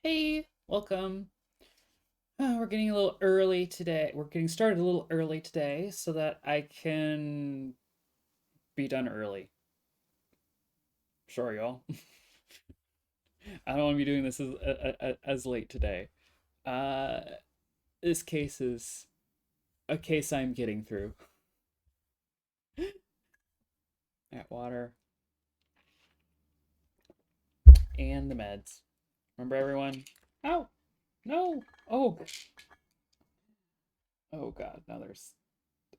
Hey, welcome. We're getting a little early today. We're getting started a little early today so that I can be done early. Sorry, y'all. I don't want to be doing this as late today. Uh, this case is a case I'm getting through. At water and the meds. Remember, everyone? Oh, no. Oh, oh God. Now there's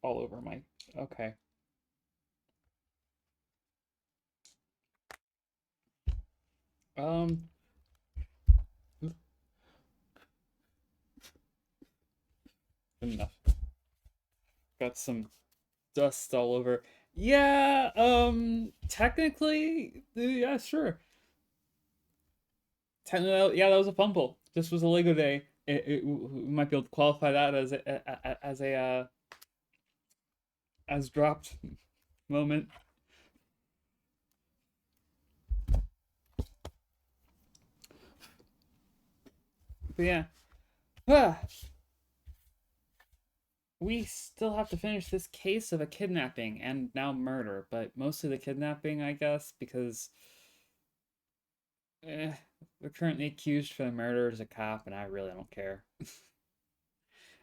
all over my. Okay. Um, enough. Got some dust all over. Yeah, technically, yeah, sure. Technically, yeah, that was a fumble. This was a Lego day. We might be able to qualify that as a as dropped moment. But yeah, ah, we still have to finish this case of a kidnapping and now murder, but mostly the kidnapping, I guess, because eh, we're currently accused for the murder as a cop, and I really don't care.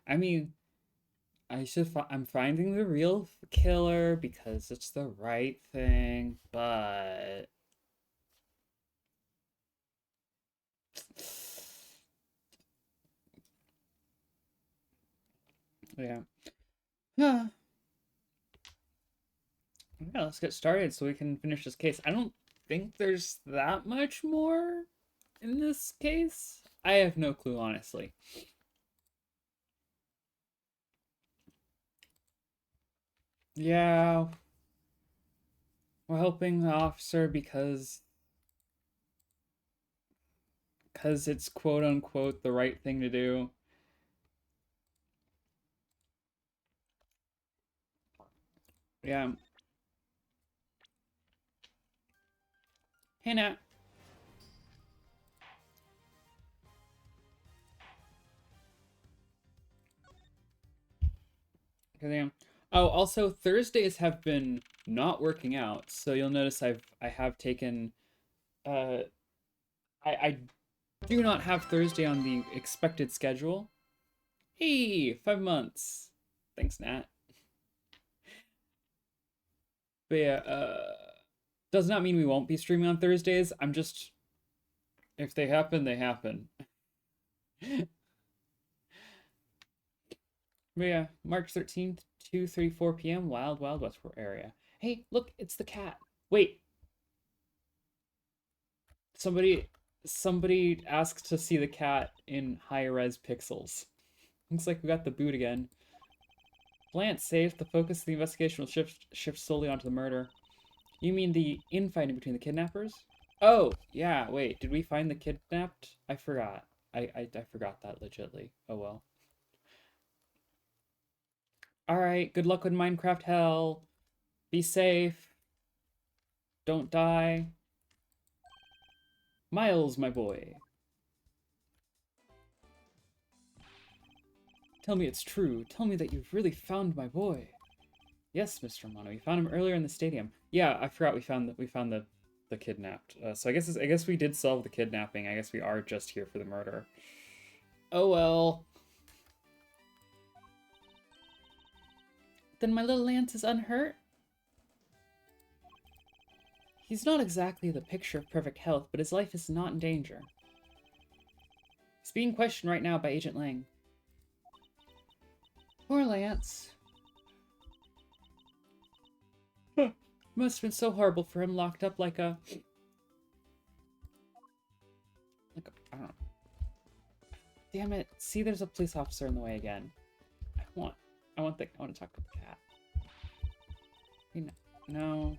I mean, I'm finding the real killer because it's the right thing, but yeah. Yeah, yeah, let's get started so we can finish this case. I don't think there's that much more in this case. I have no clue, honestly. Yeah, we're helping the officer because it's quote unquote the right thing to do. Yeah. Hey, Nat. Damn. Oh, also Thursdays have been not working out, so you'll notice I have taken uh I do not have Thursday on the expected schedule. Hey, 5 months. Thanks, Nat. But yeah, does not mean we won't be streaming on Thursdays. I'm just if they happen, they happen. But yeah, March 13th, 2:34 p.m. Wild Wild West area. Hey, look, it's the cat. Wait, somebody somebody asked to see the cat in high res pixels. Looks like we got the boot again. Lance safe. The focus of the investigation will shift solely onto the murder. You mean the infighting between the kidnappers? Oh, yeah, wait, did we find the kidnapped? I forgot. I forgot that legitly. Oh well. Alright, good luck with Minecraft Hell. Be safe. Don't die. Miles, my boy. Tell me it's true. Tell me that you've really found my boy. Yes, Mr. Mono. We found him earlier in the stadium. Yeah, I forgot we found the kidnapped. So I guess we did solve the kidnapping. I guess we are just here for the murder. Oh well. Then my little Lance is unhurt? He's not exactly the picture of perfect health, but his life is not in danger. He's being questioned right now by Agent Lang. Poor Lance. Must have been so horrible for him locked up I don't know. Damn it. See, there's a police officer in the way again. I want to talk to the cat. No.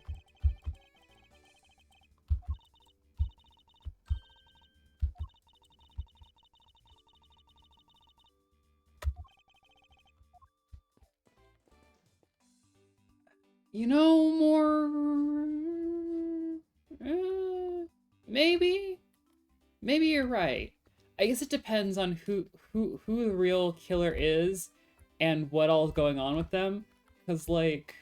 You know, more... maybe? Maybe you're right. I guess it depends on who the real killer is and what all's going on with them. Cause like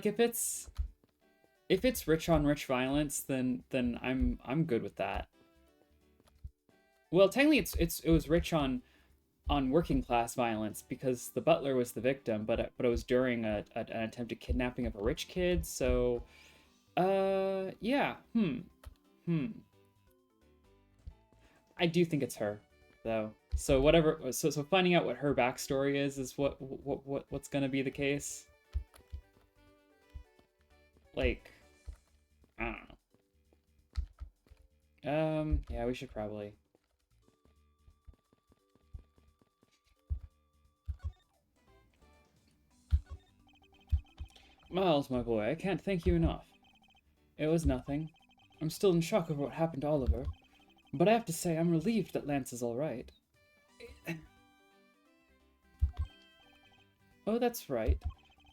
if it's rich on rich violence, then I'm good with that. Well, technically it was rich on working class violence because the butler was the victim, but it was during an attempted kidnapping of a rich kid. So, yeah, I do think it's her, though. So whatever. So finding out what her backstory is what's gonna be the case. Like, I don't know. Yeah, we should probably. Miles, my boy, I can't thank you enough. It was nothing. I'm still in shock over what happened to Oliver, but I have to say I'm relieved that Lance is all right. Oh, that's right.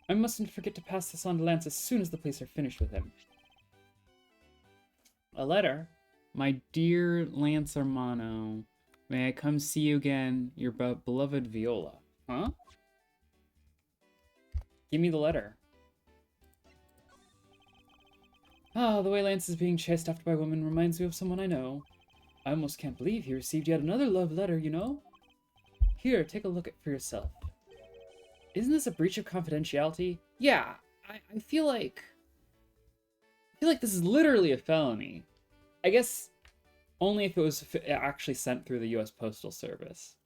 I mustn't forget to pass this on to Lance as soon as the police are finished with him. A letter? My dear Lance Armano, may I come see you again, your beloved Viola. Huh? Give me the letter. Ah, the way Lance is being chased after by women reminds me of someone I know. I almost can't believe he received yet another love letter, you know? Here, take a look at for yourself. Isn't this a breach of confidentiality? Yeah, I feel like... I feel like this is literally a felony. I guess only if it was actually sent through the U.S. Postal Service.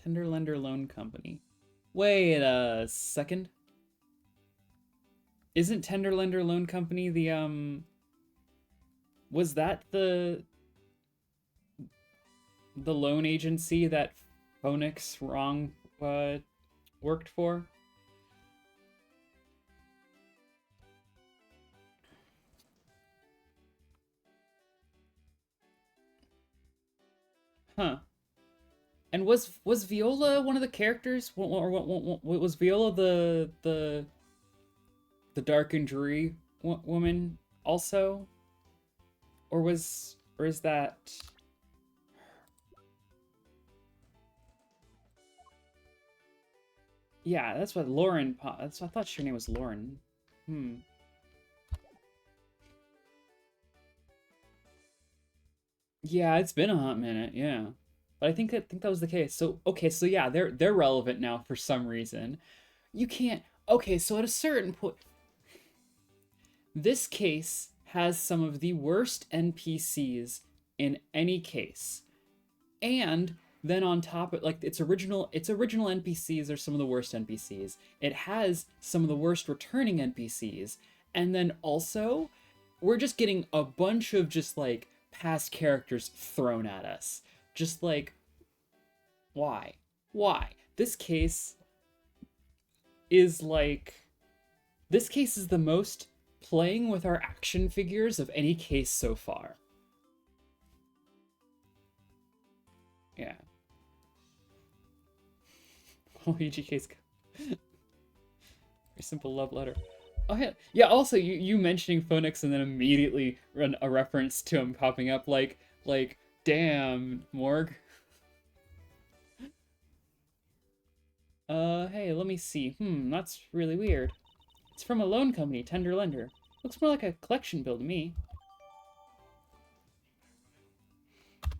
Tender Lender Loan Company. Wait a second. Isn't Tender Lender Loan Company the, was that the loan agency that Phoenix Wrong, worked for? Huh. And was Viola one of the characters? Or was Viola the dark and dreary woman also? Or is that... Yeah, that's what Lauren... That's what I thought her name was Lauren. Yeah, it's been a hot minute, yeah. But I think that was the case. So okay, so yeah, they're relevant now for some reason. You can't. Okay, so at a certain point, this case has some of the worst NPCs in any case, and then on top of like its original NPCs are some of the worst NPCs. It has some of the worst returning NPCs, and then also we're just getting a bunch of just like past characters thrown at us. Just like why? Why? Is like this case is the most playing with our action figures of any case so far. Yeah. Luigi case. Very simple love letter. Oh yeah, yeah. Also, you mentioning Phoenix and then immediately run a reference to him popping up, like, damn, Morg. Hey, let me see. That's really weird. It's from a loan company, Tender Lender. Looks more like a collection bill to me.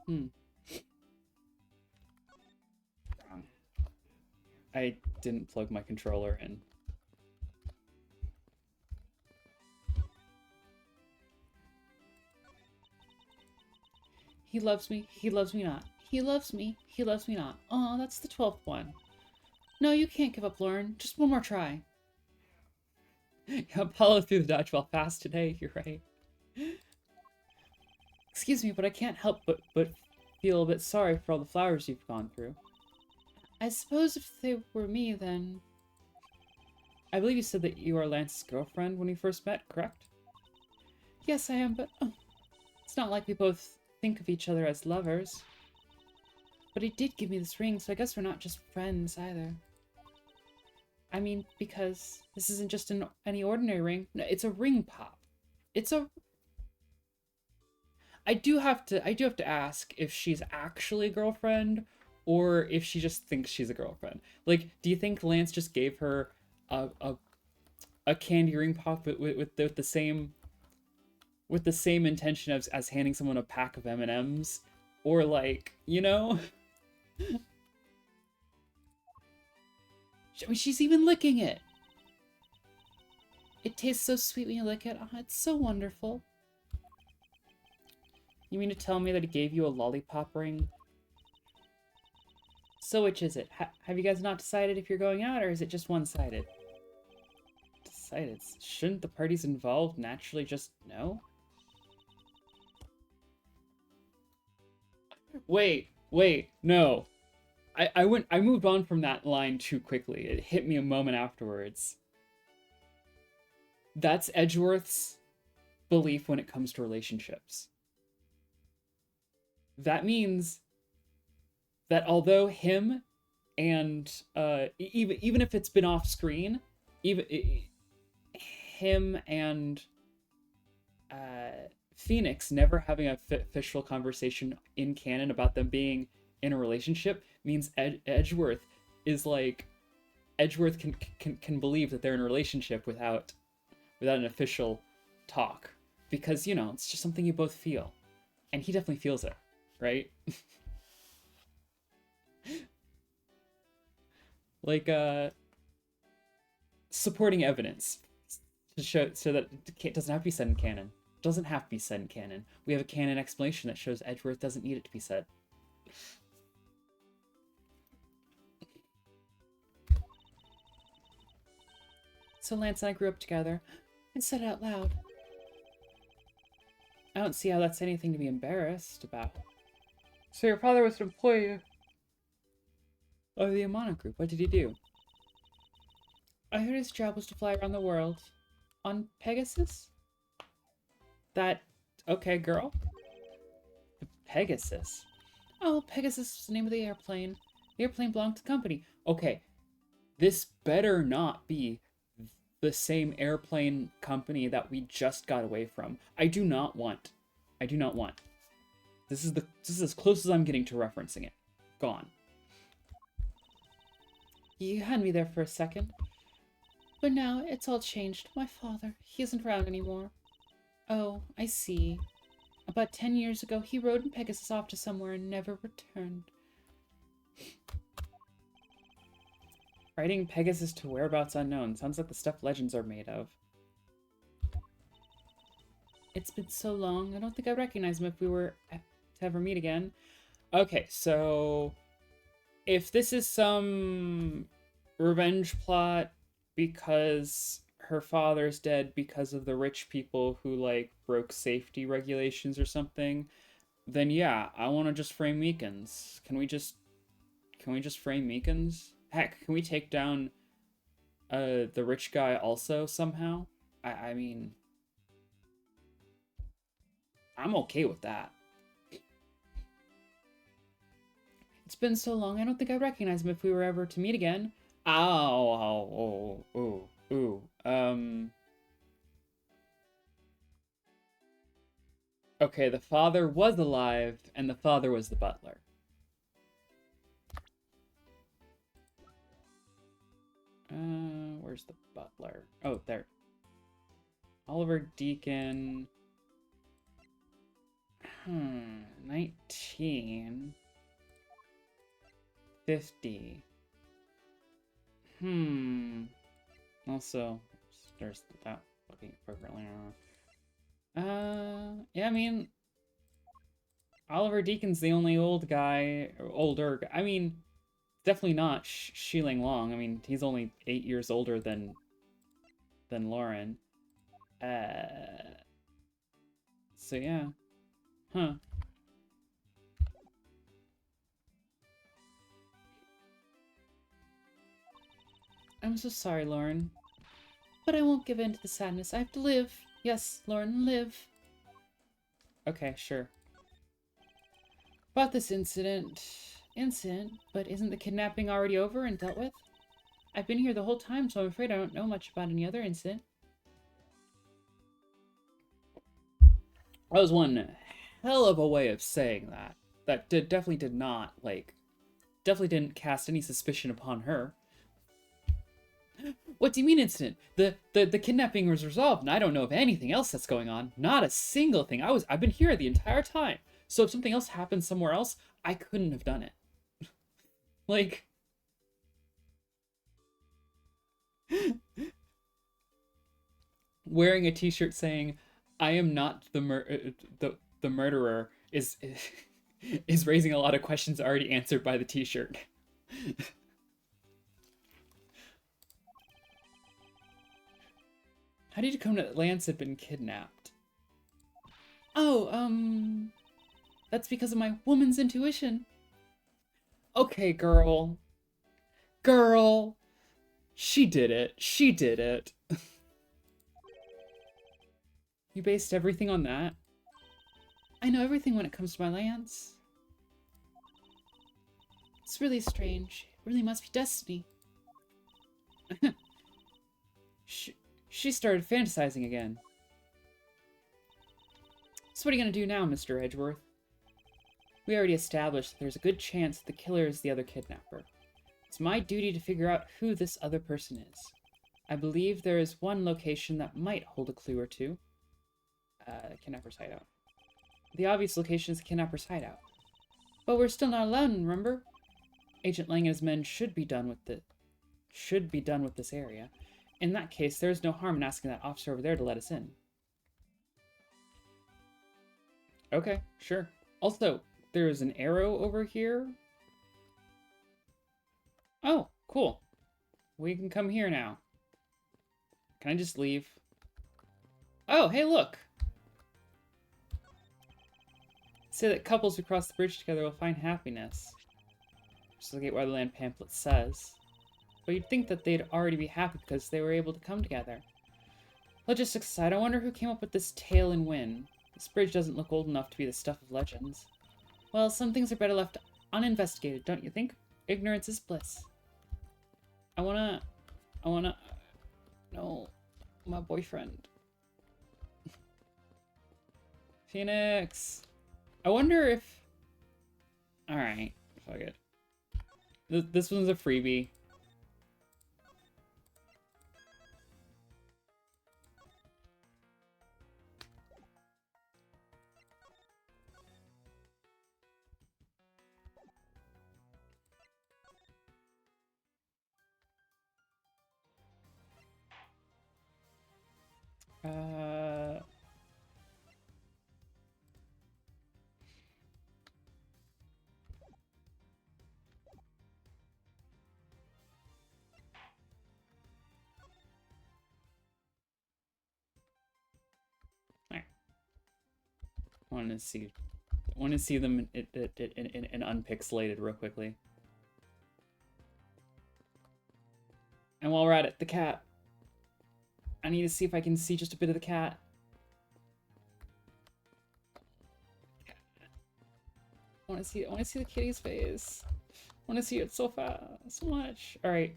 Wrong. I didn't plug my controller in. He loves me not. He loves me not. Oh, that's the 12th one. No, you can't give up, Lauren. Just one more try. Yeah, Apollo threw the dodgeball fast today, you're right. Excuse me, but I can't help but feel a bit sorry for all the flowers you've gone through. I suppose if they were me, then... I believe you said that you are Lance's girlfriend when we first met, correct? Yes, I am, but... it's not like we both think of each other as lovers. But he did give me this ring, so I guess we're not just friends either. I mean, because this isn't just any ordinary ring. No, it's a ring pop. It's a... I do have to ask if she's actually a girlfriend or if she just thinks she's a girlfriend. Like, do you think Lance just gave her a candy ring pop with the same intention as handing someone a pack of M&Ms, or like, you know? I mean, she's even licking it. It tastes so sweet when you lick it. Oh, it's so wonderful. You mean to tell me that he gave you a lollipop ring? So which is it? Have you guys not decided if you're going out, or is it just one-sided? Decided. Shouldn't the parties involved naturally just know? Wait, no. I moved on from that line too quickly. It hit me a moment afterwards. That's Edgeworth's belief when it comes to relationships. That means that although him and even if it's been off screen, even him and Phoenix never having a official conversation in canon about them being in a relationship means Edgeworth is like, Edgeworth can believe that they're in a relationship without an official talk, because, you know, it's just something you both feel, and he definitely feels it, right? Like supporting evidence to show, so that it doesn't have to be said in canon. It doesn't have to be said in canon. We have a canon explanation that shows Edgeworth doesn't need it to be said. So Lance and I grew up together, and said it out loud. I don't see how that's anything to be embarrassed about. So your father was an employee of the Amana Group. What did he do? I heard his job was to fly around the world. On Pegasus? That... okay, girl. Pegasus? Oh, Pegasus was the name of the airplane. The airplane belonged to the company. Okay, this better not be the same airplane company that we just got away from. I do not want. This is as close as I'm getting to referencing it. Gone. You had me there for a second. But now it's all changed. My father, he isn't around anymore. Oh, I see. About 10 years ago, he rode in Pegasus off to somewhere and never returned. Riding Pegasus to whereabouts unknown. Sounds like the stuff legends are made of. It's been so long, I don't think I'd recognize him if we were to ever meet again. Okay, so... if this is some revenge plot because her father's dead because of the rich people who, like, broke safety regulations or something, then yeah, I want to just frame Meekins. Can we just frame Meekins? Heck, can we take down the rich guy also somehow? I mean, I'm okay with that. It's been so long, I don't think I'd recognize him if we were ever to meet again. Ow, ooh. Okay, the father was alive, and the father was the butler. Where's the butler? Oh, there. Oliver Deacon. 1950. Also, there's that looking appropriately. Yeah, I mean, Oliver Deacon's the only older guy. I mean, definitely not Shiling Long. I mean, he's only 8 years older than Lauren. So yeah. Huh. I'm so sorry, Lauren. But I won't give in to the sadness. I have to live. Yes, Lauren, live. Okay, sure. About this incident, incident, but isn't the kidnapping already over and dealt with? I've been here the whole time, so I'm afraid I don't know much about any other incident. That was one hell of a way of saying that. That definitely did not, like, definitely didn't cast any suspicion upon her. What do you mean incident? The kidnapping was resolved, and I don't know of anything else that's going on. Not a single thing. I've been here the entire time. So if something else happened somewhere else, I couldn't have done it. Like, wearing a t-shirt saying I am not the murderer is is raising a lot of questions already answered by the t-shirt. How did you come that Lance had been kidnapped? Oh, that's because of my woman's intuition. Okay, girl. Girl. She did it. She did it. You based everything on that? I know everything when it comes to my Lance. It's really strange. It really must be destiny. She started fantasizing again. So what are you gonna do now, Mr. Edgeworth? We already established that there's a good chance that the killer is the other kidnapper. It's my duty to figure out who this other person is. I believe there is one location that might hold a clue or two. Kidnapper's hideout. The obvious location is the kidnapper's hideout. But we're still not alone, remember? Agent Lang and his men should be done with this area. In that case, there is no harm in asking that officer over there to let us in. Okay, sure. Also, there is an arrow over here. Oh, cool. We can come here now. Can I just leave? Oh, hey, look! Say that couples who cross the bridge together will find happiness. Just look at what the land pamphlet says. But you'd think that they'd already be happy because they were able to come together. Logistics aside, I wonder who came up with this tale and win. This bridge doesn't look old enough to be the stuff of legends. Well, some things are better left uninvestigated, don't you think? Ignorance is bliss. I wanna... No, my boyfriend. Phoenix! I wonder if... Alright, fuck it. This one's a freebie. I want to see them in unpixelated real quickly. And while we're at it, the cat. I need to see if I can see just a bit of the cat. I want to see the kitty's face. I want to see it so fast, so much. All right.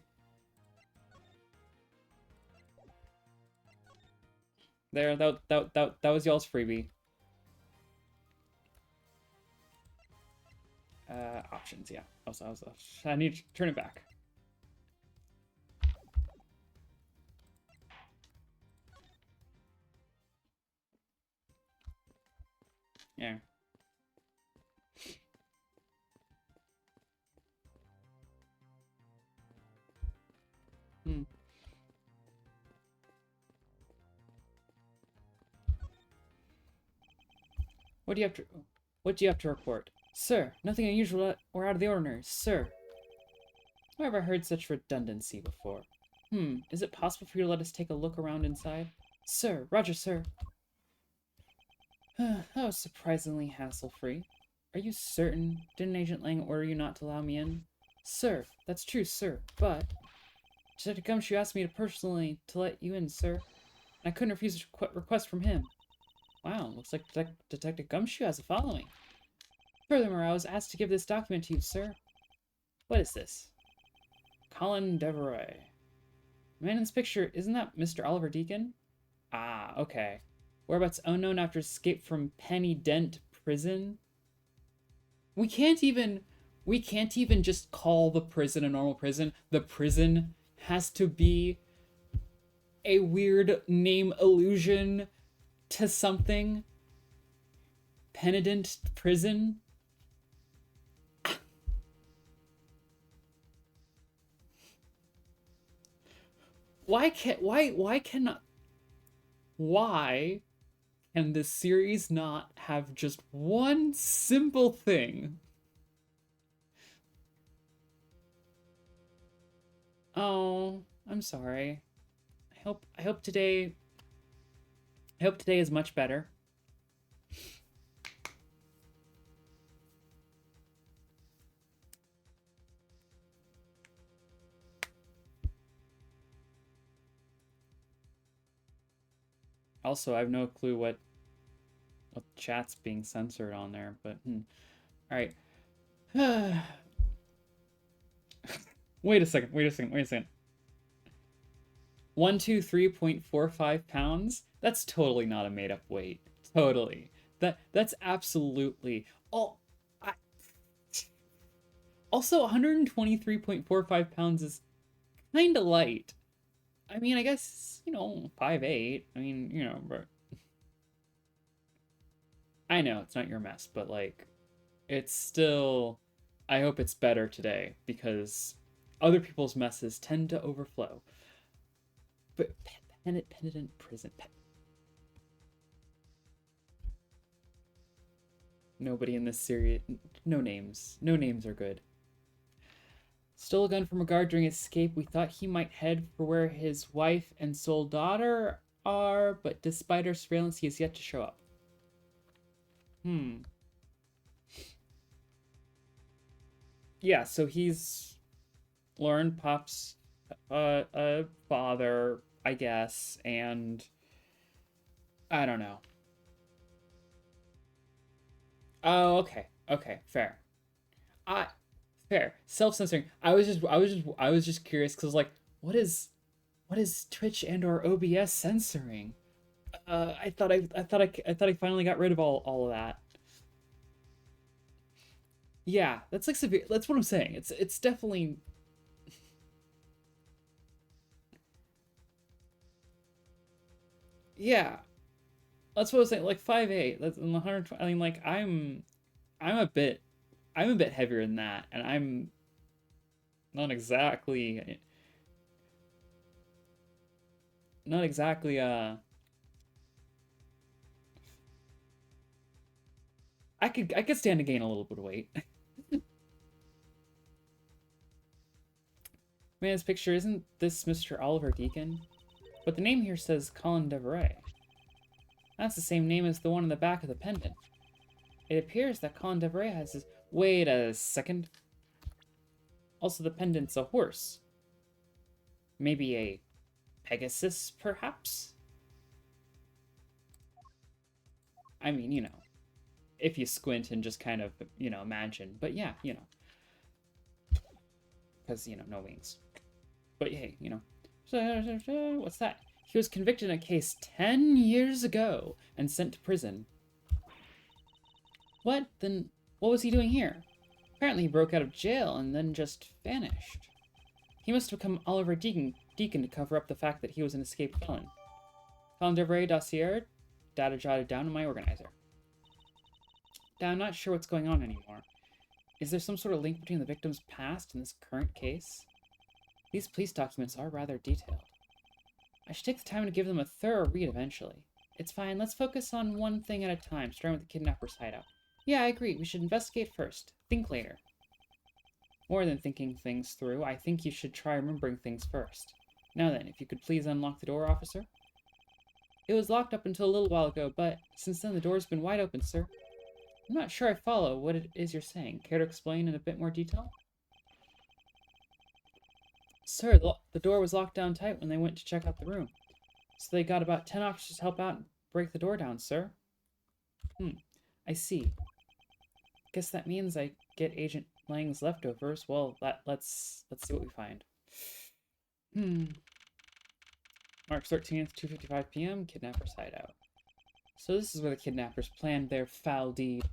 There, that was y'all's freebie. Options, yeah. I need to turn it back. Yeah. What do you have to report? Sir, nothing unusual or out of the ordinary, sir. Where have I heard such redundancy before? Is it possible for you to let us take a look around inside? Sir, Roger, sir. That was surprisingly hassle-free. Are you certain? Didn't Agent Lang order you not to allow me in? Sir, that's true, sir, but... Detective Gumshoe asked me personally to let you in, sir. And I couldn't refuse a request from him. Wow, looks like Detective Gumshoe has a following. Furthermore, I was asked to give this document to you, sir. What is this? Colin Devereaux. Man in this picture, isn't that Mr. Oliver Deacon? Ah, okay. Whereabouts unknown after escape from Penny Dent prison? We can't even just call the prison a normal prison. The prison has to be a weird name allusion to something. Penitent prison. Why can this series not have just one simple thing? Oh, I'm sorry. I hope today is much better. Also, I have no clue what chat's being censored on there, but all right. Wait a second. 123.45 pounds? That's totally not a made up weight. Totally. That's absolutely all. Also, 123.45 pounds is kind of light. I mean, I guess, 5'8". I mean, but I know it's not your mess, but like, it's still. I hope it's better today because other people's messes tend to overflow. But penitent prison. Nobody in this series. No names. No names are good. Stole a gun from a guard during his escape. We thought he might head for where his wife and sole daughter are, but despite our surveillance, he has yet to show up. Yeah, so he's Lauren Pop's father, I guess, and I don't know. Oh, okay. Okay, fair. Fair. Self-censoring. I was just curious cuz like what is Twitch and or OBS censoring? I thought I finally got rid of all of that. Yeah, that's like severe. That's what I'm saying. It's definitely. Yeah, that's what I was saying. Like 5'8". That's in the 120. I mean, like I'm a bit I'm a bit heavier than that, and I'm not exactly not exactly I could stand to gain a little bit of weight. Man's picture, isn't this Mr. Oliver Deacon? But the name here says Colin Devereaux. That's the same name as the one on the back of the pendant. It appears that Colin Devereaux has his... Wait a second. Also, the pendant's a horse. Maybe a Pegasus, perhaps? I mean, if you squint and just kind of, imagine. But yeah, because, no wings. But hey, what's that? He was convicted in a case 10 years ago and sent to prison. What? Then what was he doing here? Apparently he broke out of jail and then just vanished. He must have become Oliver Deacon to cover up the fact that he was an escaped felon. Colin Devereaux dossier, data jotted down in my organizer. Now, I'm not sure what's going on anymore. Is there some sort of link between the victim's past and this current case? These police documents are rather detailed. I should take the time to give them a thorough read eventually. It's fine, let's focus on one thing at a time, starting with the kidnapper's hideout. Yeah, I agree, we should investigate first. Think later. More than thinking things through, I think you should try remembering things first. Now then, if you could please unlock the door, officer. It was locked up until a little while ago, but since then the door's been wide open, sir. I'm not sure I follow what it is you're saying. Care to explain in a bit more detail? Sir, the door was locked down tight when they went to check out the room. So they got about 10 officers to help out and break the door down, sir. I see. Guess that means I get Agent Lang's leftovers. Well, let's see what we find. March 13th, 2:55 p.m. Kidnappers hideout. So this is where the kidnappers planned their foul deed.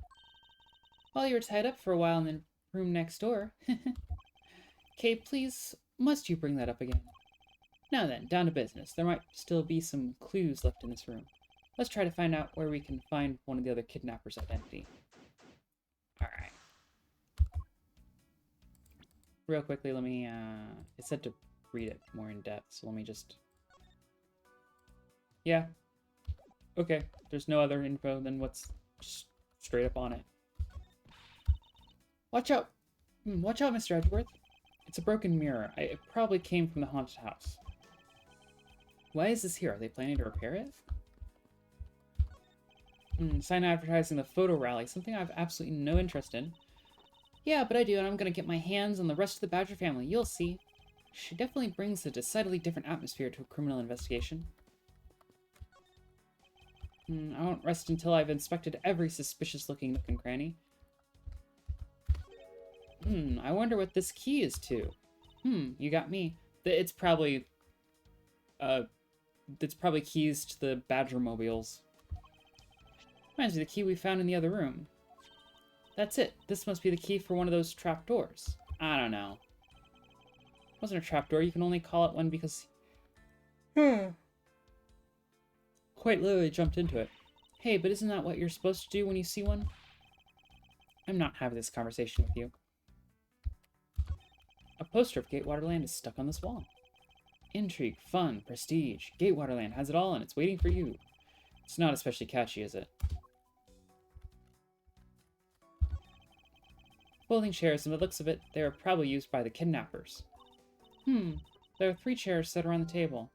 While you were tied up for a while in the room next door. Kay, please, must you bring that up again? Now then, down to business. There might still be some clues left in this room. Let's try to find out where we can find one of the other kidnappers' identity. Alright. Real quickly, let me, it said to read it more in depth, so let me just... Yeah. Okay, there's no other info than what's just straight up on it. Watch out! Watch out, Mr. Edgeworth. It's a broken mirror. It probably came from the haunted house. Why is this here? Are they planning to repair it? Sign advertising the photo rally, something I have absolutely no interest in. Yeah, but I do, and I'm gonna get my hands on the rest of the Badger family. You'll see. She definitely brings a decidedly different atmosphere to a criminal investigation. I won't rest until I've inspected every suspicious-looking nook and cranny. I wonder what this key is to. You got me. It's probably keys to the Badger mobiles. Reminds me of the key we found in the other room. That's it. This must be the key for one of those trapdoors. I don't know. It wasn't a trapdoor. You can only call it one because... Quite literally jumped into it. Hey, but isn't that what you're supposed to do when you see one? I'm not having this conversation with you. A poster of Gatewaterland is stuck on this wall. Intrigue, fun, prestige. Gatewaterland has it all and it's waiting for you. It's not especially catchy, is it? Folding chairs, and by the looks of it, they were probably used by the kidnappers. There are 3 chairs set around the table.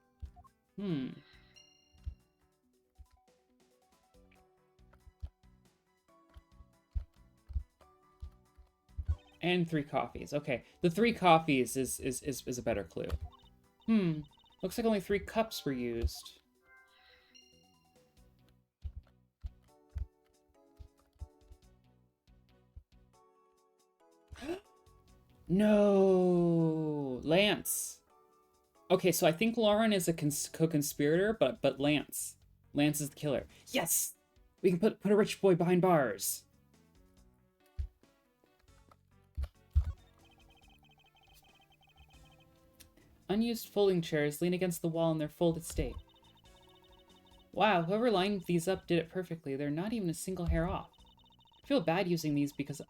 And 3 coffees. Okay, the 3 coffees is a better clue. Looks like only 3 cups were used. No, Lance. Okay, so I think Lauren is a co-conspirator, but Lance is the killer. Yes, we can put a rich boy behind bars. Unused folding chairs lean against the wall in their folded state. Wow, whoever lined these up did it perfectly. They're not even a single hair off. I feel bad using these because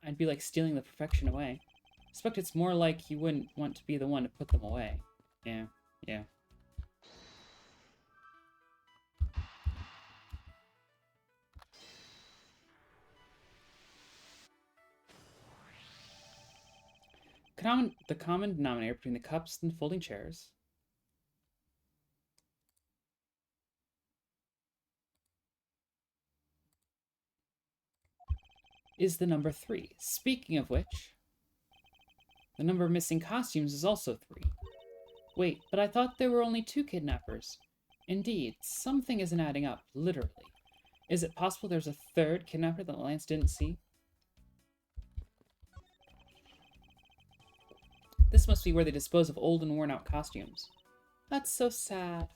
I'd be like stealing the perfection away. I suspect it's more like you wouldn't want to be the one to put them away. Yeah. The common denominator between the cups and the folding chairs is the number 3. Speaking of which, the number of missing costumes is also 3. Wait, but I thought there were only 2 kidnappers. Indeed, something isn't adding up, literally. Is it possible there's a 3rd kidnapper that Lance didn't see? This must be where they dispose of old and worn-out costumes. That's so sad.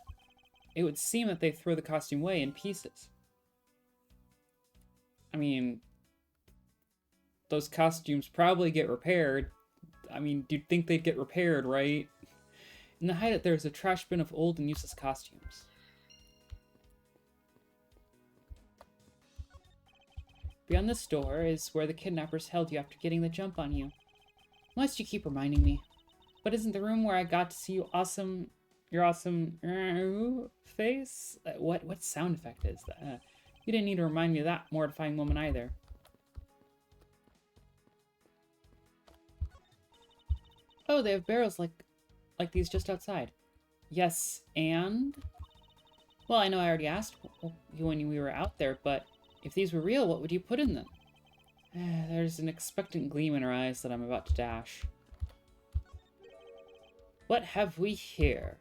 It would seem that they throw the costume away in pieces. I mean, those costumes probably get repaired. I mean, you'd think they'd get repaired, right? In the hideout, there's a trash bin of old and useless costumes. Beyond this door is where the kidnappers held you after getting the jump on you. Must you keep reminding me? But isn't the room where I got to see your awesome face? What sound effect is that? You didn't need to remind me of that mortifying moment either. Oh, they have barrels like these just outside. Yes, and? Well, I know I already asked you when we were out there, but if these were real, what would you put in them? There's an expectant gleam in her eyes that I'm about to dash. What have we here?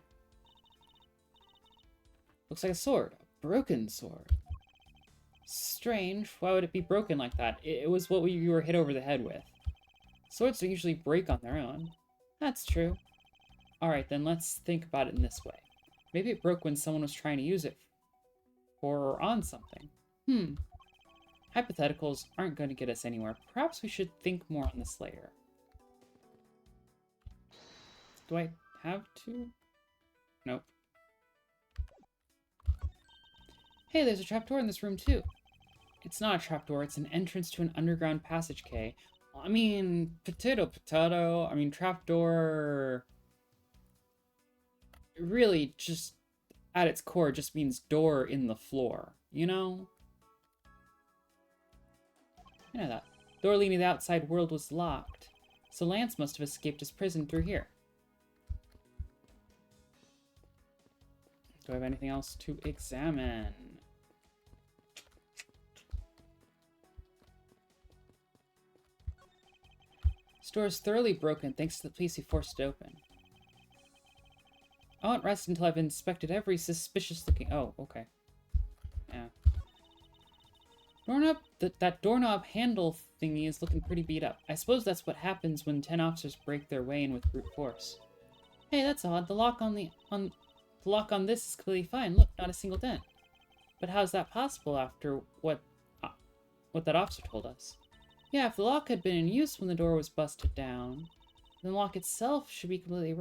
Looks like a sword. A broken sword. Strange. Why would it be broken like that? It was what you were hit over the head with. Swords don't usually break on their own. That's true. Alright, then let's think about it in this way. Maybe it broke when someone was trying to use it for or on something. Hypotheticals aren't going to get us anywhere. Perhaps we should think more on this later. Do I have to? Nope. Hey, there's a trapdoor in this room too. It's not a trapdoor, it's an entrance to an underground passage, Kay. I mean, potato. I mean, trapdoor really just, at its core, just means door in the floor, you know? You know that. Door leading to the outside world was locked, so Lance must have escaped his prison through here. Do I have anything else to examine? This door is thoroughly broken thanks to the police who forced it open. I won't rest until I've inspected every suspicious-looking... Oh, okay. Yeah. Doorknob... That doorknob handle thingy is looking pretty beat up. I suppose that's what happens when 10 officers break their way in with brute force. Hey, that's odd. The lock on this is clearly fine. Look, not a single dent. But how's that possible after what that officer told us? Yeah, if the lock had been in use when the door was busted down, then the lock itself should be completely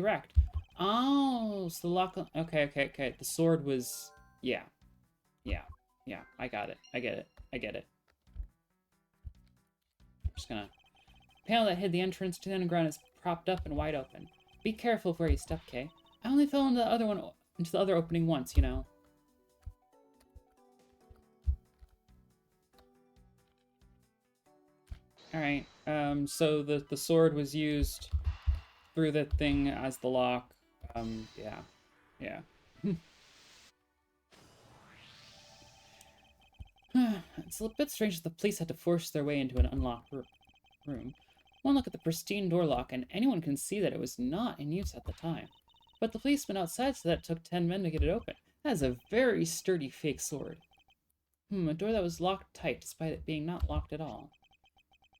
wrecked. Oh, so the lock... Okay. The sword was... Yeah. I got it. I get it. I'm just gonna... The panel that hid the entrance to the underground is propped up and wide open. Be careful of where you step, Kay. I only fell into the other opening once, you know. Alright, so the sword was used through the thing as the lock. Yeah. It's a bit strange that the police had to force their way into an unlocked room. One look at the pristine door lock, and anyone can see that it was not in use at the time. But the policeman outside said that it took 10 men to get it open. That is a very sturdy fake sword. A door that was locked tight despite it being not locked at all.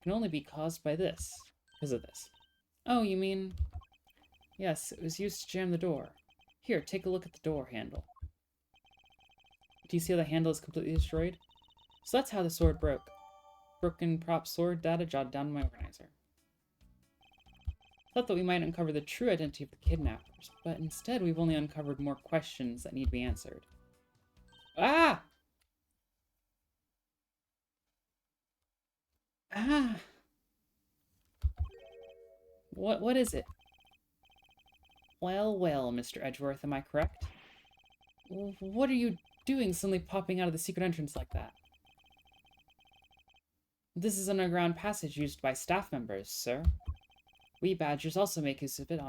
Can only be caused by this. Because of this. Oh, you mean... Yes, it was used to jam the door. Here, take a look at the door handle. Do you see how the handle is completely destroyed? So that's how the sword broke. Broken prop sword data jotted down in my organizer. Thought that we might uncover the true identity of the kidnappers, but instead we've only uncovered more questions that need to be answered. Ah! Ah! What is it? Well, Mr. Edgeworth, am I correct? What are you doing suddenly popping out of the secret entrance like that? This is an underground passage used by staff members, sir. We Badgers also make use of it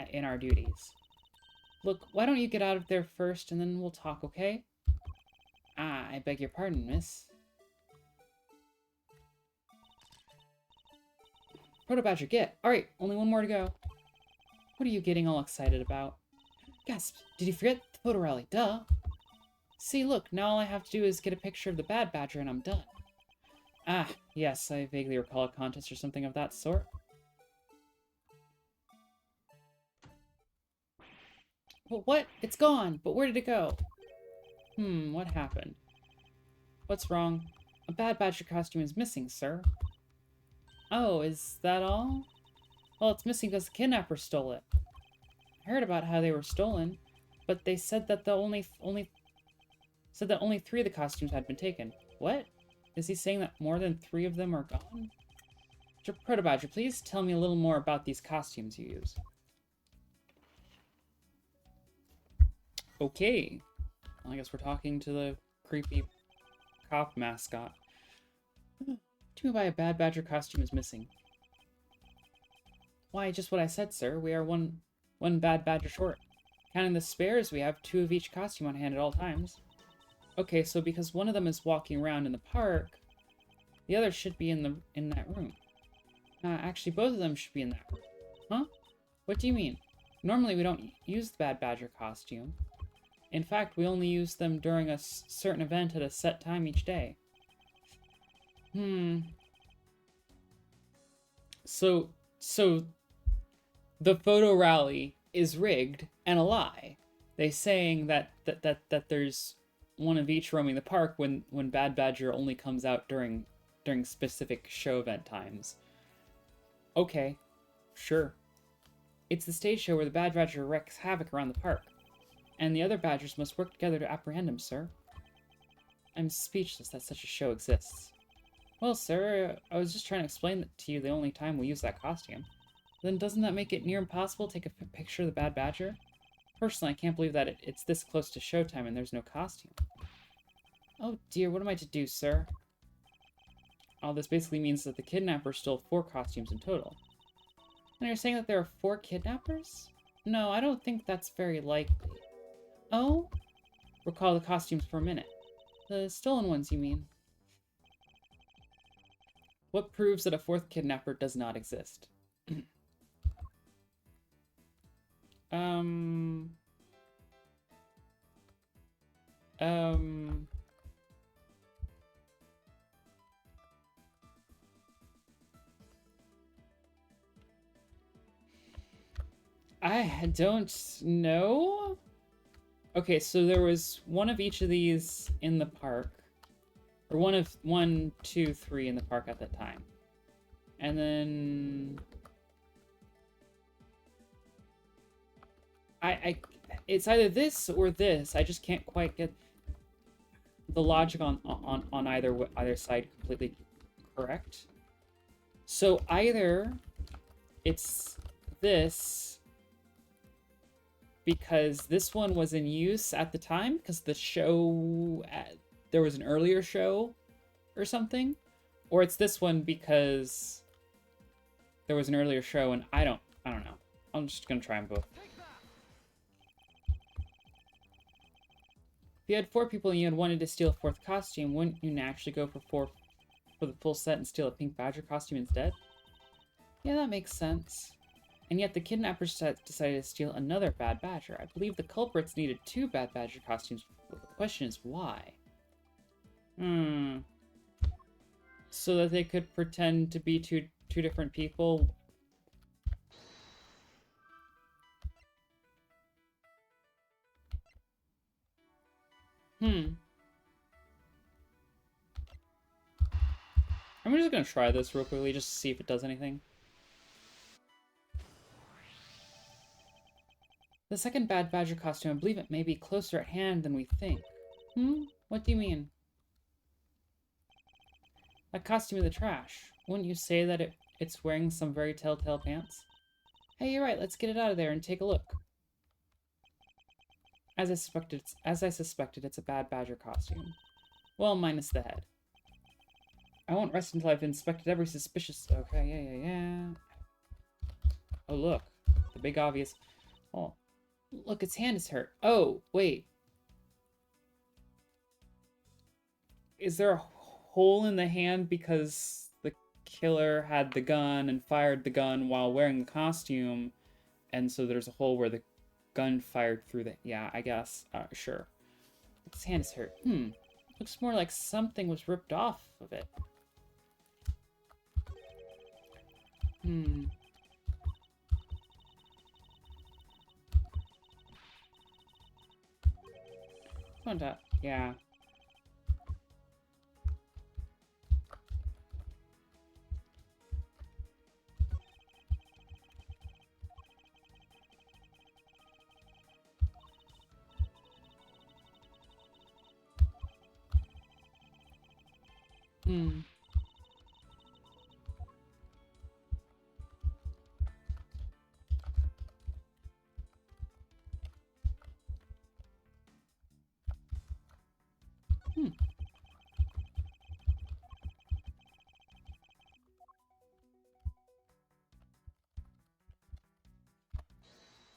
in our duties. Look, why don't you get out of there first and then we'll talk, okay? Ah, I beg your pardon, miss. Proto-Badger, get! Alright, only one more to go. What are you getting all excited about? Gasp! Did you forget the photo rally? Duh! See, look, now all I have to do is get a picture of the bad badger and I'm done. Ah, yes, I vaguely recall a contest or something of that sort. Well, what? It's gone! But where did it go? What happened? What's wrong? A bad badger costume is missing, sir. Oh, is that all? Well, it's missing because the kidnapper stole it. I heard about how they were stolen, but they said that only 3 of the costumes had been taken. What? Is he saying that more than 3 of them are gone? Proto-Badger, please tell me a little more about these costumes you use. Okay. Well, I guess we're talking to the creepy cop mascot. What do you mean by a bad badger costume is missing? Why, just what I said, sir. We are one bad badger short. Counting the spares, we have 2 of each costume on hand at all times. Okay, so because one of them is walking around in the park, the other should be in that room. Actually, both of them should be in that room. Huh? What do you mean? Normally, we don't use the bad badger costume. In fact, we only use them during a certain event at a set time each day. So, so the photo rally is rigged and a lie. They saying that there's one of each roaming the park when Bad Badger only comes out during specific show event times. Okay, sure. It's the stage show where the Bad Badger wreaks havoc around the park, and the other Badgers must work together to apprehend him, sir. I'm speechless that such a show exists. Well, sir, I was just trying to explain that to you the only time we use that costume. Then doesn't that make it near impossible to take a picture of the Bad Badger? Personally, I can't believe that it's this close to showtime and there's no costume. Oh dear, what am I to do, sir? All this basically means that the kidnapper stole 4 costumes in total. And you're saying that there are 4 kidnappers? No, I don't think that's very likely. Oh? Recall the costumes for a minute. The stolen ones, you mean? What proves that a 4th kidnapper does not exist? Um... I don't know. Okay, so there was one of each of these in the park. Or one, two, three in the park at that time. And then it's either this or this. I just can't quite get the logic on either side completely correct. So either it's this because this one was in use at the time because the show there was an earlier show or something, or it's this one because there was an earlier show and I don't know. I'm just gonna try them both. If you had 4 people and you had wanted to steal a 4th costume, wouldn't you naturally go for the full set and steal a pink badger costume instead? Yeah, that makes sense. And yet the kidnappers decided to steal another Bad Badger. I believe the culprits needed 2 Bad Badger costumes. The question is why? So that they could pretend to be two different people? I'm just gonna try this real quickly just to see if it does anything. The second Bad Badger costume, I believe it may be closer at hand than we think. What do you mean? That costume in the trash. Wouldn't you say that it's wearing some very telltale pants? Hey, you're right, let's get it out of there and take a look. As I suspected, it's a Bad Badger costume. Well, minus the head. I won't rest until I've inspected every suspicious... Okay, yeah. Oh, look. The big obvious... Oh, look, its hand is hurt. Oh, wait. Is there a hole in the hand because the killer had the gun and fired the gun while wearing the costume, and so there's a hole where the gun fired through the... Yeah, I guess. Sure. Its hand is hurt. Looks more like something was ripped off of it. Yeah.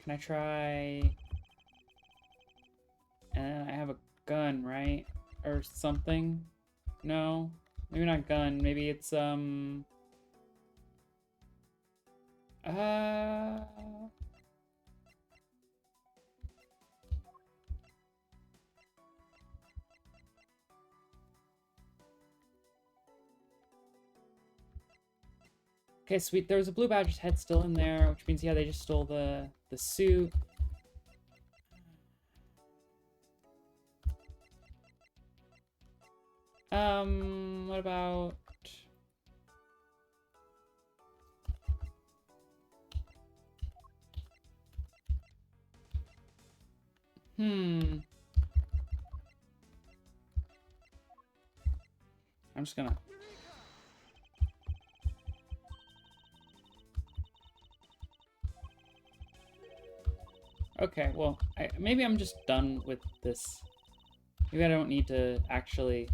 Can I try... And I have a gun, right? Or something? No? Maybe not gun. Maybe it's, Okay, sweet. There was a Blue Badger's head still in there, which means, yeah, they just stole the suit. What about... I'm just gonna... Okay, well, maybe I'm just done with this. Maybe I don't need to actually...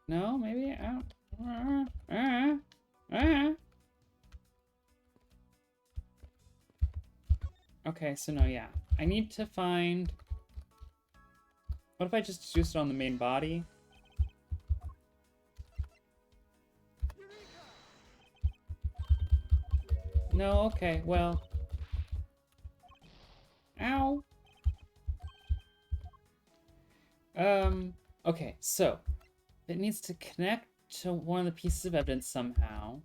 No, maybe I don't... Okay, so no, yeah. I need to find... What if I just juice it on the main body? No, okay, well... Ow! Okay, so... It needs to connect to one of the pieces of evidence somehow.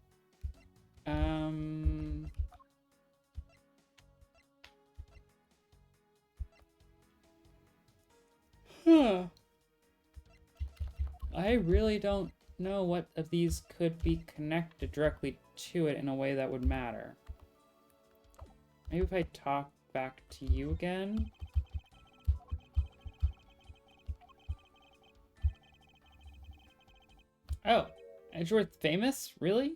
Huh. I really don't know what of these could be connected directly to it in a way that would matter. Maybe if I talk back to you again? Oh, Edgeworth famous? Really?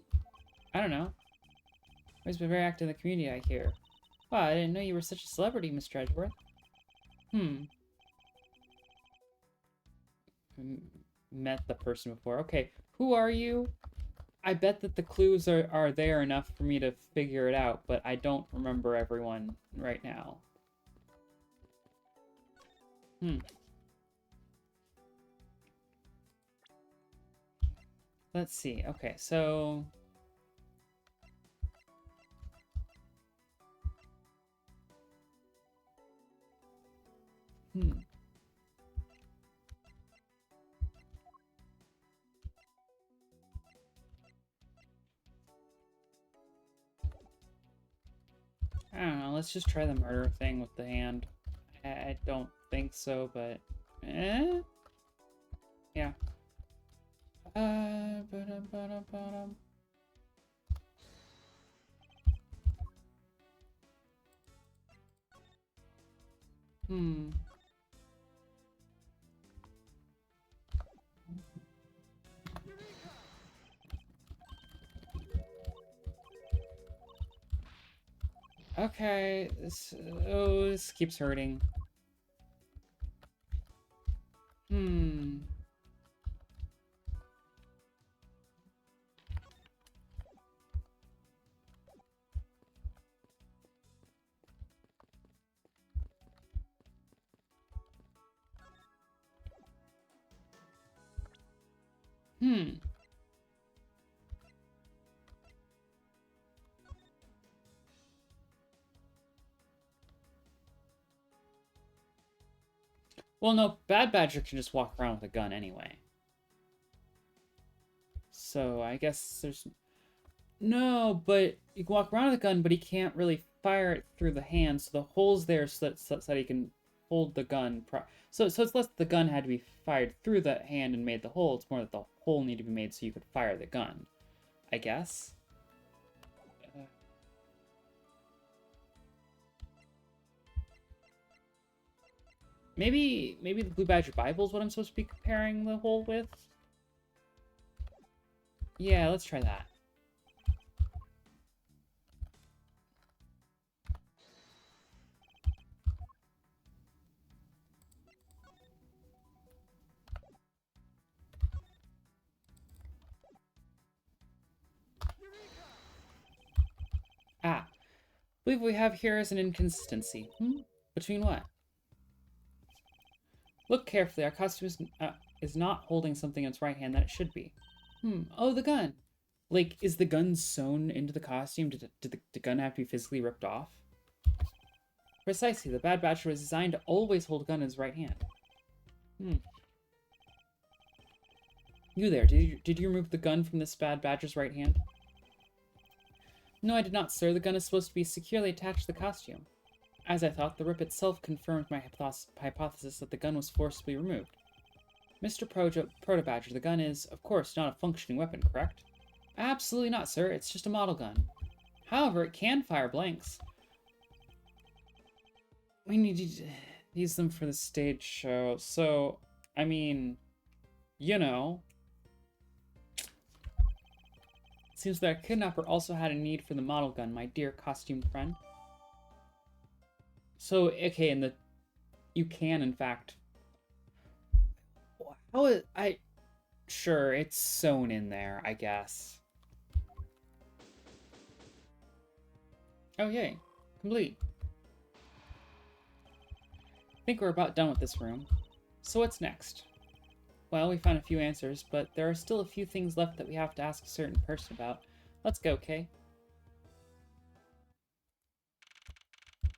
I don't know. Always been very active in the community, I hear. Wow, I didn't know you were such a celebrity, Mr. Edgeworth. Met the person before. Okay, who are you? I bet that the clues are there enough for me to figure it out, but I don't remember everyone right now. Let's see. Okay, so... I don't know, let's just try the murder thing with the hand. I don't think so, but... Yeah. Okay, this keeps hurting. Well, no, Bad Badger can just walk around with a gun anyway. So, I guess there's... No, but he can walk around with a gun, but he can't really fire it through the hand, so the hole's there so that he can hold the gun. So it's less the gun had to be fired through the hand and made the hole, it's more that the hole needed to be made so you could fire the gun, I guess. Maybe the Blue Badger Bible is what I'm supposed to be comparing the hole with? Yeah, let's try that. Ah, I believe what we have here is an inconsistency. Between what? Look carefully. Our costume is not holding something in its right hand that it should be. Oh, the gun. Like, is the gun sewn into the costume? Did the gun have to be physically ripped off? Precisely. The Bad Badger was designed to always hold a gun in his right hand. Hmm. You there, did you remove the gun from this bad badger's right hand? No, I did not, sir. The gun is supposed to be securely attached to the costume. As I thought, the rip itself confirmed my hypothesis that the gun was forcibly removed. Mr. Proto-Badger, the gun is, of course, not a functioning weapon, correct? Absolutely not, sir. It's just a model gun. However, it can fire blanks. We need to use them for the stage show. So, I mean, you know. It seems that a kidnapper also had a need for the model gun, my dear costumed friend. So, okay, you can, in fact... How is... Sure, it's sewn in there, I guess. Oh, yay. Complete. I think we're about done with this room. So what's next? Well, we found a few answers, but there are still a few things left that we have to ask a certain person about. Let's go, Kay.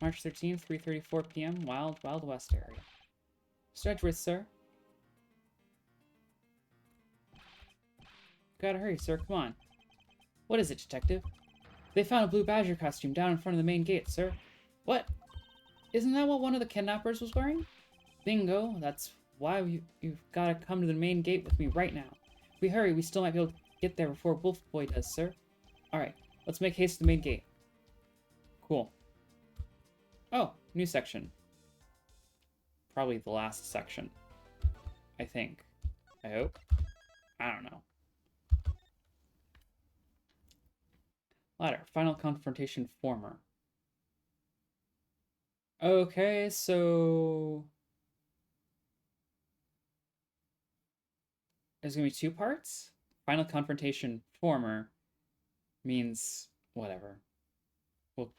March 13th, 3:34 p.m., Wild West area. Mr. Edgeworth, sir? Gotta hurry, sir. Come on. What is it, detective? They found a blue badger costume down in front of the main gate, sir. What? Isn't that what one of the kidnappers was wearing? Bingo. That's why you've gotta come to the main gate with me right now. If we hurry, we still might be able to get there before Wolf Boy does, sir. Alright, let's make haste to the main gate. Cool. Oh, new section. Probably the last section. I think. I hope. I don't know. Ladder. Final confrontation former. Okay, so... There's gonna be 2 parts? Final confrontation former means whatever. Well,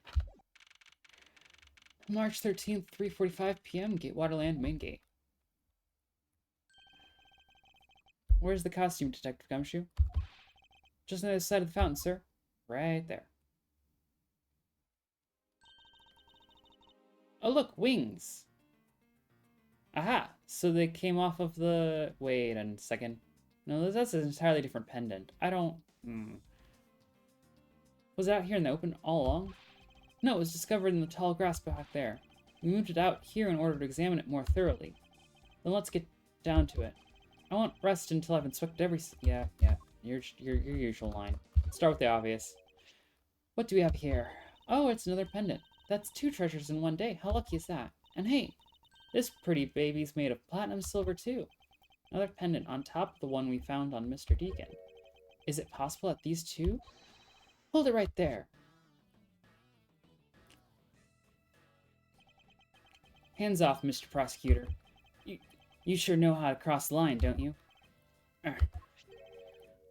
March 13th, 3:45 p.m., Gatewaterland, main gate. Where's the costume, Detective Gumshoe? Just on the other side of the fountain, sir. Right there. Oh, look, wings! Aha! So they came off of the... Wait a second. No, that's an entirely different pendant. I don't... Was it out here in the open all along? No, it was discovered in the tall grass back there. We moved it out here in order to examine it more thoroughly. Then let's get down to it. I won't rest until I've inspected every... Yeah, your usual line. Start with the obvious. What do we have here? Oh, it's another pendant. That's 2 treasures in one day. How lucky is that? And hey, this pretty baby's made of platinum silver too. Another pendant on top of the one we found on Mr. Deacon. Is it possible that these 2? Hold it right there. Hands off, Mr. Prosecutor. You sure know how to cross the line, don't you?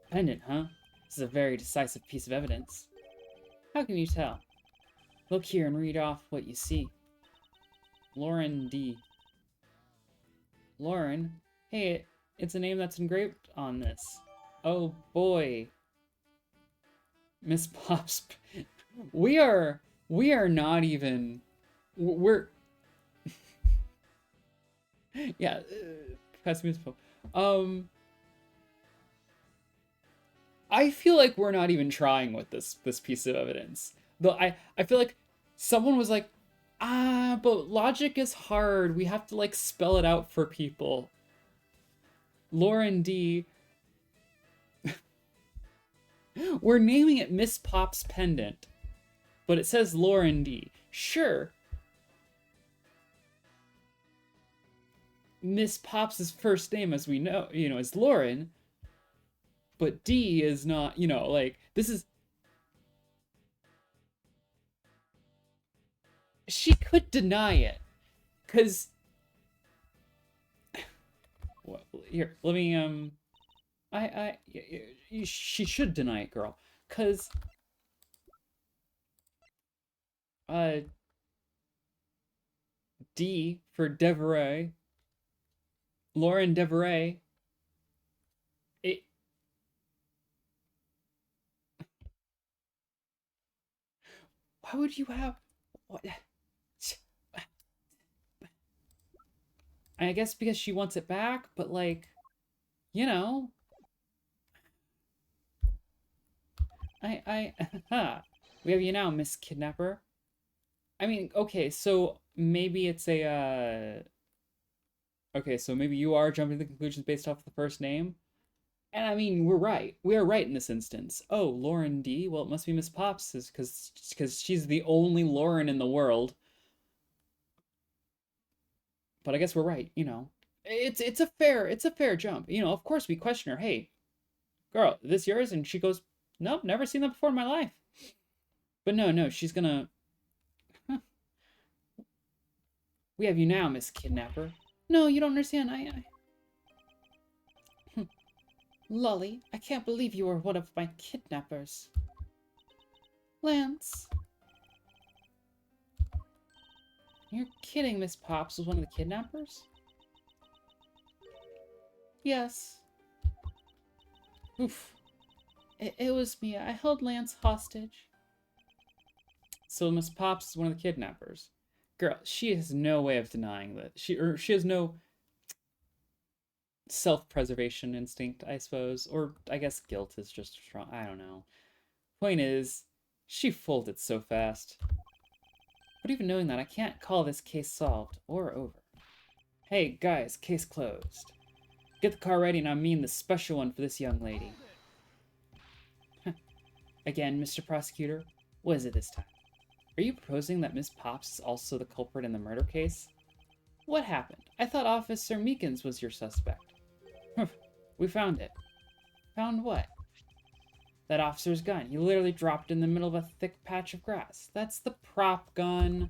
Pendant, huh? This is a very decisive piece of evidence. How can you tell? Look here and read off what you see. Lauren D. Lauren? Hey, it's a name that's engraved on this. Oh boy. Miss Pops. We are not even... We're... yeah, Miss Pops. I feel like we're not even trying with this piece of evidence. Though I feel like someone was like, but logic is hard. We have to like spell it out for people. Lauren D. We're naming it Miss Pop's pendant, but it says Lauren D. Sure. Miss Pop's first name, as we know, is Lauren, but D is not, like, this is... She could deny it, because... Well, here, let me, she should deny it, girl, because... D for Deveray. Lauren Deveray. Why would you have... What? And I guess because she wants it back, but like, you know, we have you now, Miss Kidnapper. I mean, okay, so maybe it's a, okay, so maybe you are jumping to the conclusions based off the first name. And I mean, we're right. We are right in this instance. Oh, Lauren D. Well, it must be Miss Pops, because she's the only Lauren in the world. But I guess we're right. You know, it's a fair jump. You know, of course we question her. Hey, girl, this yours? And she goes, nope, never seen that before in my life. But no, she's gonna. Huh. We have you now, Miss Kidnapper. No, you don't understand. Lolly, I can't believe you were one of my kidnappers. Lance. You're kidding, Miss Pops was one of the kidnappers? Yes. Oof. It was me. I held Lance hostage. So Miss Pops is one of the kidnappers. Girl, she has no way of denying that. She has no self-preservation instinct, I suppose. Or I guess guilt is just strong. I don't know. Point is, she folded so fast. But even knowing that, I can't call this case solved or over. Hey, guys, case closed. Get the car ready, and I mean the special one for this young lady. Again, Mr. Prosecutor, what is it this time? Are you proposing that Miss Pops is also the culprit in the murder case? What happened? I thought Officer Meekins was your suspect. We found it. Found what? That officer's gun. He literally dropped it in the middle of a thick patch of grass. That's the prop gun.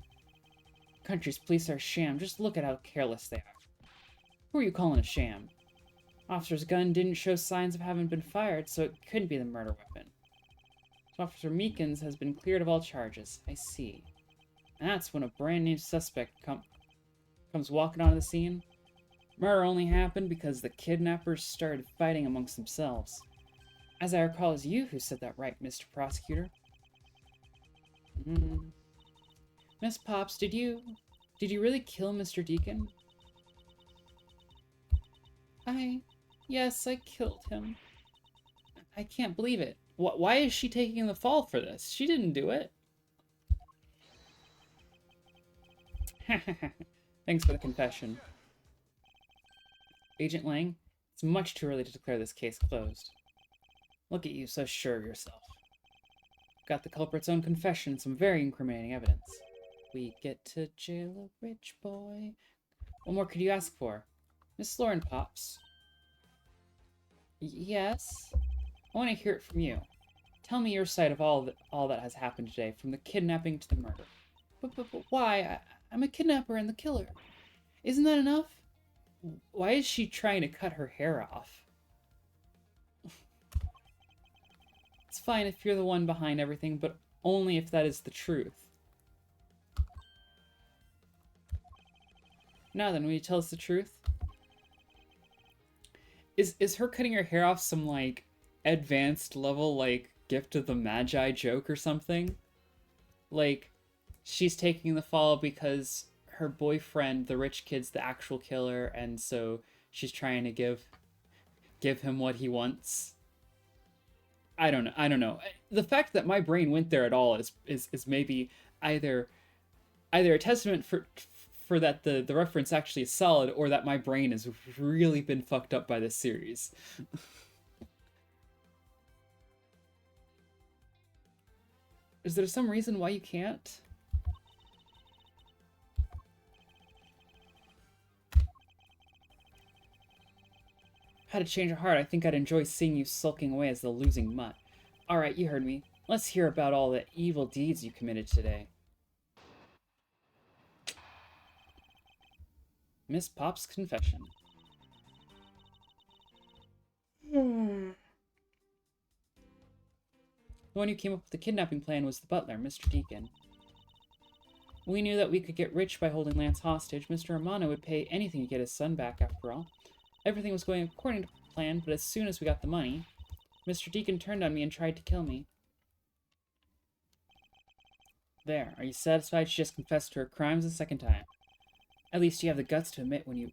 Country's police are a sham. Just look at how careless they are. Who are you calling a sham? Officer's gun didn't show signs of having been fired, so it couldn't be the murder weapon. Officer Meekins has been cleared of all charges. I see. And that's when a brand new suspect comes walking onto the scene. Murder only happened because the kidnappers started fighting amongst themselves. As I recall, it's you who said that, right, Mr. Prosecutor? Miss Pops, did you really kill Mr. Deacon? Yes, I killed him. I can't believe it. Why is she taking the fall for this? She didn't do it. Thanks for the confession. Agent Lang, it's much too early to declare this case closed. Look at you, so sure of yourself. Got the culprit's own confession, some very incriminating evidence. We get to jail a rich boy. What more could you ask for? Miss Lauren Pops. Yes? I want to hear it from you. Tell me your side of all that has happened today, from the kidnapping to the murder. But why? I'm a kidnapper and the killer. Isn't that enough? Why is she trying to cut her hair off? It's fine if you're the one behind everything, but only if that is the truth. Now then, will you tell us the truth? Is her cutting her hair off some, like, advanced level, like, Gift of the Magi joke or something? Like, she's taking the fall because her boyfriend, the rich kid's the actual killer, and so she's trying to give him what he wants. I don't know. The fact that my brain went there at all is maybe either a testament for that the reference actually is solid, or that my brain has really been fucked up by this series. Is there some reason why you can't? How to change your heart? I think I'd enjoy seeing you sulking away as the losing mutt. Alright, you heard me. Let's hear about all the evil deeds you committed today. Miss Pop's confession. The one who came up with the kidnapping plan was the butler, Mr. Deacon. We knew that we could get rich by holding Lance hostage. Mr. Romano would pay anything to get his son back, after all. Everything was going according to plan, but as soon as we got the money, Mr. Deacon turned on me and tried to kill me. There, are you satisfied she just confessed to her crimes the second time? At least you have the guts to admit when you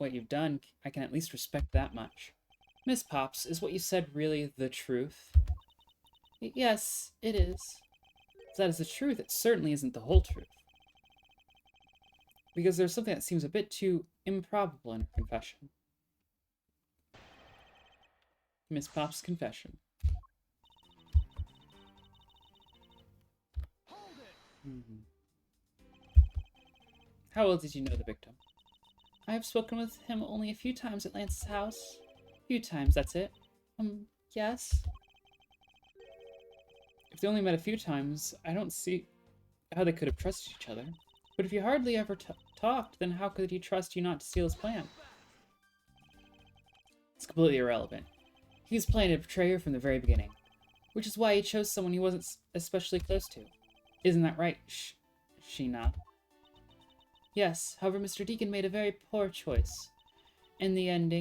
what you've done, I can at least respect that much. Miss Pops, is what you said really the truth? Yes, it is. If that is the truth, it certainly isn't the whole truth. Because there's something that seems a bit too improbable in her confession. Miss Pops' confession. How well did you know the victim? I have spoken with him only a few times at Lance's house. A few times, that's it. Yes. If they only met a few times, I don't see how they could have trusted each other. But if you hardly ever talked, then how could he trust you not to steal his plan? It's completely irrelevant. He was planning to betray her from the very beginning, which is why he chose someone he wasn't especially close to. Isn't that right, Sheena? Yes, however, Mr. Deacon made a very poor choice. In the end,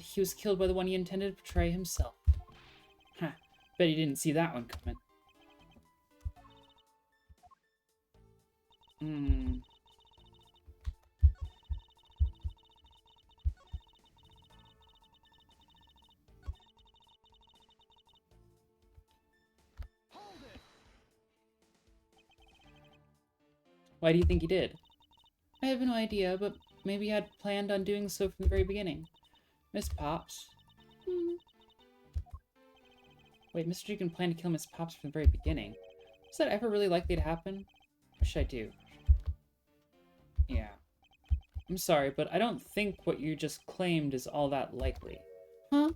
he was killed by the one he intended to betray himself. Ha, bet he didn't see that one coming. Why do you think he did? I have no idea, but maybe he had planned on doing so from the very beginning. Miss Pops? Wait, Mr. Deacon planned to kill Miss Pops from the very beginning? Was that ever really likely to happen? What should I do? Yeah. I'm sorry, but I don't think what you just claimed is all that likely. Huh?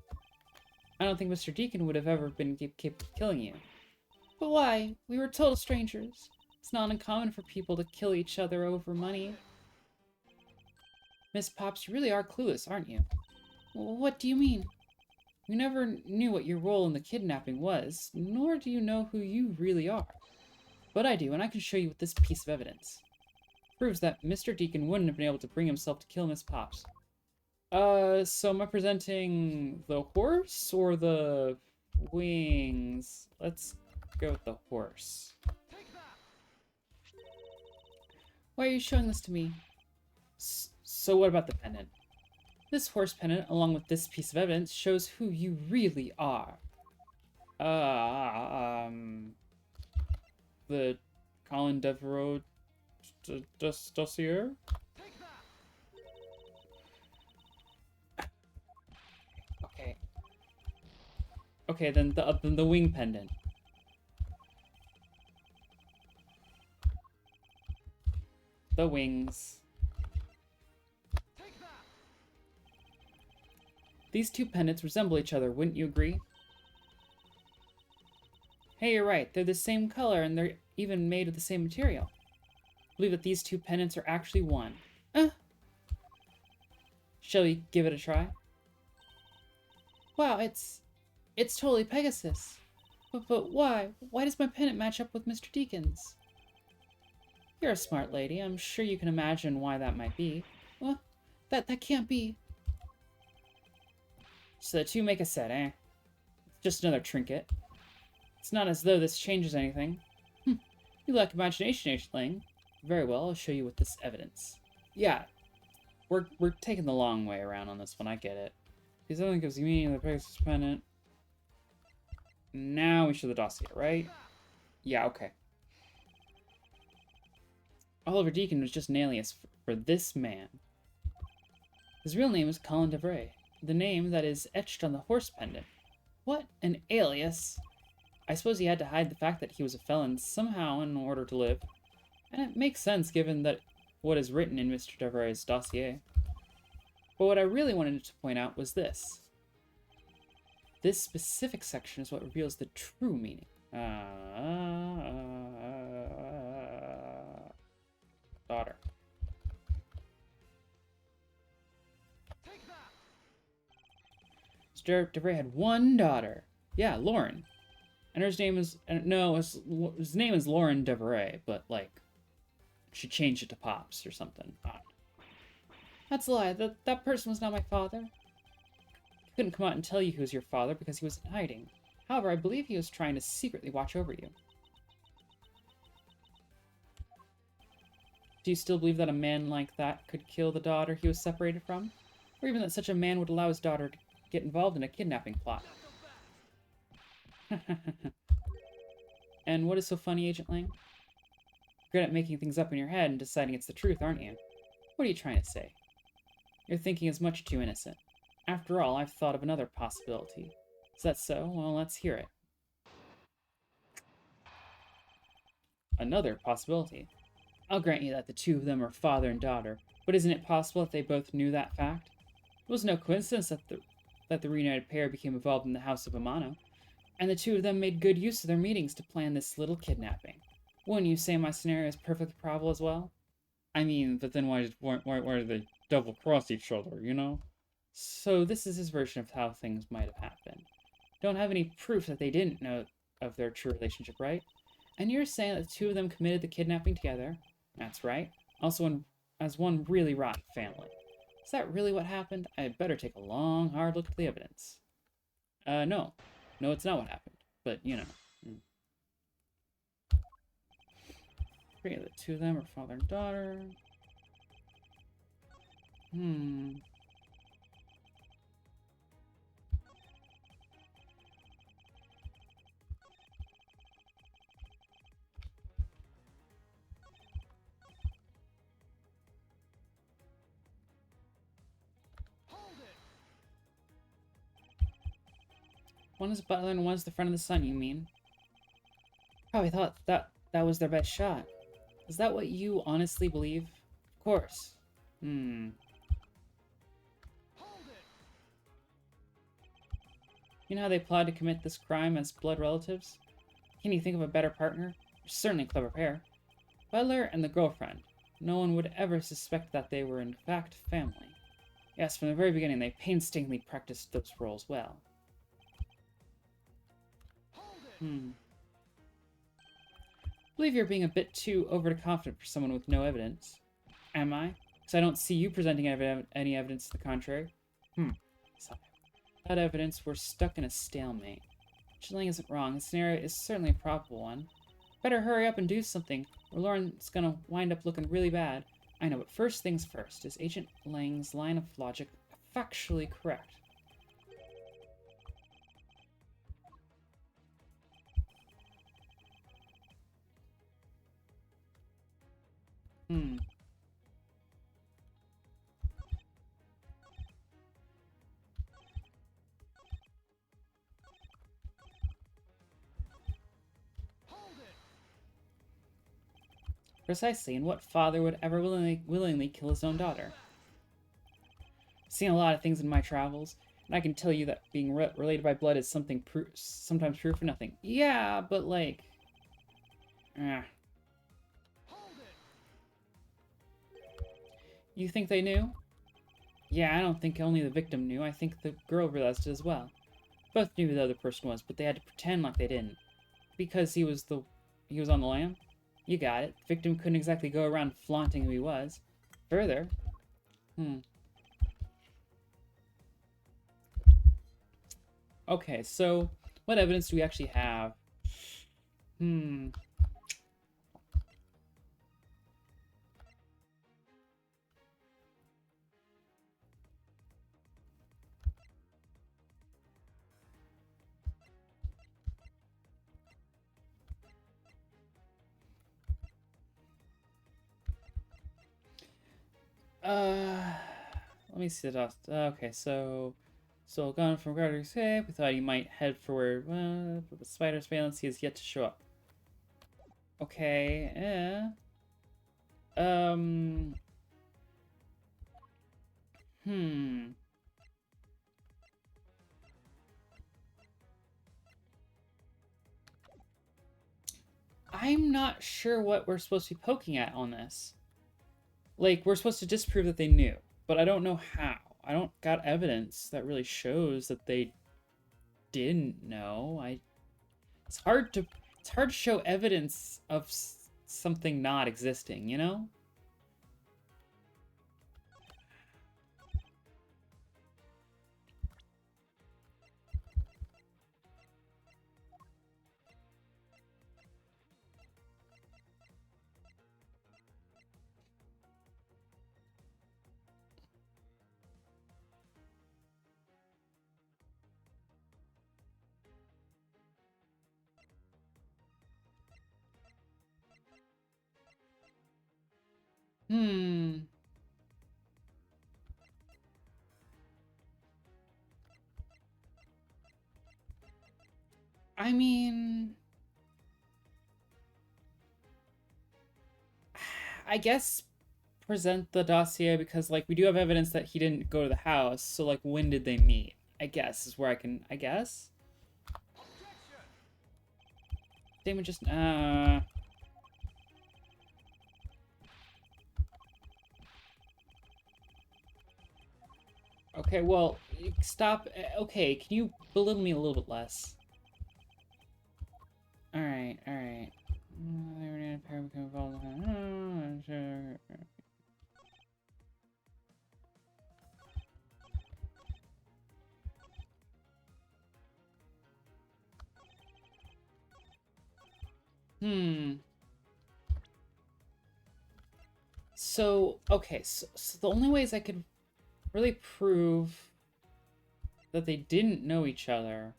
I don't think Mr. Deacon would have ever been capable of killing you. But why? We were total strangers. It's not uncommon for people to kill each other over money. Miss Pops, you really are clueless, aren't you? What do you mean? You never knew what your role in the kidnapping was, nor do you know who you really are. But I do, and I can show you with this piece of evidence. It proves that Mr. Deacon wouldn't have been able to bring himself to kill Miss Pops. So am I presenting the horse or the wings? Let's go with the horse. Why are you showing this to me? So what about the pendant? This horse pendant, along with this piece of evidence, shows who you really are. The Colin Devereaux dossier? Okay. Okay, then the wing pendant. The wings. These two pendants resemble each other, wouldn't you agree? Hey, you're right. They're the same color, and they're even made of the same material. I believe that these two pendants are actually one. Shall we give it a try? Wow, it's totally Pegasus. But why? Why does my pendant match up with Mr. Deacon's? You're a smart lady. I'm sure you can imagine why that might be. What? That can't be. So the two make a set, eh? It's just another trinket. It's not as though this changes anything. You lack imagination, Aisling. Very well, I'll show you with this evidence. Yeah, we're taking the long way around on this one, I get it. Because only gives me the Pegasus pendant. Now we show the dossier, right? Yeah, okay. Oliver Deacon was just an alias for this man. His real name is Colin Devereaux, the name that is etched on the horse pendant. What? An alias? I suppose he had to hide the fact that he was a felon somehow in order to live. And it makes sense given that what is written in Mr. Devereaux's dossier. But what I really wanted to point out was this. This specific section is what reveals the true meaning. Daughter. Mr. Devereaux had one daughter. Yeah, Lauren. And her name is... No, his name is Lauren Devereaux, but, like, she changed it to Pops or something. That's a lie. That person was not my father. He couldn't come out and tell you he was your father because he was in hiding. However, I believe he was trying to secretly watch over you. Do you still believe that a man like that could kill the daughter he was separated from? Or even that such a man would allow his daughter to get involved in a kidnapping plot? And what is so funny, Agent Lang? You're good at making things up in your head and deciding it's the truth, aren't you? What are you trying to say? Your thinking is much too innocent. After all, I've thought of another possibility. Is that so? Well, let's hear it. Another possibility? I'll grant you that the two of them are father and daughter, but isn't it possible that they both knew that fact? It was no coincidence that the reunited pair became involved in the House of Amano, and the two of them made good use of their meetings to plan this little kidnapping. Wouldn't you say my scenario is perfectly probable as well? I mean, but then why did they double-cross each other, you know? So this is his version of how things might have happened. Don't have any proof that they didn't know of their true relationship, right? And you're saying that the two of them committed the kidnapping together? That's right. Also as one really rotten family. Is that really what happened? I'd better take a long, hard look at the evidence. No. No, it's not what happened. But, you know. Okay, the two of them are father and daughter. One is butler and one's the friend of the sun, you mean? Probably thought that was their best shot. Is that what you honestly believe? Of course. You know how they plotted to commit this crime as blood relatives? Can you think of a better partner? They're certainly a clever pair. Butler and the girlfriend. No one would ever suspect that they were in fact family. Yes, from the very beginning they painstakingly practiced those roles well. I believe you're being a bit too overconfident for someone with no evidence. Am I? Because I don't see you presenting any evidence to the contrary. Sorry. Without evidence, we're stuck in a stalemate. Chilling isn't wrong. The scenario is certainly a probable one. Better hurry up and do something, or Lauren's gonna wind up looking really bad. I know, but first things first. Is Agent Lang's line of logic factually correct? Precisely, and what father would ever willingly kill his own daughter? I've seen a lot of things in my travels, and I can tell you that being related by blood is sometimes true for nothing. Yeah, but like... You think they knew? Yeah, I don't think only the victim knew. I think the girl realized it as well. Both knew who the other person was, but they had to pretend like they didn't. Because he was on the lam? You got it. The victim couldn't exactly go around flaunting who he was. Further... Okay, so what evidence do we actually have? Let me see the dust. Okay, so gone from Carter's hip. We thought he might head for where, but the spider's valence, he has yet to show up. Okay, I'm not sure what we're supposed to be poking at on this. Like, we're supposed to disprove that they knew, but I don't know how. I don't got evidence that really shows that they didn't know. It's hard to show evidence of something not existing, you know? Hmm. I mean, I guess present the dossier because, like, we do have evidence that he didn't go to the house. So, like, when did they meet? I guess is where I can. I guess. Statement just. Okay, well, stop. Okay, can you belittle me a little bit less? Alright, alright. Hmm. So, okay, so the only ways I could really prove that they didn't know each other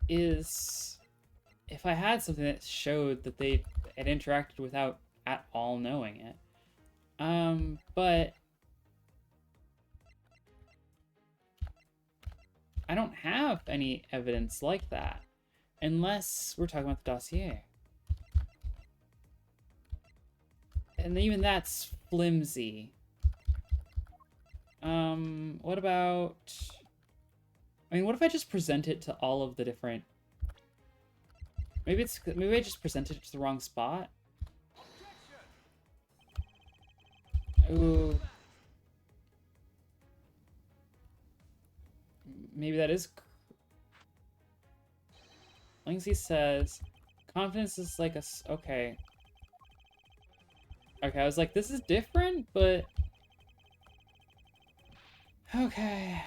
is if I had something that showed that they had interacted without at all knowing it. But I don't have any evidence like that. Unless we're talking about the dossier. And even that's flimsy. What about... I mean, what if I just present it to all of the different... Maybe I just presented it to the wrong spot? Ooh. Maybe that is... Linksy says... Confidence is like a... Okay. Okay, I was like, this is different, but... Okay.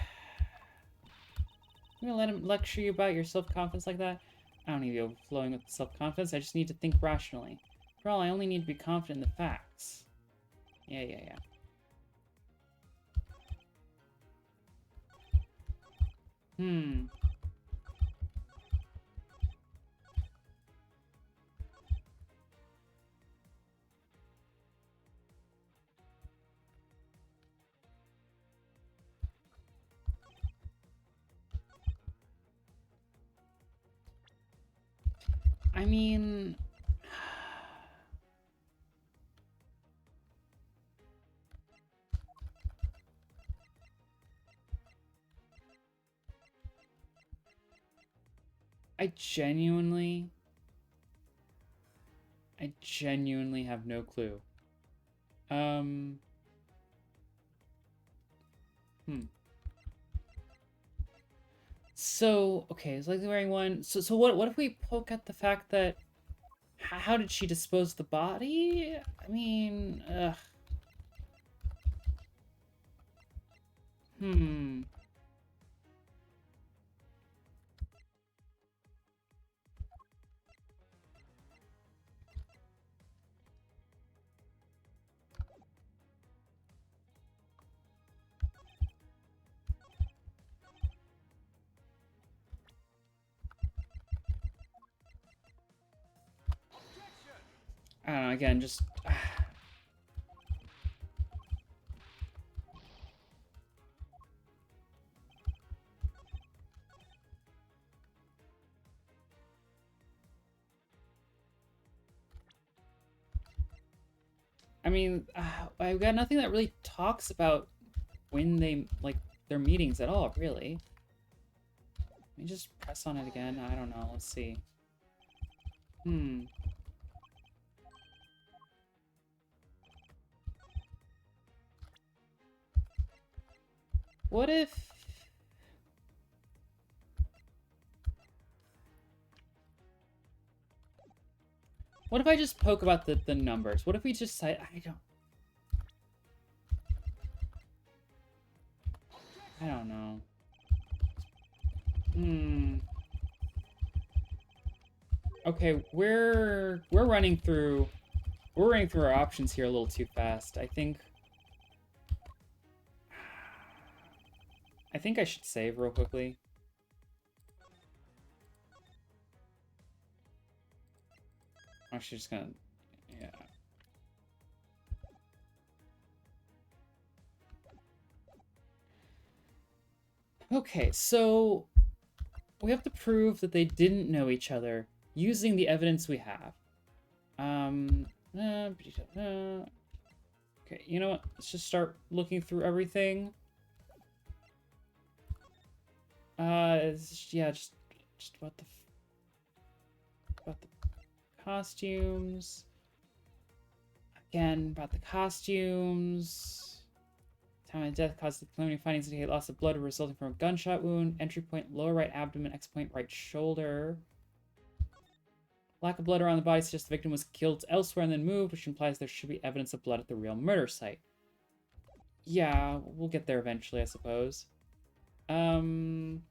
I'm gonna let him lecture you about your self-confidence like that? I don't need to be overflowing with self-confidence, I just need to think rationally. For all, I only need to be confident in the facts. Yeah. Hmm. I mean... I genuinely have no clue. Um... Hmm. So, okay, it's likely wearing one. So what if we poke at the fact that... How did she dispose of the body? I mean, ugh. Hmm. I don't know, again, just... I mean, I've got nothing that really talks about when they, like, their meetings at all, really. Let me just press on it again. I don't know. Let's see. Hmm. What if... What if I just poke about the numbers? What if we just say... I don't know. Hmm. Okay, we're running through... We're running through our options here a little too fast. I think I should save real quickly. I'm actually just gonna... Yeah. Okay, so we have to prove that they didn't know each other using the evidence we have. Okay, you know what? Let's just start looking through everything. Yeah, just about the costumes. Again, about the costumes. Time of death caused the preliminary findings indicate loss of blood resulting from a gunshot wound. Entry point, lower right abdomen, exit point, right shoulder. Lack of blood around the body suggests the victim was killed elsewhere and then moved, which implies there should be evidence of blood at the real murder site. Yeah, we'll get there eventually, I suppose. Oh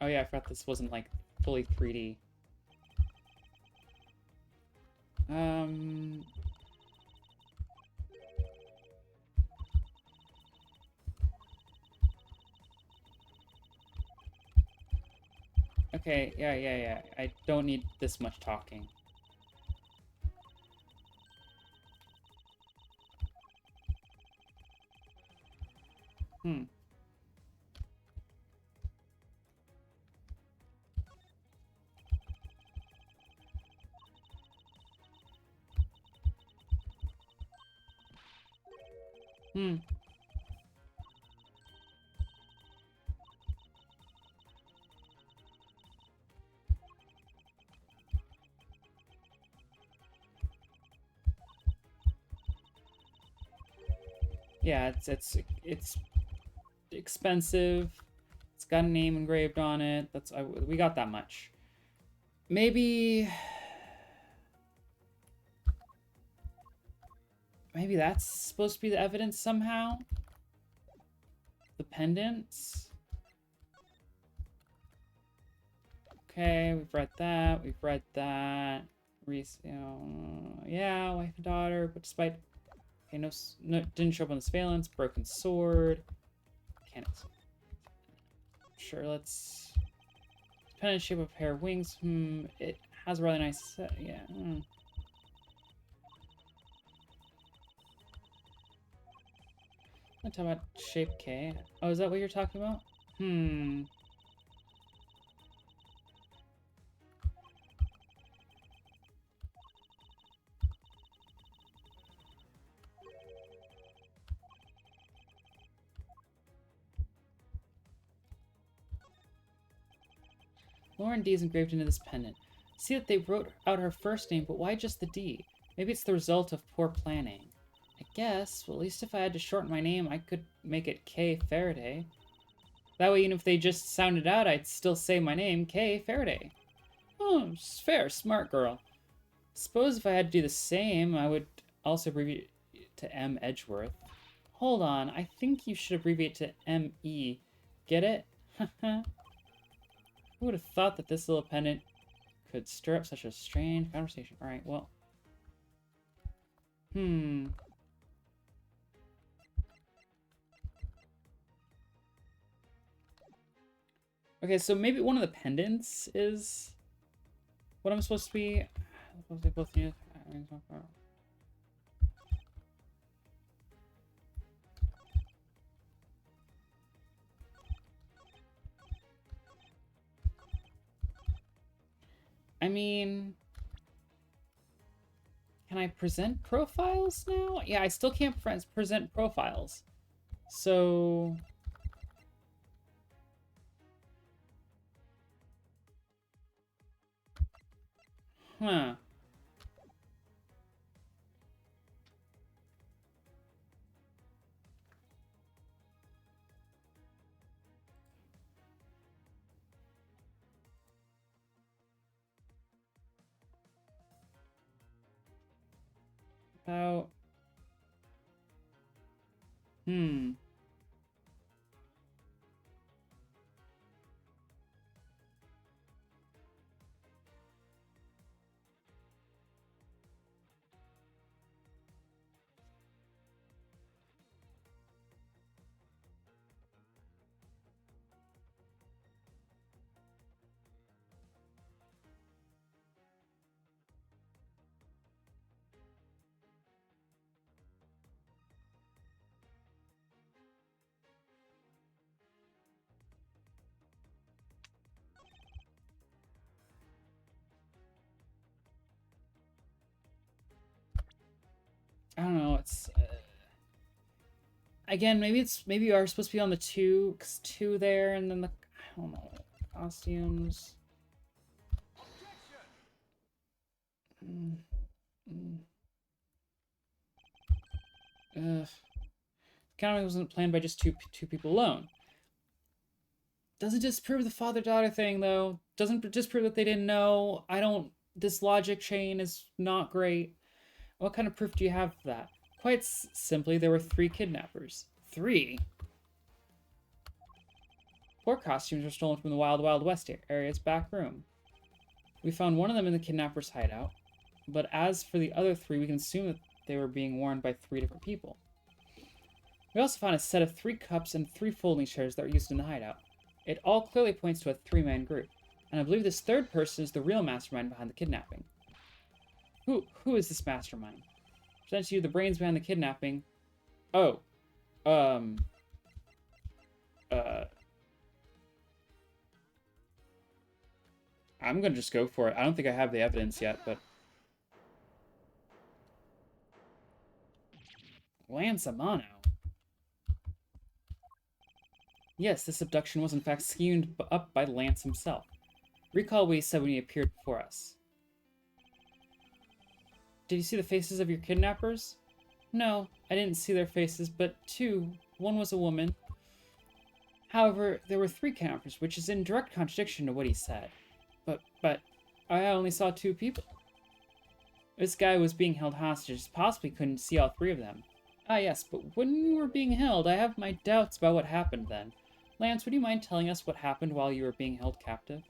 yeah, I forgot this wasn't, like, fully 3D. Okay, yeah. I don't need this much talking. Hmm. Hmm. Yeah, it's expensive. It's got a name engraved on it. We got that much. Maybe that's supposed to be the evidence somehow. The pendants. Okay, we've read that. We've read that. Reese, yeah, wife and daughter, but despite okay, no, didn't show up on the surveillance. Broken sword. Mechanics. Sure, let's. Pendant shape of a pair of wings. It has a really nice. Yeah. I'm talking about shape K. Oh, is that what you're talking about? Lauren D is engraved into this pendant. See that they wrote out her first name, but why just the D? Maybe it's the result of poor planning. I guess. Well, at least if I had to shorten my name, I could make it K Faraday. That way, even if they just sounded out, I'd still say my name, K Faraday. Oh, fair, smart girl. Suppose if I had to do the same, I would also abbreviate to M Edgeworth. Hold on, I think you should abbreviate to M-E. Get it? Who would have thought that this little pendant could stir up such a strange conversation? Alright, well. Okay, so maybe one of the pendants is what I'm supposed to be. They both need. I mean, can I present profiles now? Yeah, I still can't present profiles. So... Huh. About... Again, maybe you are supposed to be on the 2, because 2 there, and then the, I don't know, costumes. Mm, mm. Ugh. Counting wasn't planned by just two people alone. Doesn't disprove the father-daughter thing, though. Doesn't disprove that they didn't know. This logic chain is not great. What kind of proof do you have of that? Quite simply, there were 3 kidnappers. 3? 4 costumes were stolen from the Wild Wild West area's back room. We found one of them in the kidnapper's hideout, but as for the other 3, we can assume that they were being worn by 3 different people. We also found a set of 3 cups and 3 folding chairs that were used in the hideout. It all clearly points to a 3-man group, and I believe this 3rd person is the real mastermind behind the kidnapping. Who is this mastermind? Presents you the brains behind the kidnapping. Oh. I'm gonna just go for it. I don't think I have the evidence yet, but... Lance Amano. Yes, this abduction was in fact schemed up by Lance himself. Recall what he said when he appeared before us. Did you see the faces of your kidnappers? No, I didn't see their faces, but 2. One was a woman. However, there were 3 kidnappers, which is in direct contradiction to what he said. But I only saw 2 people. This guy was being held hostage, possibly couldn't see all 3 of them. Ah yes, but when you were being held, I have my doubts about what happened then. Lance, would you mind telling us what happened while you were being held captive?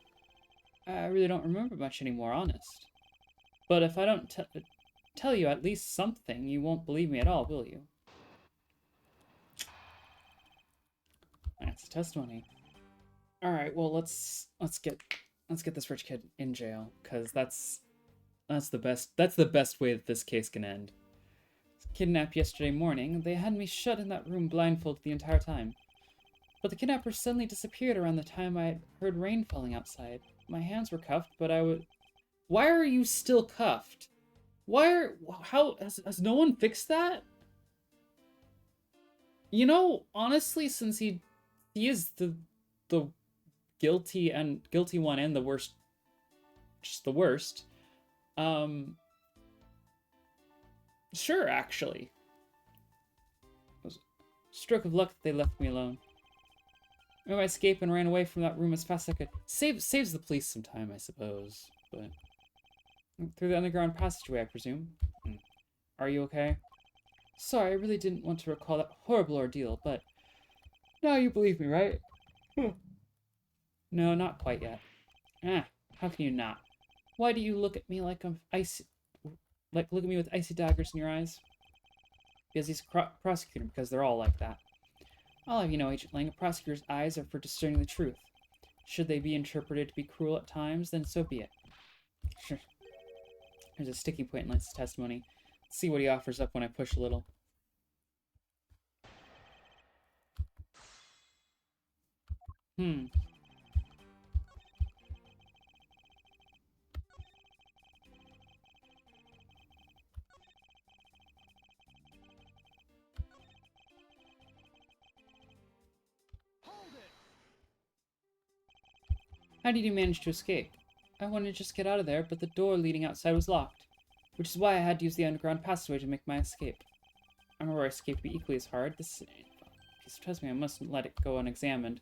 I really don't remember much anymore, honest. But if I don't tell you at least something, you won't believe me at all, will you? That's testimony. All right, well let's get this rich kid in jail, because that's the best way that this case can end. Kidnapped yesterday morning, they had me shut in that room blindfolded the entire time. But the kidnapper suddenly disappeared around the time I heard rain falling outside. My hands were cuffed, but I would... Why are you still cuffed? How has no one fixed that? You know, honestly, since he is the guilty one and the worst, just the worst. Sure, actually. It was a stroke of luck that they left me alone. I escaped and ran away from that room as fast as I could. Saves the police some time, I suppose. But through the underground passageway, I presume. Are you okay? Sorry, I really didn't want to recall that horrible ordeal, but now you believe me, right? No, not quite yet. How can you not? Why do you look at me like I'm icy? Look at me with icy daggers in your eyes? Because he's a prosecutor, because they're all like that. I'll have you know, Agent Lang, a prosecutor's eyes are for discerning the truth. Should they be interpreted to be cruel at times, then so be it. Sure. There's a sticking point in Lance's testimony. Let's see what he offers up when I push a little. How did you manage to escape? I wanted to just get out of there, but the door leading outside was locked, which is why I had to use the underground passageway to make my escape. I remember our escape would be equally as hard. This tells me I mustn't let it go unexamined.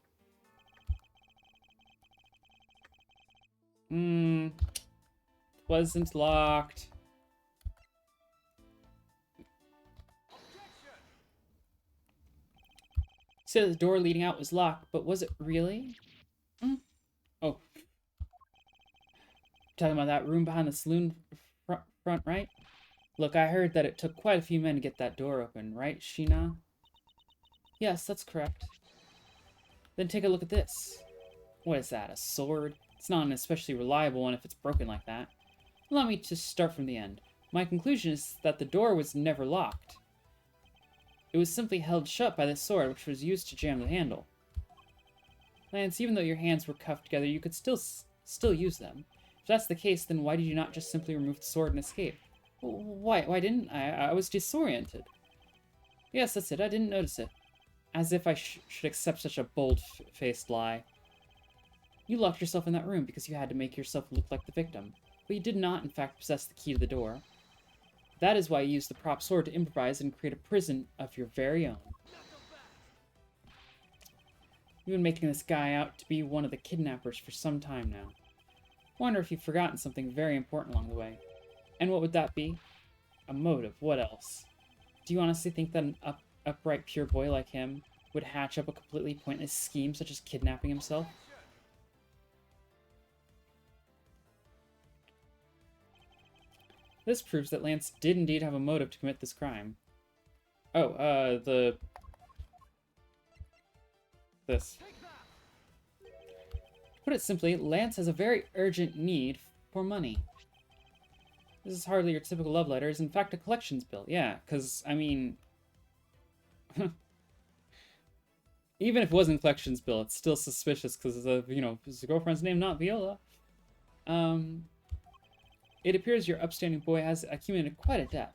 Wasn't locked. Said the door leading out was locked, but was it really? Oh. Talking about that room behind the saloon front, right? Look, I heard that it took quite a few men to get that door open, right, Sheena? Yes, that's correct. Then take a look at this. What is that, a sword? It's not an especially reliable one if it's broken like that. Allow me to start from the end. My conclusion is that the door was never locked. It was simply held shut by the sword, which was used to jam the handle. Lance, even though your hands were cuffed together, you could still use them. If that's the case, then why did you not just simply remove the sword and escape? Why didn't I? I was disoriented. Yes, that's it. I didn't notice it. As if I should accept such a bold-faced lie. You locked yourself in that room because you had to make yourself look like the victim, but you did not, in fact, possess the key to the door. That is why you used the prop sword to improvise and create a prison of your very own. You've been making this guy out to be one of the kidnappers for some time now. Wonder if you've forgotten something very important along the way. And what would that be? A motive, what else? Do you honestly think that an upright pure boy like him would hatch up a completely pointless scheme such as kidnapping himself? This proves that Lance did indeed have a motive to commit this crime. Oh, this. To put it simply, Lance has a very urgent need for money. This is hardly your typical love letter. It's in fact a collections bill. Yeah, because, I mean... even if it wasn't a collections bill, it's still suspicious because, you know, his girlfriend's name not Viola. It appears your upstanding boy has accumulated quite a debt.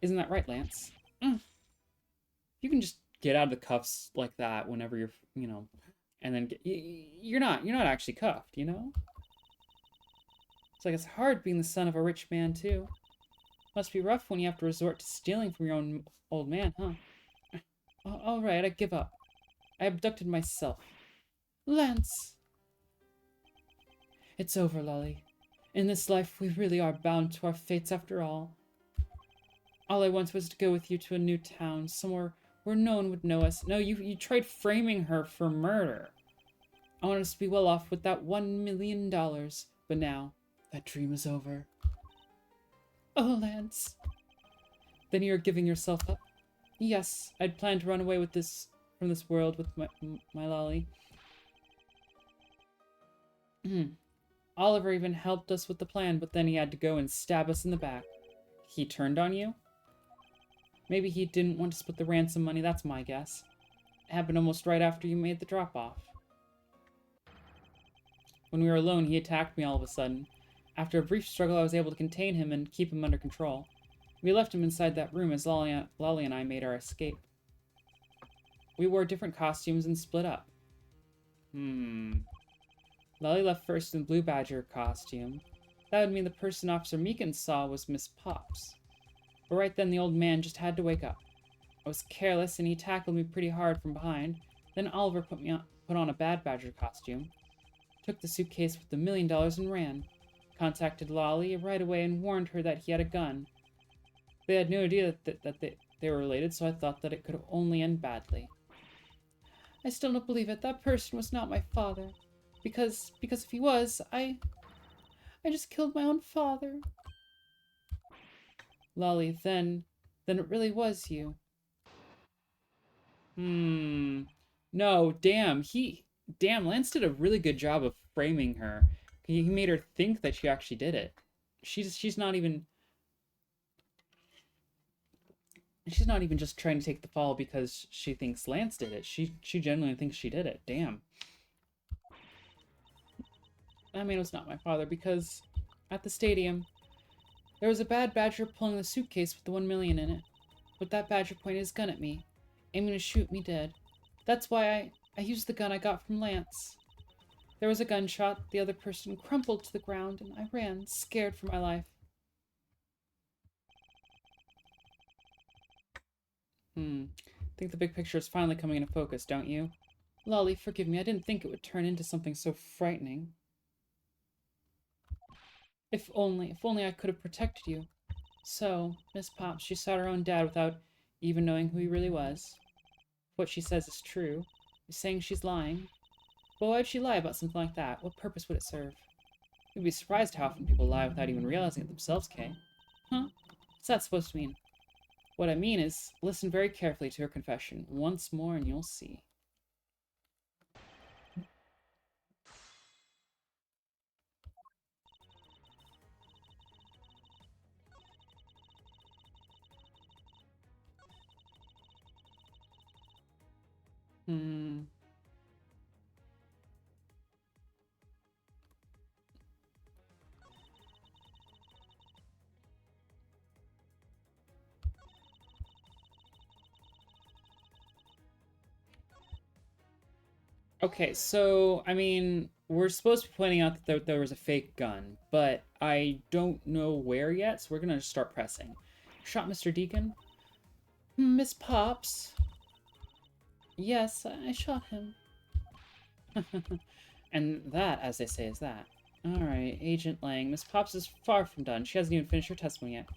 Isn't that right, Lance? You can just get out of the cuffs like that whenever you're, you know, and then you're not actually cuffed, you know? It's like it's hard being the son of a rich man, too. Must be rough when you have to resort to stealing from your own old man, huh? All right, I give up. I abducted myself. Lance! It's over, Lolly. In this life, we really are bound to our fates after all. All I wanted was to go with you to a new town, somewhere where no one would know us. No, you tried framing her for murder. I wanted us to be well off with that $1 million, but now, that dream is over. Oh, Lance. Then you're giving yourself up? Yes, I'd planned to run away with from this world with my Lolly. Oliver even helped us with the plan, but then he had to go and stab us in the back. He turned on you? Maybe he didn't want to split the ransom money, that's my guess. It happened almost right after you made the drop-off. When we were alone, he attacked me all of a sudden. After a brief struggle, I was able to contain him and keep him under control. We left him inside that room as Lolly and I made our escape. We wore different costumes and split up. Lolly left first in Blue Badger costume. That would mean the person Officer Meekins saw was Miss Pops. But right then the old man just had to wake up. I was careless and he tackled me pretty hard from behind. Then Oliver put on a Bad Badger costume. Took the suitcase with the $1 million and ran. Contacted Lolly right away and warned her that he had a gun. They had no idea that they were related, so I thought that it could only end badly. I still don't believe it. That person was not my father. Because if he was, I just killed my own father. Lolly, then it really was you. No, damn, Lance did a really good job of framing her. He made her think that she actually did it. She's not even just trying to take the fall because she thinks Lance did it. She genuinely thinks she did it. Damn. That man was not my father because at the stadium, there was a Bad Badger pulling the suitcase with the $1 million in it. But that Badger pointed his gun at me, aiming to shoot me dead. That's why I used the gun I got from Lance. There was a gunshot, the other person crumpled to the ground, and I ran, scared for my life. I think the big picture is finally coming into focus, don't you? Lolly, forgive me, I didn't think it would turn into something so frightening. If only I could have protected you. So, Miss Pops, she shot her own dad without even knowing who he really was. What she says is true. You're saying she's lying. But why would she lie about something like that? What purpose would it serve? You'd be surprised how often people lie without even realizing it themselves, Kay. Huh? What's that supposed to mean? What I mean is, listen very carefully to her confession once more and you'll see. Okay, so, I mean, we're supposed to be pointing out that there was a fake gun, but I don't know where yet, so we're gonna start pressing. Shot Mr. Deacon? Miss Pops? Yes, I shot him. And that, as they say, is that. Alright, Agent Lang. Miss Pops is far from done. She hasn't even finished her testimony yet.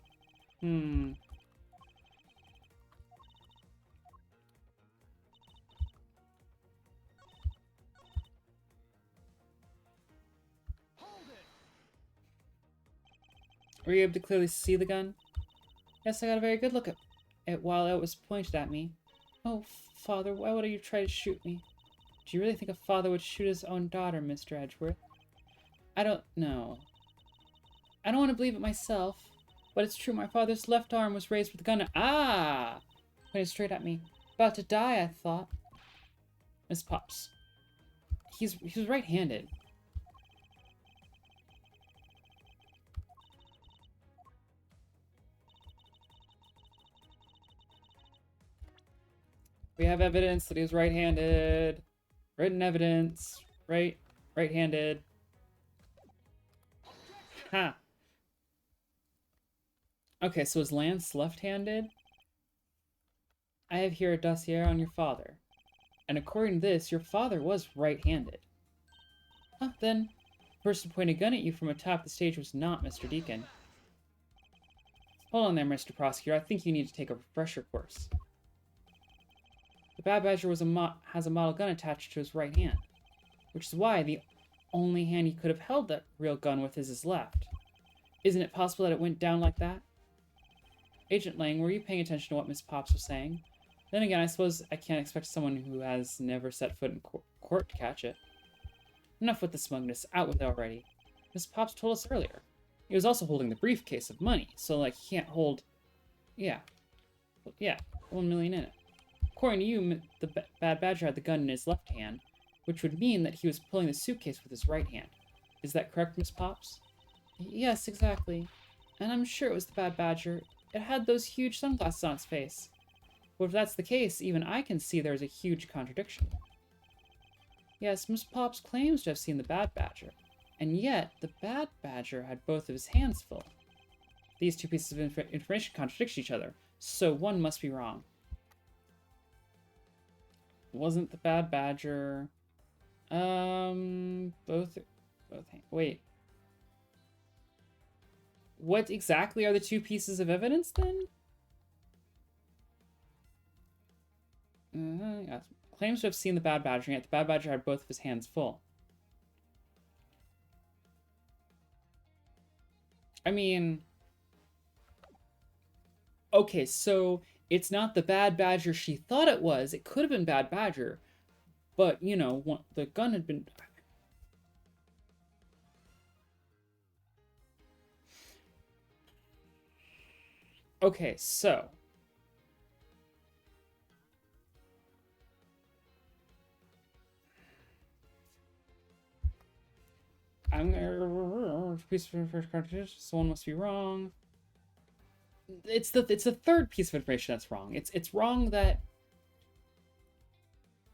Hmm. Were you able to clearly see the gun? Yes, I got a very good look at it while it was pointed at me. Oh, Father, why would you try to shoot me? Do you really think a father would shoot his own daughter, Mr. Edgeworth? I don't know. I don't want to believe it myself, but it's true. My father's left arm was raised with a gun. Ah! Pointed straight at me. About to die, I thought. Miss Pops. He was right-handed. We have evidence that he was right-handed. Written evidence. Right-handed. Ha! Okay, so is Lance left-handed? I have here a dossier on your father. And according to this, your father was right-handed. Ah, then, the person pointing a gun at you from atop the stage was not Mr. Deacon. Hold on there, Mr. Prosecutor. I think you need to take a refresher course. The Bad Badger has a model gun attached to his right hand, which is why the only hand he could have held that real gun with is his left. Isn't it possible that it went down like that? Agent Lang, were you paying attention to what Miss Pops was saying? Then again, I suppose I can't expect someone who has never set foot in court to catch it. Enough with the smugness. Out with it already. Miss Pops told us earlier. He was also holding the briefcase of money, so, like, he can't hold... Yeah. 1 million in it. According to you, the Bad Badger had the gun in his left hand, which would mean that he was pulling the suitcase with his right hand. Is that correct, Miss Pops? Yes, exactly. And I'm sure it was the Bad Badger. It had those huge sunglasses on its face. But if that's the case, even I can see there's a huge contradiction. Yes, Miss Pops claims to have seen the Bad Badger, and yet the Bad Badger had both of his hands full. These two pieces of information contradict each other, so one must be wrong. Wasn't the Bad Badger... both hands. Wait. What exactly are the two pieces of evidence, then? Yes. Claims to have seen the Bad Badger, yet the Bad Badger had both of his hands full. I mean... Okay, so it's not the Bad Badger she thought it was. It could have been Bad Badger. But, you know, the gun had been... Okay, so... I'm gonna... Piece of first cartridge. Someone must be wrong. It's the third piece of information that's wrong. It's wrong that...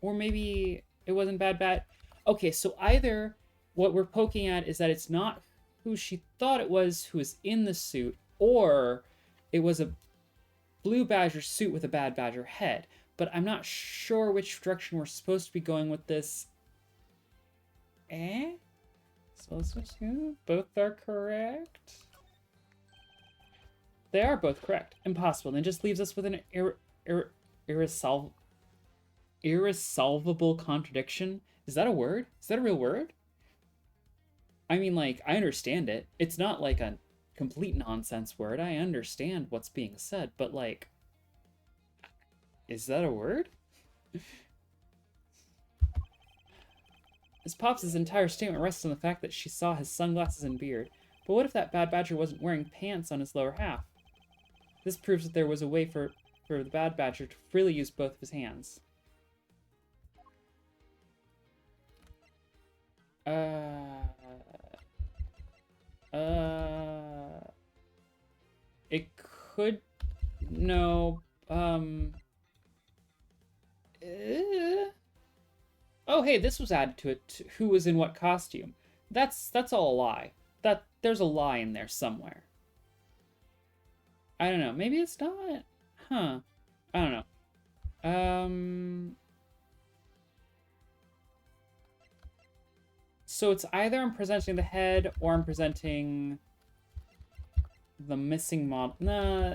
Or maybe it wasn't bad. Okay, so either what we're poking at is that it's not who she thought it was who was in the suit, or it was a blue badger suit with a Bad Badger head. But I'm not sure which direction we're supposed to be going with this. So both are correct. They are both correct. Impossible. Then just leaves us with an irresolvable contradiction. Is that a word? Is that a real word? I mean, like, I understand it. It's not like a complete nonsense word. I understand what's being said, but, like, is that a word? Miss Pops' entire statement rests on the fact that she saw his sunglasses and beard. But what if that Bad Badger wasn't wearing pants on his lower half? This proves that there was a way for the Bad Badger to freely use both of his hands. It could... No, Oh, hey, this was added to it. Who was in what costume? That's all a lie. There's a lie in there somewhere. I don't know. Maybe it's not. Huh. I don't know. So it's either I'm presenting the head or I'm presenting the missing model. Nah.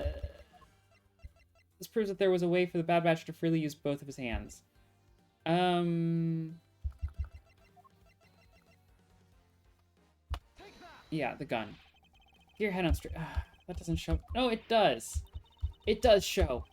This proves that there was a way for the Bad Batch to freely use both of his hands. Yeah, the gun. Get your head on straight. That doesn't show. No, it does. It does show.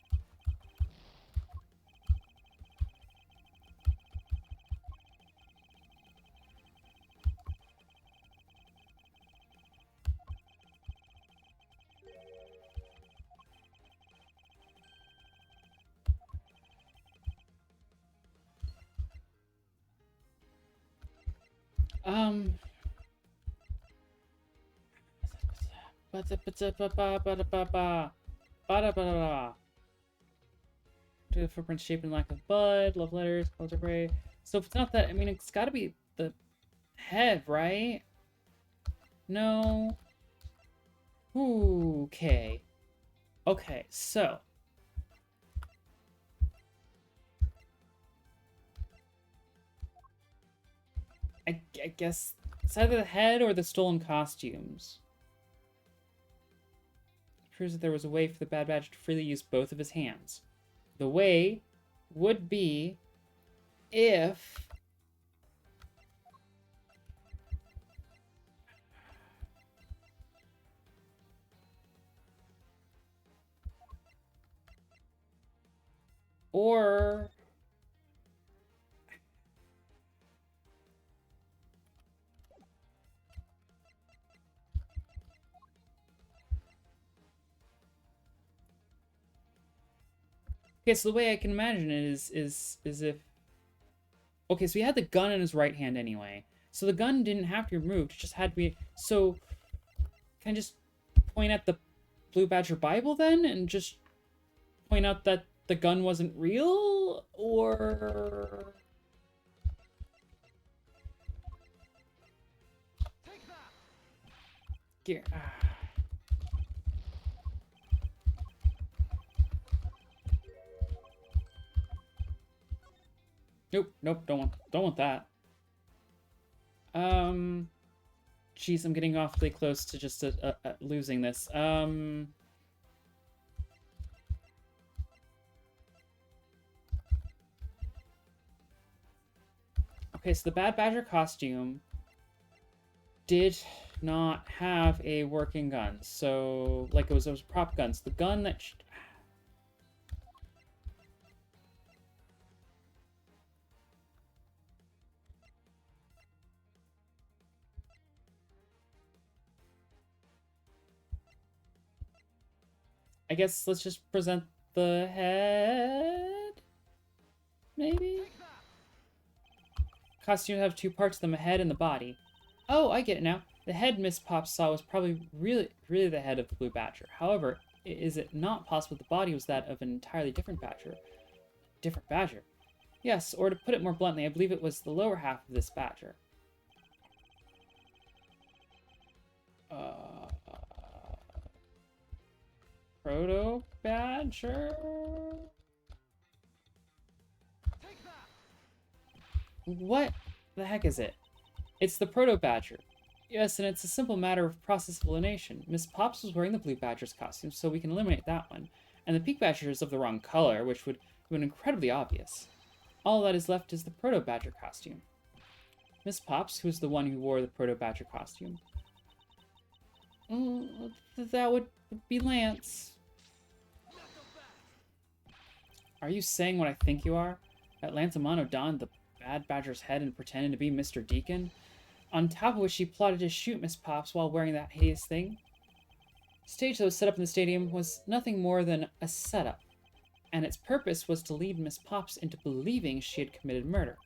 The footprint shaped in lack of bud, love letters, colors are gray. So if it's not that, I mean, it's got to be the head, right? No. Okay. Okay, so. I guess it's either the head or the stolen costumes. It proves that there was a way for the Bad Batch to freely use both of his hands. The way would be if or okay, so the way I can imagine it is if okay, so he had the gun in his right hand anyway. So the gun didn't have to be removed, it just had to be so can I just point at the Blue Badger Bible then and just point out that the gun wasn't real? Or Gear. Nope, don't want that. Jeez, I'm getting awfully close to just losing this. Okay, so the Bad Badger costume did not have a working gun. So, like, it was prop guns. The gun that... I guess let's just present the head? Maybe? Costumes have two parts of them, a head and the body. Oh, I get it now. The head Miss Pops saw was probably really the head of the Blue Badger. However, is it not possible the body was that of an entirely different badger? Different badger? Yes, or to put it more bluntly, I believe it was the lower half of this badger. Proto-badger? What the heck is it? It's the Proto-badger. Yes, and it's a simple matter of process of elimination. Miss Pops was wearing the Blue Badger's costume, so we can eliminate that one. And the Pink Badger is of the wrong color, which would have been incredibly obvious. All that is left is the Proto-badger costume. Miss Pops, who is the one who wore the Proto-badger costume. That would be Lance. Are you saying what I think you are? That Lance Amano donned the Bad Badger's head and pretended to be Mr. Deacon? On top of which she plotted to shoot Miss Pops while wearing that hideous thing? The stage that was set up in the stadium was nothing more than a setup, and its purpose was to lead Miss Pops into believing she had committed murder.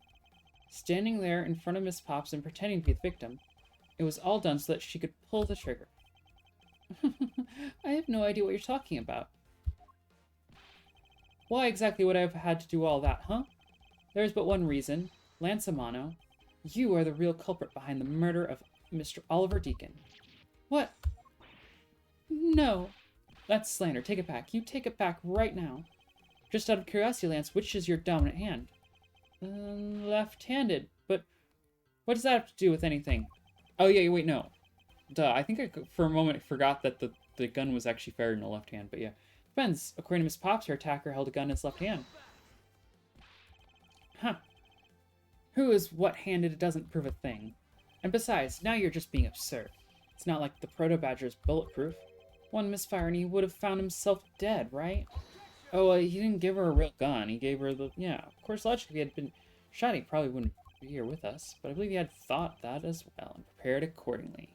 Standing there in front of Miss Pops and pretending to be the victim, it was all done so that she could pull the trigger. I have no idea what you're talking about. Why exactly would I have had to do all that, huh? There's but one reason. Lance Amano, you are the real culprit behind the murder of Mr. Oliver Deacon. What? No. That's slander. Take it back. You take it back right now. Just out of curiosity, Lance, which is your dominant hand? Left-handed. But what does that have to do with anything? Oh, yeah, wait, no. Duh, I think for a moment I forgot that the gun was actually fired in the left hand, but yeah. Depends. According to Miss Pops, her attacker held a gun in his left hand. Huh. Who is what-handed, it doesn't prove a thing. And besides, now you're just being absurd. It's not like the Proto-Badger's bulletproof. One misfire and he would have found himself dead, right? Oh, he didn't give her a real gun. He gave her the... Yeah, of course, logically, if he had been shot, he probably wouldn't be here with us. But I believe he had thought that as well and prepared accordingly.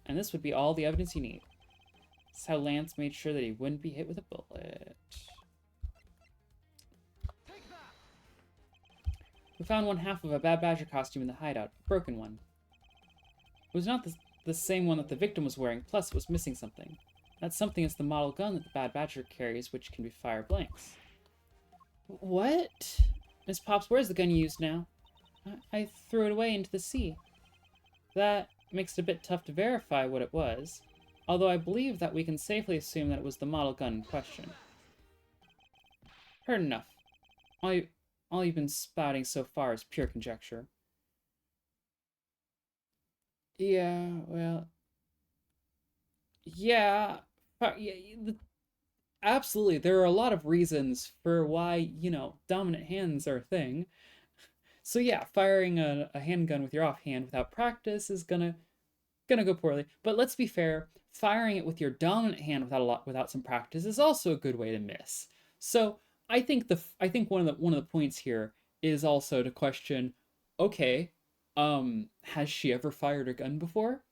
And this would be all the evidence you need. This is how Lance made sure that he wouldn't be hit with a bullet. We found one half of a Bad Badger costume in the hideout, a broken one. It was not the same one that the victim was wearing, plus it was missing something. That something is the model gun that the Bad Badger carries, which can be fire blanks. What? Miss Pops, where's the gun you used now? I threw it away into the sea. That makes it a bit tough to verify what it was, although I believe that we can safely assume that it was the model gun in question. Heard enough. All you've been spouting so far is pure conjecture. Yeah, well... Yeah, absolutely. There are a lot of reasons for why, you know, dominant hands are a thing. So yeah, firing a handgun with your offhand without practice is gonna go poorly. But let's be fair, firing it with your dominant hand without some practice is also a good way to miss. So I think one of the points here is also to question, okay, has she ever fired a gun before?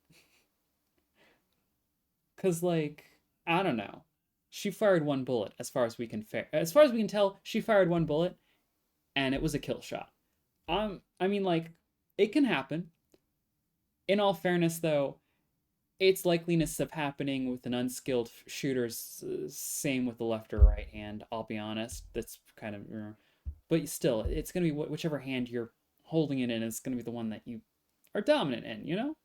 Cause like, I don't know. She fired one bullet as far as we can tell, she fired one bullet and it was a kill shot. I mean, like, it can happen. In all fairness, though, its likeliness of happening with an unskilled shooter's same with the left or right hand. I'll be honest, that's kind of, but still, it's gonna be whichever hand you're holding it in is gonna be the one that you are dominant in. You know?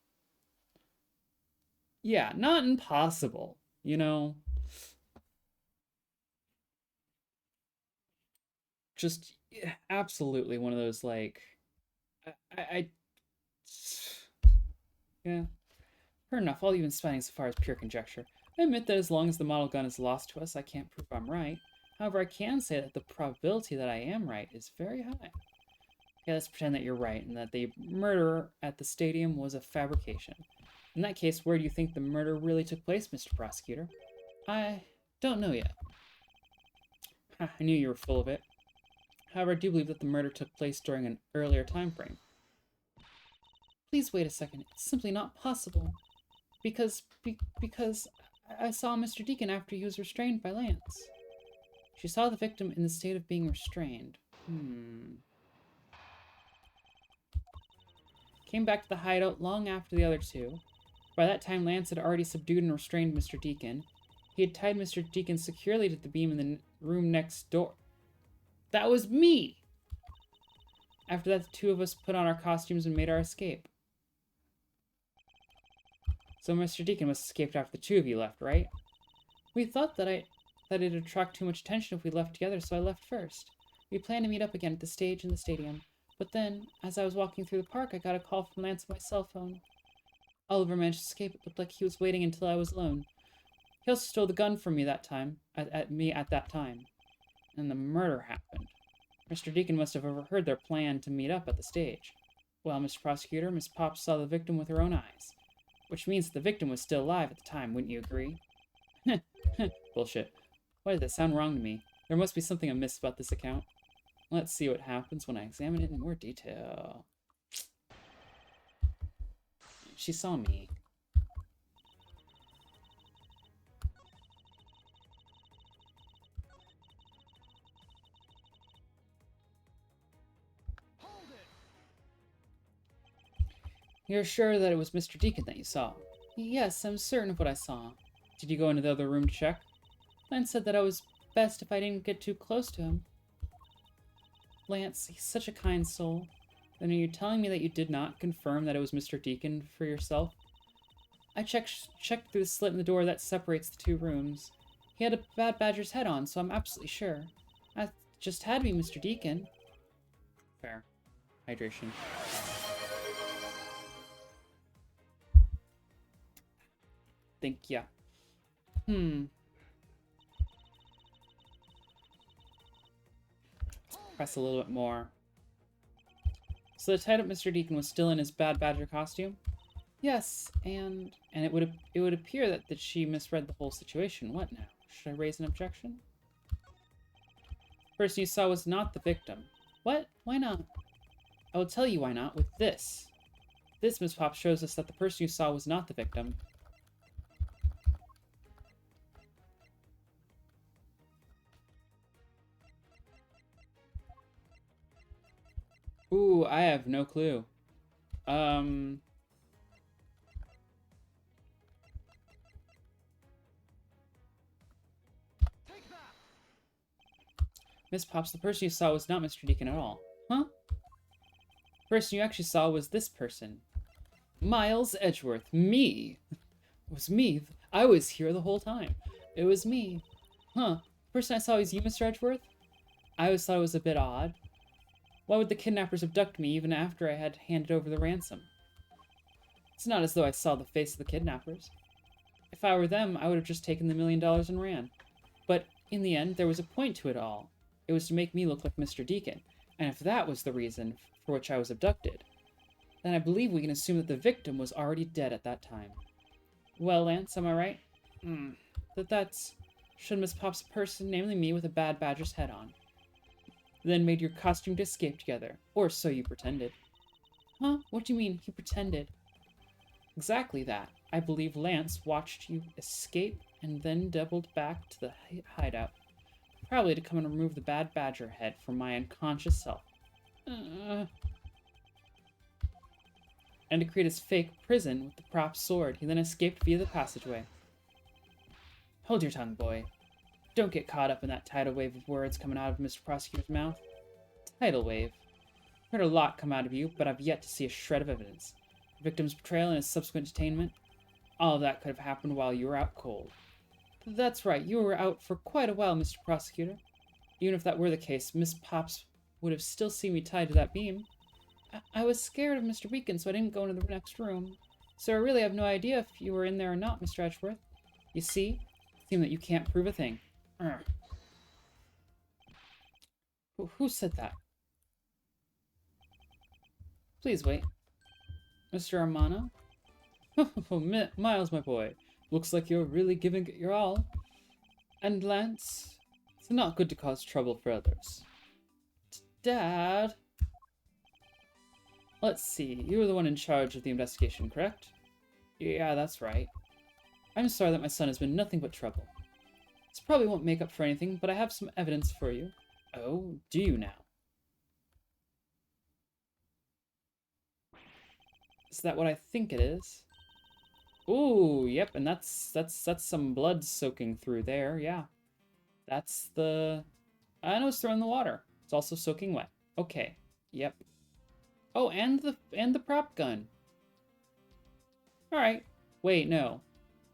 Yeah, not impossible. You know, just absolutely one of those like, I yeah. Fair enough, all you've been spending so far is pure conjecture. I admit that as long as the model gun is lost to us, I can't prove I'm right. However, I can say that the probability that I am right is very high. Okay, let's pretend that you're right, and that the murder at the stadium was a fabrication. In that case, where do you think the murder really took place, Mr. Prosecutor? I don't know yet. I knew you were full of it. However, I do believe that the murder took place during an earlier time frame. Please wait a second. It's simply not possible. Because I saw Mr. Deacon after he was restrained by Lance. She saw the victim in the state of being restrained. Came back to the hideout long after the other two. By that time, Lance had already subdued and restrained Mr. Deacon. He had tied Mr. Deacon securely to the beam in the room next door. That was me! After that, the two of us put on our costumes and made our escape. So Mr. Deacon must have escaped after the two of you left, right? We thought that it'd attract too much attention if we left together, so I left first. We planned to meet up again at the stage in the stadium. But then, as I was walking through the park, I got a call from Lance on my cell phone. Oliver managed to escape. It looked like he was waiting until I was alone. He also stole the gun from me that time, at that time. And the murder happened. Mr. Deacon must have overheard their plan to meet up at the stage. Well, Mr. Prosecutor, Miss Pops saw the victim with her own eyes. Which means that the victim was still alive at the time, wouldn't you agree? Bullshit. Why did that sound wrong to me? There must be something amiss about this account. Let's see what happens when I examine it in more detail. She saw me. You're sure that it was Mr. Deacon that you saw? Yes, I'm certain of what I saw. Did you go into the other room to check? Lance said that I was best if I didn't get too close to him. Lance, he's such a kind soul. Then are you telling me that you did not confirm that it was Mr. Deacon for yourself? I checked through the slit in the door that separates the two rooms. He had a Bad Badger's head on, so I'm absolutely sure. That just had to be Mr. Deacon. Fair. Hydration. Think, yeah. Press a little bit more. So the tied up Mr. Deacon was still in his Bad Badger costume? Yes, and it would appear that she misread the whole situation. What now? Should I raise an objection? The person you saw was not the victim. What? Why not? I will tell you why not with this. This, Miss Pop, shows us that the person you saw was not the victim. Ooh, I have no clue. Miss Pops, the person you saw was not Mr. Deacon at all. Huh? The person you actually saw was this person. Miles Edgeworth. Me! It was me. I was here the whole time. It was me. Huh. The person I saw was you, Mr. Edgeworth? I always thought it was a bit odd. Why would the kidnappers abduct me even after I had handed over the ransom? It's not as though I saw the face of the kidnappers. If I were them, I would have just taken the $1 million and ran. But in the end, there was a point to it all. It was to make me look like Mr. Deacon, and if that was the reason for which I was abducted, then I believe we can assume that the victim was already dead at that time. Well, Lance, am I right? That's... Should Miss Pop's person, namely me, with a Bad Badger's head on. Then made your costume to escape together. Or so you pretended. Huh? What do you mean, you pretended? Exactly that. I believe Lance watched you escape and then doubled back to the hideout. Probably to come and remove the Bad Badger head from my unconscious self. And to create his fake prison with the prop sword, he then escaped via the passageway. Hold your tongue, boy. Don't get caught up in that tidal wave of words coming out of Mr. Prosecutor's mouth. Tidal wave. Heard a lot come out of you, but I've yet to see a shred of evidence. The victim's betrayal and his subsequent detainment. All of that could have happened while you were out cold. That's right, you were out for quite a while, Mr. Prosecutor. Even if that were the case, Miss Pops would have still seen me tied to that beam. I was scared of Mr. Beacon, so I didn't go into the next room. So I really have no idea if you were in there or not, Mr. Edgeworth. You see? It seems that you can't prove a thing. Who said that? Please wait. Mr. Armano? Oh, Miles, my boy. Looks like you're really giving it your all. And Lance? It's not good to cause trouble for others. Dad? Let's see, you were the one in charge of the investigation, correct? Yeah, that's right. I'm sorry that my son has been nothing but trouble. This probably won't make up for anything, but I have some evidence for you. Oh, do you now? Is that what I think it is? Ooh, yep, and that's some blood soaking through there, yeah. That's the... I know it's thrown in the water. It's also soaking wet. Okay, yep. Oh, and the prop gun. Alright. Wait, no.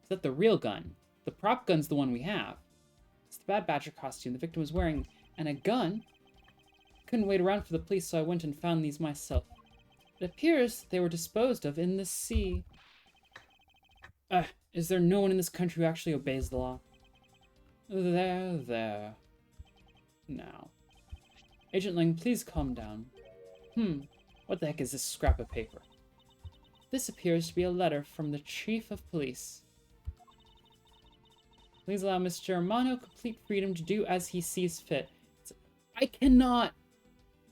Is that the real gun? The prop gun's the one we have. It's the Bad Badger costume the victim was wearing, and a gun? Couldn't wait around for the police, so I went and found these myself. It appears they were disposed of in the sea. Is there no one in this country who actually obeys the law? There. Now. Agent Lang, please calm down. What the heck is this scrap of paper? This appears to be a letter from the Chief of Police. Please allow Mr. Armano complete freedom to do as he sees fit. I cannot...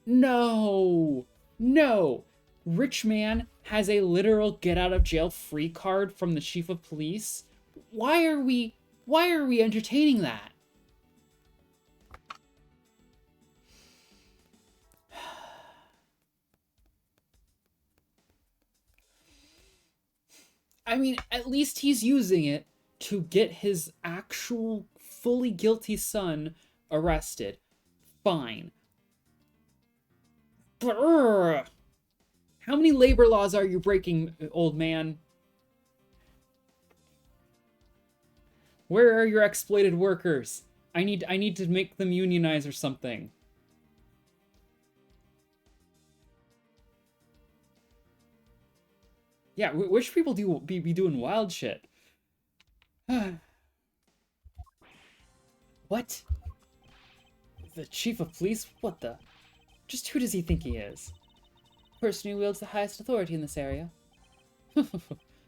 No! No! Rich man has a literal get-out-of-jail-free card from the Chief of Police? Why are we entertaining that? I mean, at least he's using it to get his actual fully guilty son arrested. Fine. Brrr. How many labor laws are you breaking, old man? Where are your exploited workers? I need to make them unionize or something. Yeah, wish people be doing wild shit. What? The chief of police? What the? Just who does he think he is? Person who wields the highest authority in this area.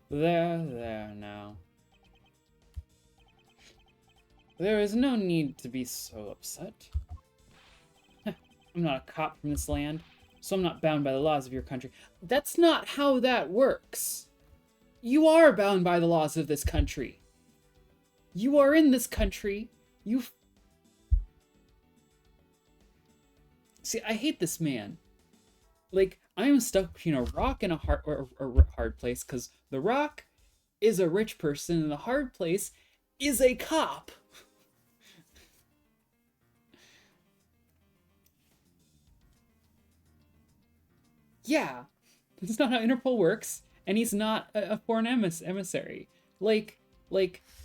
There now. There is no need to be so upset. I'm not a cop from this land, so I'm not bound by the laws of your country. That's not how that works. You are bound by the laws of this country. You are in this country. See, I hate this man. Like, I am stuck between a rock and a hard place, because the rock is a rich person and the hard place is a cop. Yeah, that's not how Interpol works, and he's not a foreign emissary. Like,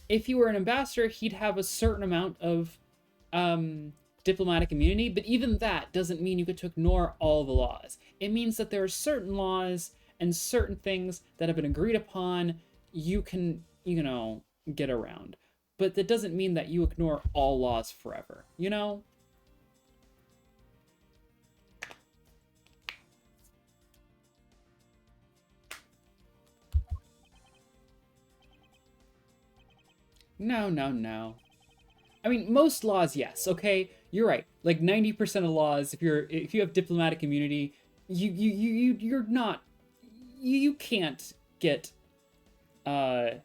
if you were an ambassador, he'd have a certain amount of diplomatic immunity, but even that doesn't mean you get to ignore all the laws. It means that there are certain laws and certain things that have been agreed upon you can, get around. But that doesn't mean that you ignore all laws forever, you know? No. I mean, most laws, yes, okay? You're right. Like 90% of laws, if you have diplomatic immunity, you're not you can't get in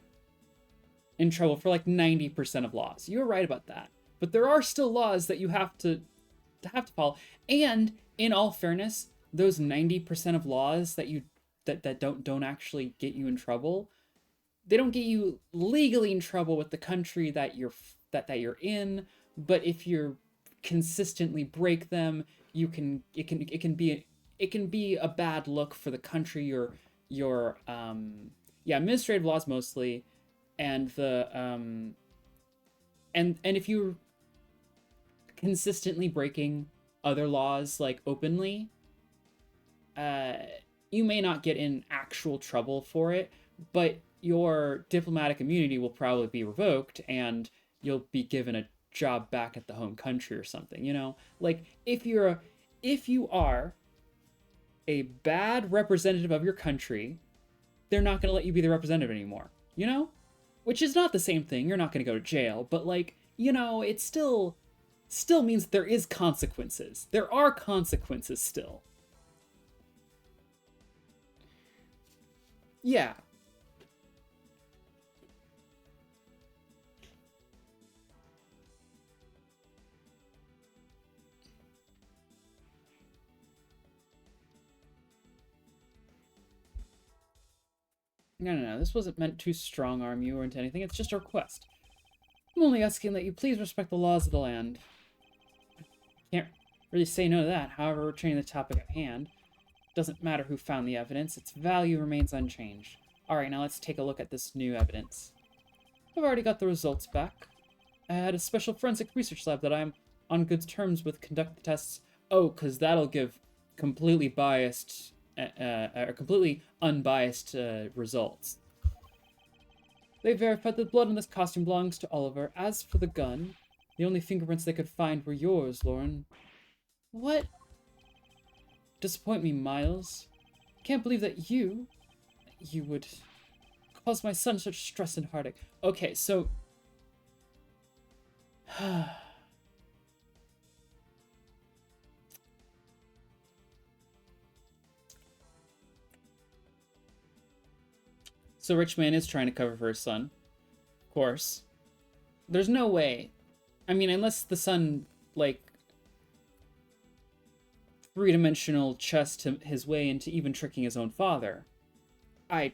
trouble for like 90% of laws. You're right about that. But there are still laws that you have to follow. And in all fairness, those 90% of laws that don't actually get you in trouble, they don't get you legally in trouble with the country that you're in, but if you consistently break them, it can be a bad look for the country your administrative laws mostly, and the and if you're consistently breaking other laws like openly, you may not get in actual trouble for it, but your diplomatic immunity will probably be revoked and you'll be given a job back at the home country or something, Like if you are a bad representative of your country, they're not going to let you be the representative anymore, Which is not the same thing. You're not going to go to jail, but like, it still means there is consequences. There are consequences still. Yeah. No. This wasn't meant to strong-arm you or into anything. It's just a request. I'm only asking that you please respect the laws of the land. Can't really say no to that. However, returning to the topic at hand, doesn't matter who found the evidence. Its value remains unchanged. Alright, now let's take a look at this new evidence. I've already got the results back. I had a special forensic research lab that I'm on good terms with conduct the tests. Oh, because that'll give completely biased or completely unbiased results. They verified that the blood in this costume belongs to Oliver. As for the gun, the only fingerprints they could find were yours, Lauren. What? Disappoint me, Miles. Can't believe that you would cause my son such stress and heartache. Okay, so... So Rich Man is trying to cover for his son. Of course. There's no way. I mean, unless the son, like, three-dimensional chessed his way into even tricking his own father. Okay.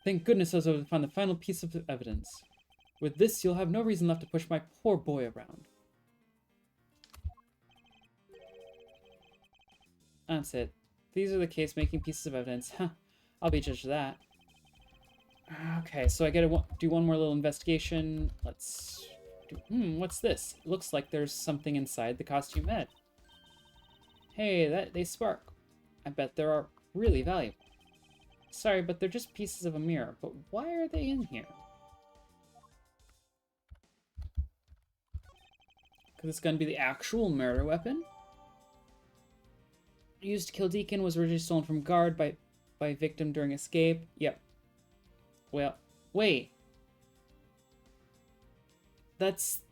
Thank goodness I was able to find the final piece of evidence. With this, you'll have no reason left to push my poor boy around. That's it. These are the case-making pieces of evidence. Huh. I'll be judged to that. Okay, so I gotta do one more little investigation. Let's do... what's this? It looks like there's something inside the costume head. Hey, they spark. I bet they are really valuable. Sorry, but they're just pieces of a mirror. But why are they in here? Could this gun be the actual murder weapon? Used to kill Deacon, was originally stolen from guard by victim during escape. Yep. Well, wait. That's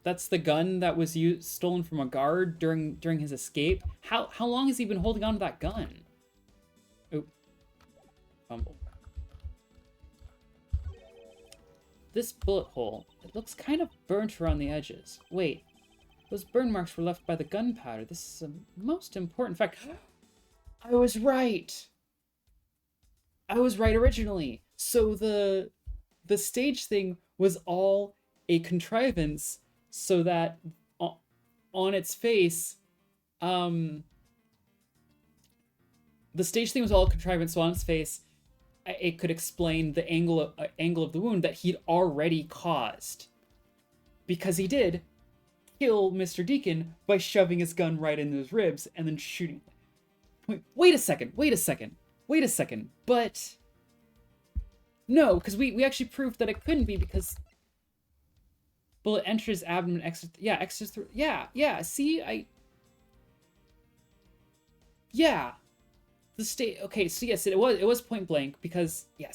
the gun that was stolen from a guard during his escape. How long has he been holding on to that gun? Oop. Fumble. This bullet hole, it looks kind of burnt around the edges. Wait, those burn marks were left by the gunpowder. This is a most important fact. I was right. I was right originally. So the stage thing was all a contrivance so that on its face, the stage thing was all a contrivance so on its face, it could explain the angle of the wound that he'd already caused. Because he did kill Mr. Deacon by shoving his gun right into his ribs and then shooting. Wait a second. But no, because we actually proved that it couldn't be because bullet enters abdomen, exits through. Yeah. See, yeah. The state. Okay, so yes, it was point blank because yeah.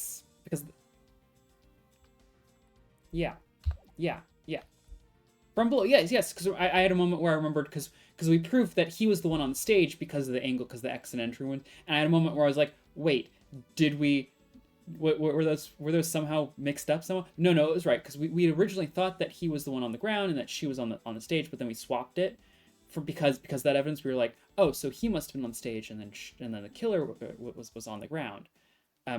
From below, yes, because I had a moment where I remembered because we proved that he was the one on the stage because of the angle, because the exit entry wound, and I had a moment where I was like, wait, did we? Were those somehow mixed up somehow? No, it was right because we originally thought that he was the one on the ground and that she was on the stage, but then we swapped it because that evidence. We were like, oh, so he must have been on stage and then the killer was on the ground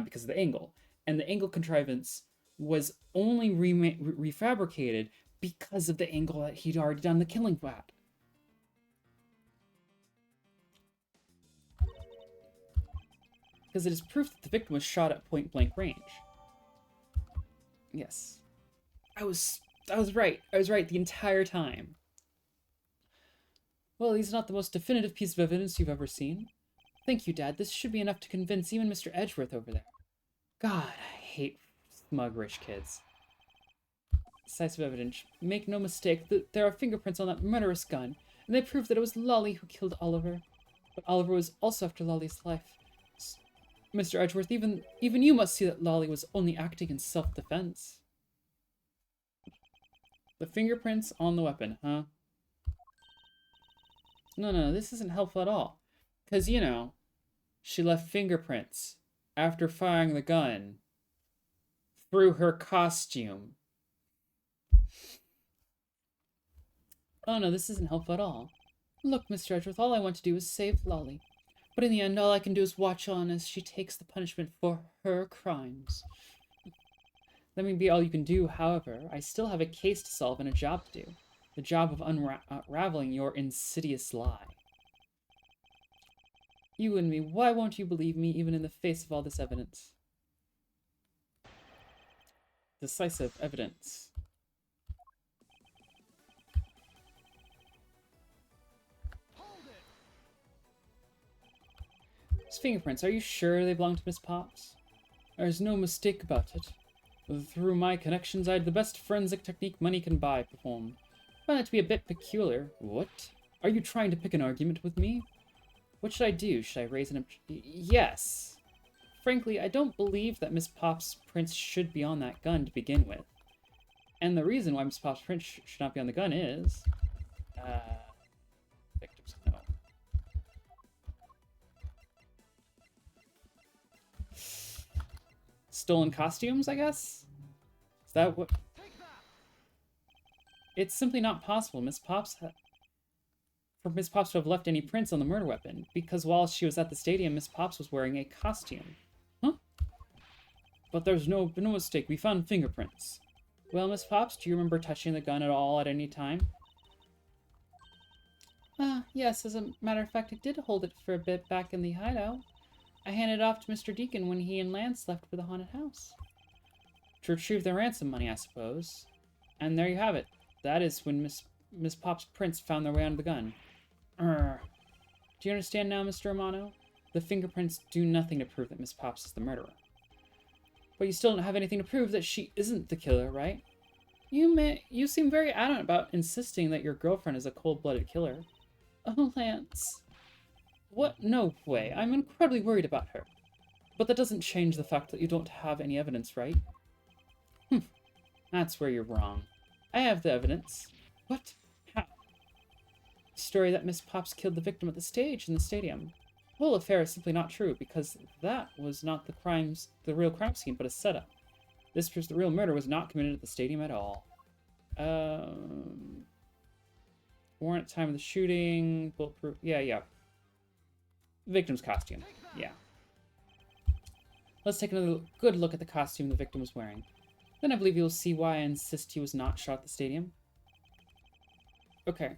because of the angle, and the angle contrivance was only refabricated because of the angle that he'd already done the killing at. Because it is proof that the victim was shot at point-blank range. Yes. I was right. I was right the entire time. Well, he's not the most definitive piece of evidence you've ever seen. Thank you, Dad. This should be enough to convince even Mr. Edgeworth over there. God, I hate smug rich kids. Decisive evidence. Make no mistake, there are fingerprints on that murderous gun, and they prove that it was Lolly who killed Oliver. But Oliver was also after Lolly's life. Mr. Edgeworth, even you must see that Lolly was only acting in self-defense. The fingerprints on the weapon, huh? No, this isn't helpful at all. Because, she left fingerprints after firing the gun through her costume. Oh no, this isn't helpful at all. Look, Mr. Edgeworth, all I want to do is save Lolly. But in the end, all I can do is watch on as she takes the punishment for her crimes. Let me be all you can do, however. I still have a case to solve and a job to do. The job of unraveling your insidious lie. You and me, why won't you believe me even in the face of all this evidence? Decisive evidence. These fingerprints, are you sure they belong to Miss Potts? There's no mistake about it. Through my connections, I had the best forensic technique money can buy performed. I find that to be a bit peculiar. What? Are you trying to pick an argument with me? What should I do? Should I raise an Yes. Frankly, I don't believe that Miss Potts' prints should be on that gun to begin with. And the reason why Miss Potts' prints should not be on the gun is... victims, no. Stolen costumes, I guess? Is that what... It's simply not possible. For Miss Potts to have left any prints on the murder weapon, because while she was at the stadium, Miss Potts was wearing a costume. Huh? But there's no mistake. We found fingerprints. Well, Miss Potts, do you remember touching the gun at all at any time? Yes, as a matter of fact, I did hold it for a bit back in the hideout. I handed it off to Mr. Deacon when he and Lance left for the haunted house. To retrieve their ransom money, I suppose. And there you have it. That is when Miss Pop's prints found their way onto the gun. Urgh. Do you understand now, Mr. Romano? The fingerprints do nothing to prove that Miss Pops is the murderer. But you still don't have anything to prove that she isn't the killer, right? You seem very adamant about insisting that your girlfriend is a cold-blooded killer. Oh, Lance. What? No way. I'm incredibly worried about her. But that doesn't change the fact that you don't have any evidence, right? That's where you're wrong. I have the evidence. What? How? The story that Miss Pops killed the victim at the stage in the stadium. The whole affair is simply not true, because that was not the real crime scene, but a setup. This proves the real murder was not committed at the stadium at all. Warrant at time of the shooting, bulletproof, yeah. Victim's costume, yeah. Let's take another good look at the costume the victim was wearing. Then I believe you'll see why I insist he was not shot at the stadium. Okay.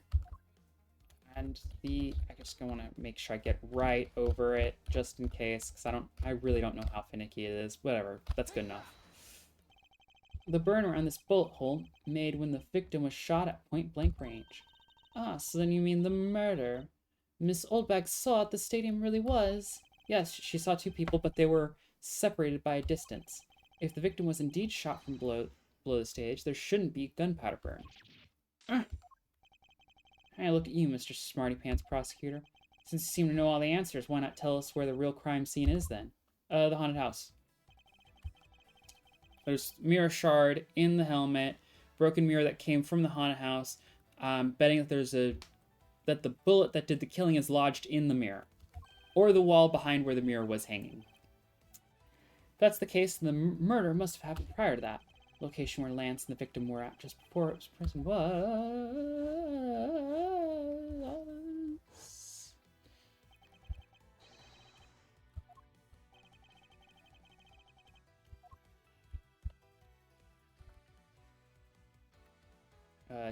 And I just want to make sure I get right over it, just in case, because I really don't know how finicky it is. Whatever, that's good enough. The burn around this bullet hole made when the victim was shot at point-blank range. Ah, so then you mean the murder. Miss Oldbag saw it the stadium really was. Yes, she saw two people, but they were separated by a distance. If the victim was indeed shot from below the stage, there shouldn't be gunpowder burn. Hey, look at you, Mr. Smarty Pants Prosecutor. Since you seem to know all the answers, why not tell us where the real crime scene is then? The haunted house. There's mirror shard in the helmet, broken mirror that came from the haunted house. Betting that the bullet that did the killing is lodged in the mirror, or the wall behind where the mirror was hanging. If that's the case, then the murder must have happened prior to that. Location where Lance and the victim were at just before his prison was.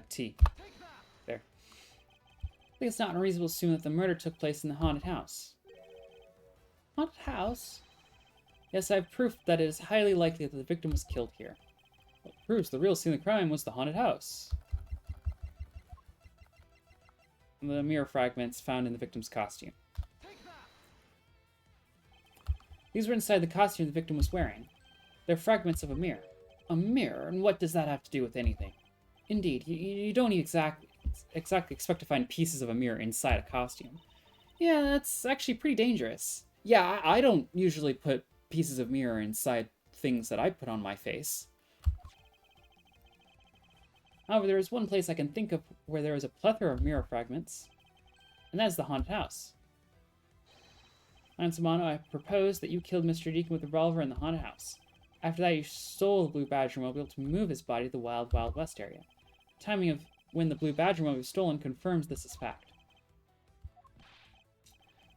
T. There. I think it's not unreasonable to assume that the murder took place in the haunted house. Haunted house? Yes, I have proof that it is highly likely that the victim was killed here. What proves the real scene of the crime was the haunted house. The mirror fragments found in the victim's costume. These were inside the costume the victim was wearing. They're fragments of a mirror. A mirror? And what does that have to do with anything? Indeed, you don't exactly expect to find pieces of a mirror inside a costume. Yeah, that's actually pretty dangerous. Yeah, I don't usually put pieces of mirror inside things that I put on my face. However, there is one place I can think of where there is a plethora of mirror fragments, and that is the haunted house. Lance Romano, I propose that you killed Mr. Deacon with a revolver in the haunted house. After that, you stole the Blue Badger Mobile to move his body to the Wild Wild West area. The timing of when the Blue Badger Mobile was stolen confirms this is fact.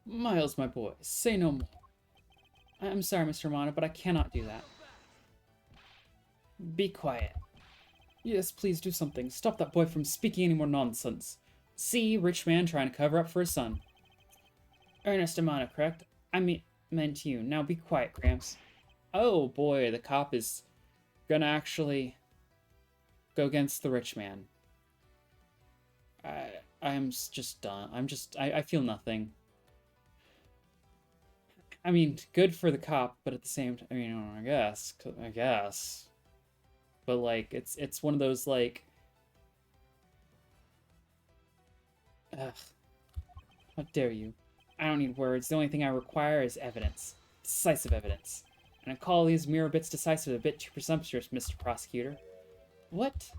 Miles, my boy, say no more. I'm sorry, Mr. Romano, but I cannot do that. Be quiet. Yes, please do something. Stop that boy from speaking any more nonsense. See, rich man trying to cover up for his son. Ernest Romano, correct? Meant you. Now be quiet, Gramps. Oh boy, the cop is gonna actually go against the rich man. I'm just done. I feel nothing. I mean, good for the cop, but at the same time, I guess. But, like, it's one of those, like... Ugh. How dare you. I don't need words. The only thing I require is evidence. Decisive evidence. And I call these mirror bits decisive a bit too presumptuous, Mr. Prosecutor. What?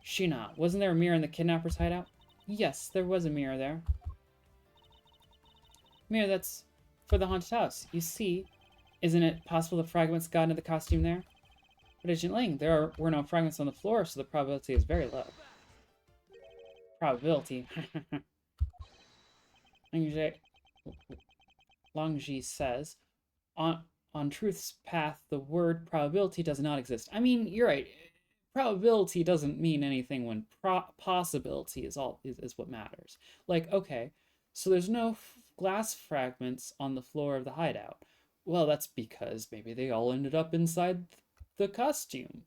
Sheena, wasn't there a mirror in the kidnapper's hideout? Yes, there was a mirror there. Mirror that's for the haunted house. You see, isn't it possible the fragments got into the costume there? But Agent Ling, there were no fragments on the floor, so the probability is very low. Probability. Longji says, on truth's path, the word probability does not exist. I mean, you're right. probability doesn't mean anything when possibility is what matters. Like, okay, so there's no glass fragments on the floor of the hideout. Well, that's because maybe they all ended up inside the costume.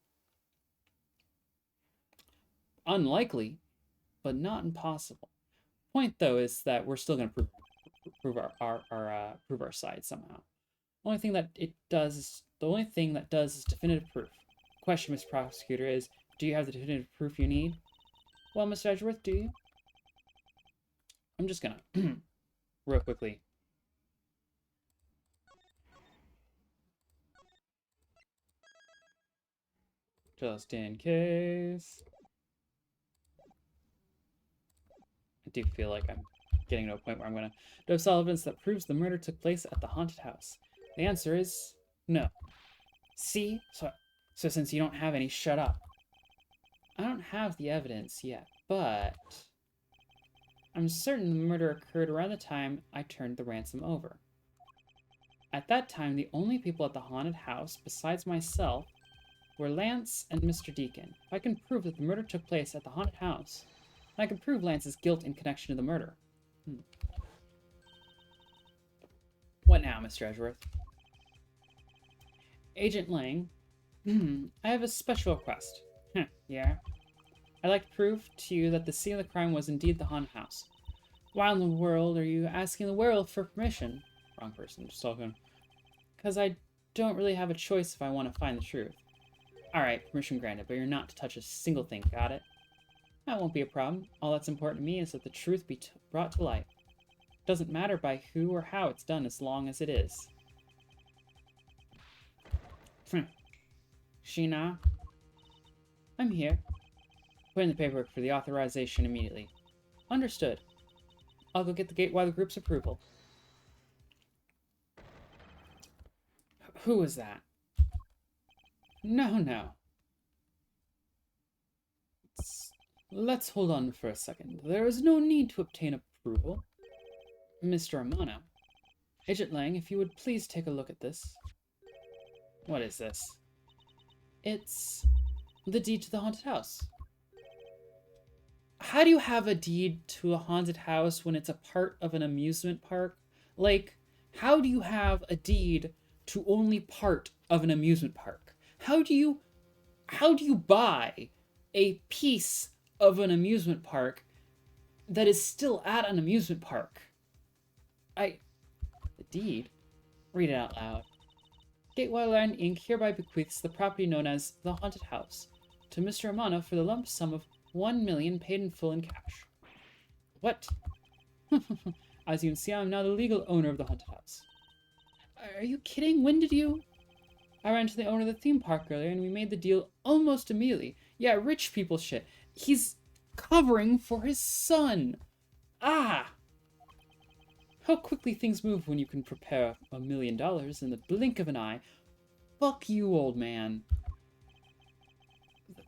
Unlikely, but not impossible. Point though is that we're still going to prove our side somehow. The only thing that does is definitive proof. Question, Mr. Prosecutor, is do you have the definitive proof you need? Well, Mr. Edgeworth, do you? I'm just gonna real quickly. Just in case. I do feel like I'm getting to a point where I'm gonna do have solid evidence that proves the murder took place at the haunted house. The answer is no. See? So since you don't have any, shut up. I don't have the evidence yet, but I'm certain the murder occurred around the time I turned the ransom over. At that time, the only people at the haunted house, besides myself, were Lance and Mr. Deacon. If I can prove that the murder took place at the haunted house, then I can prove Lance's guilt in connection to the murder. What now, Mr. Edgeworth? Agent Lang, I have a special request. Yeah? I'd like to prove to you that the scene of the crime was indeed the haunted house. Why in the world are you asking the werewolf for permission? Wrong person, just talking. Because I don't really have a choice if I want to find the truth. Alright, permission granted, but you're not to touch a single thing, got it? That won't be a problem. All that's important to me is that the truth be brought to light. It doesn't matter by who or how it's done as long as it is. Sheena? I'm here. Put in the paperwork for the authorization immediately. Understood. I'll go get the Gateway Group's approval. Who was that? No. Let's hold on for a second. There is no need to obtain approval. Mr. Amano. Agent Lang, if you would please take a look at this. What is this? It's the deed to the haunted house. How do you have a deed to a haunted house when it's a part of an amusement park? Like, how do you have a deed to only part of an amusement park? How do you buy a piece of an amusement park that is still at an amusement park? The deed? Read it out loud. Gateway Land Inc. hereby bequeaths the property known as the Haunted House to Mr. Amano for the lump sum of 1 million paid in full in cash. What? As you can see, I'm now the legal owner of the Haunted House. Are you kidding? When did you? I ran to the owner of the theme park earlier and we made the deal almost immediately. Yeah, rich people shit. He's covering for his son. Ah! How quickly things move when you can prepare $1 million in the blink of an eye. Fuck you, old man.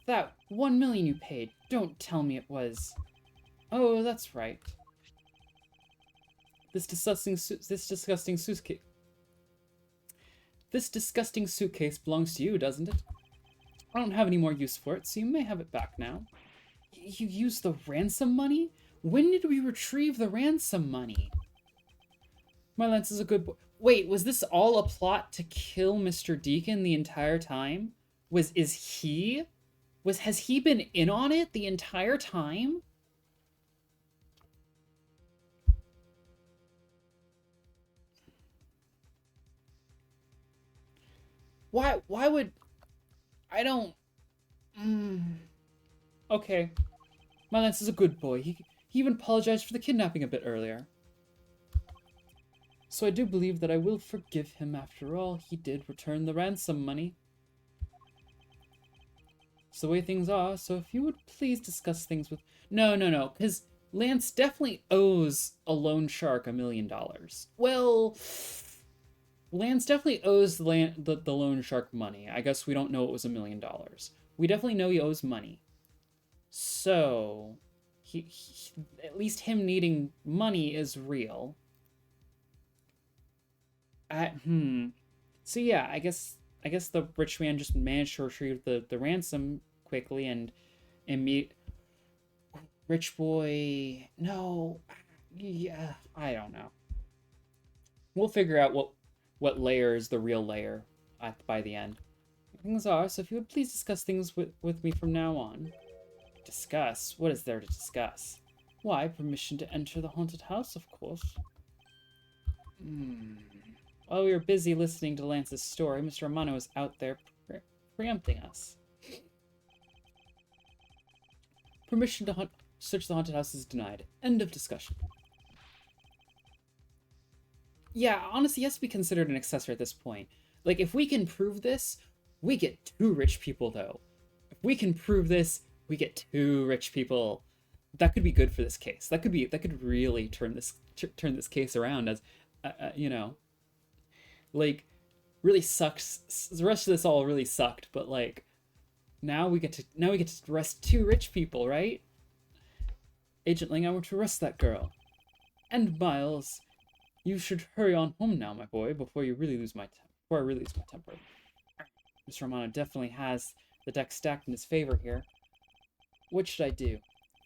That 1 million you paid, don't tell me it was... Oh, that's right. This disgusting suitcase belongs to you, doesn't it? I don't have any more use for it, so you may have it back now. You used the ransom money? When did we retrieve the ransom money? My Lance is a good boy. Wait, was this all a plot to kill Mr. Deacon the entire time? Has he been in on it the entire time? Why would... I don't... Okay. My Lance is a good boy. He even apologized for the kidnapping a bit earlier. So I do believe that I will forgive him after all. He did return the ransom money. It's the way things are, so if you would please discuss things with... No, because Lance definitely owes a loan shark $1 million. Well... Lance definitely owes the loan shark money. I guess we don't know it was $1 million. We definitely know he owes money. So, he at least him needing money is real. So yeah, I guess the rich man just managed to retrieve the ransom quickly and immediate. Rich boy. No. Yeah, I don't know. We'll figure out what layer is the real layer by the end. Things are, so if you would please discuss things with me from now on. Discuss? What is there to discuss? Why, permission to enter the haunted house, of course. While we were busy listening to Lance's story, Mr. Romano was out there preempting us. Permission to search the haunted house is denied. End of discussion. Yeah, honestly, he has to be considered an accessory at this point. Like, if we can prove this, we get 2 rich people, though. If we can prove this, we get 2 rich people. That could be good for this case. That could really turn this case around as, you know, like, really sucks. The rest of this all really sucked, but like, now we get to arrest 2 rich people, right? Agent Lang, I want to arrest that girl. And Miles, you should hurry on home now, my boy, before I really lose my temper. Mr. Romano definitely has the deck stacked in his favor here. What should I do?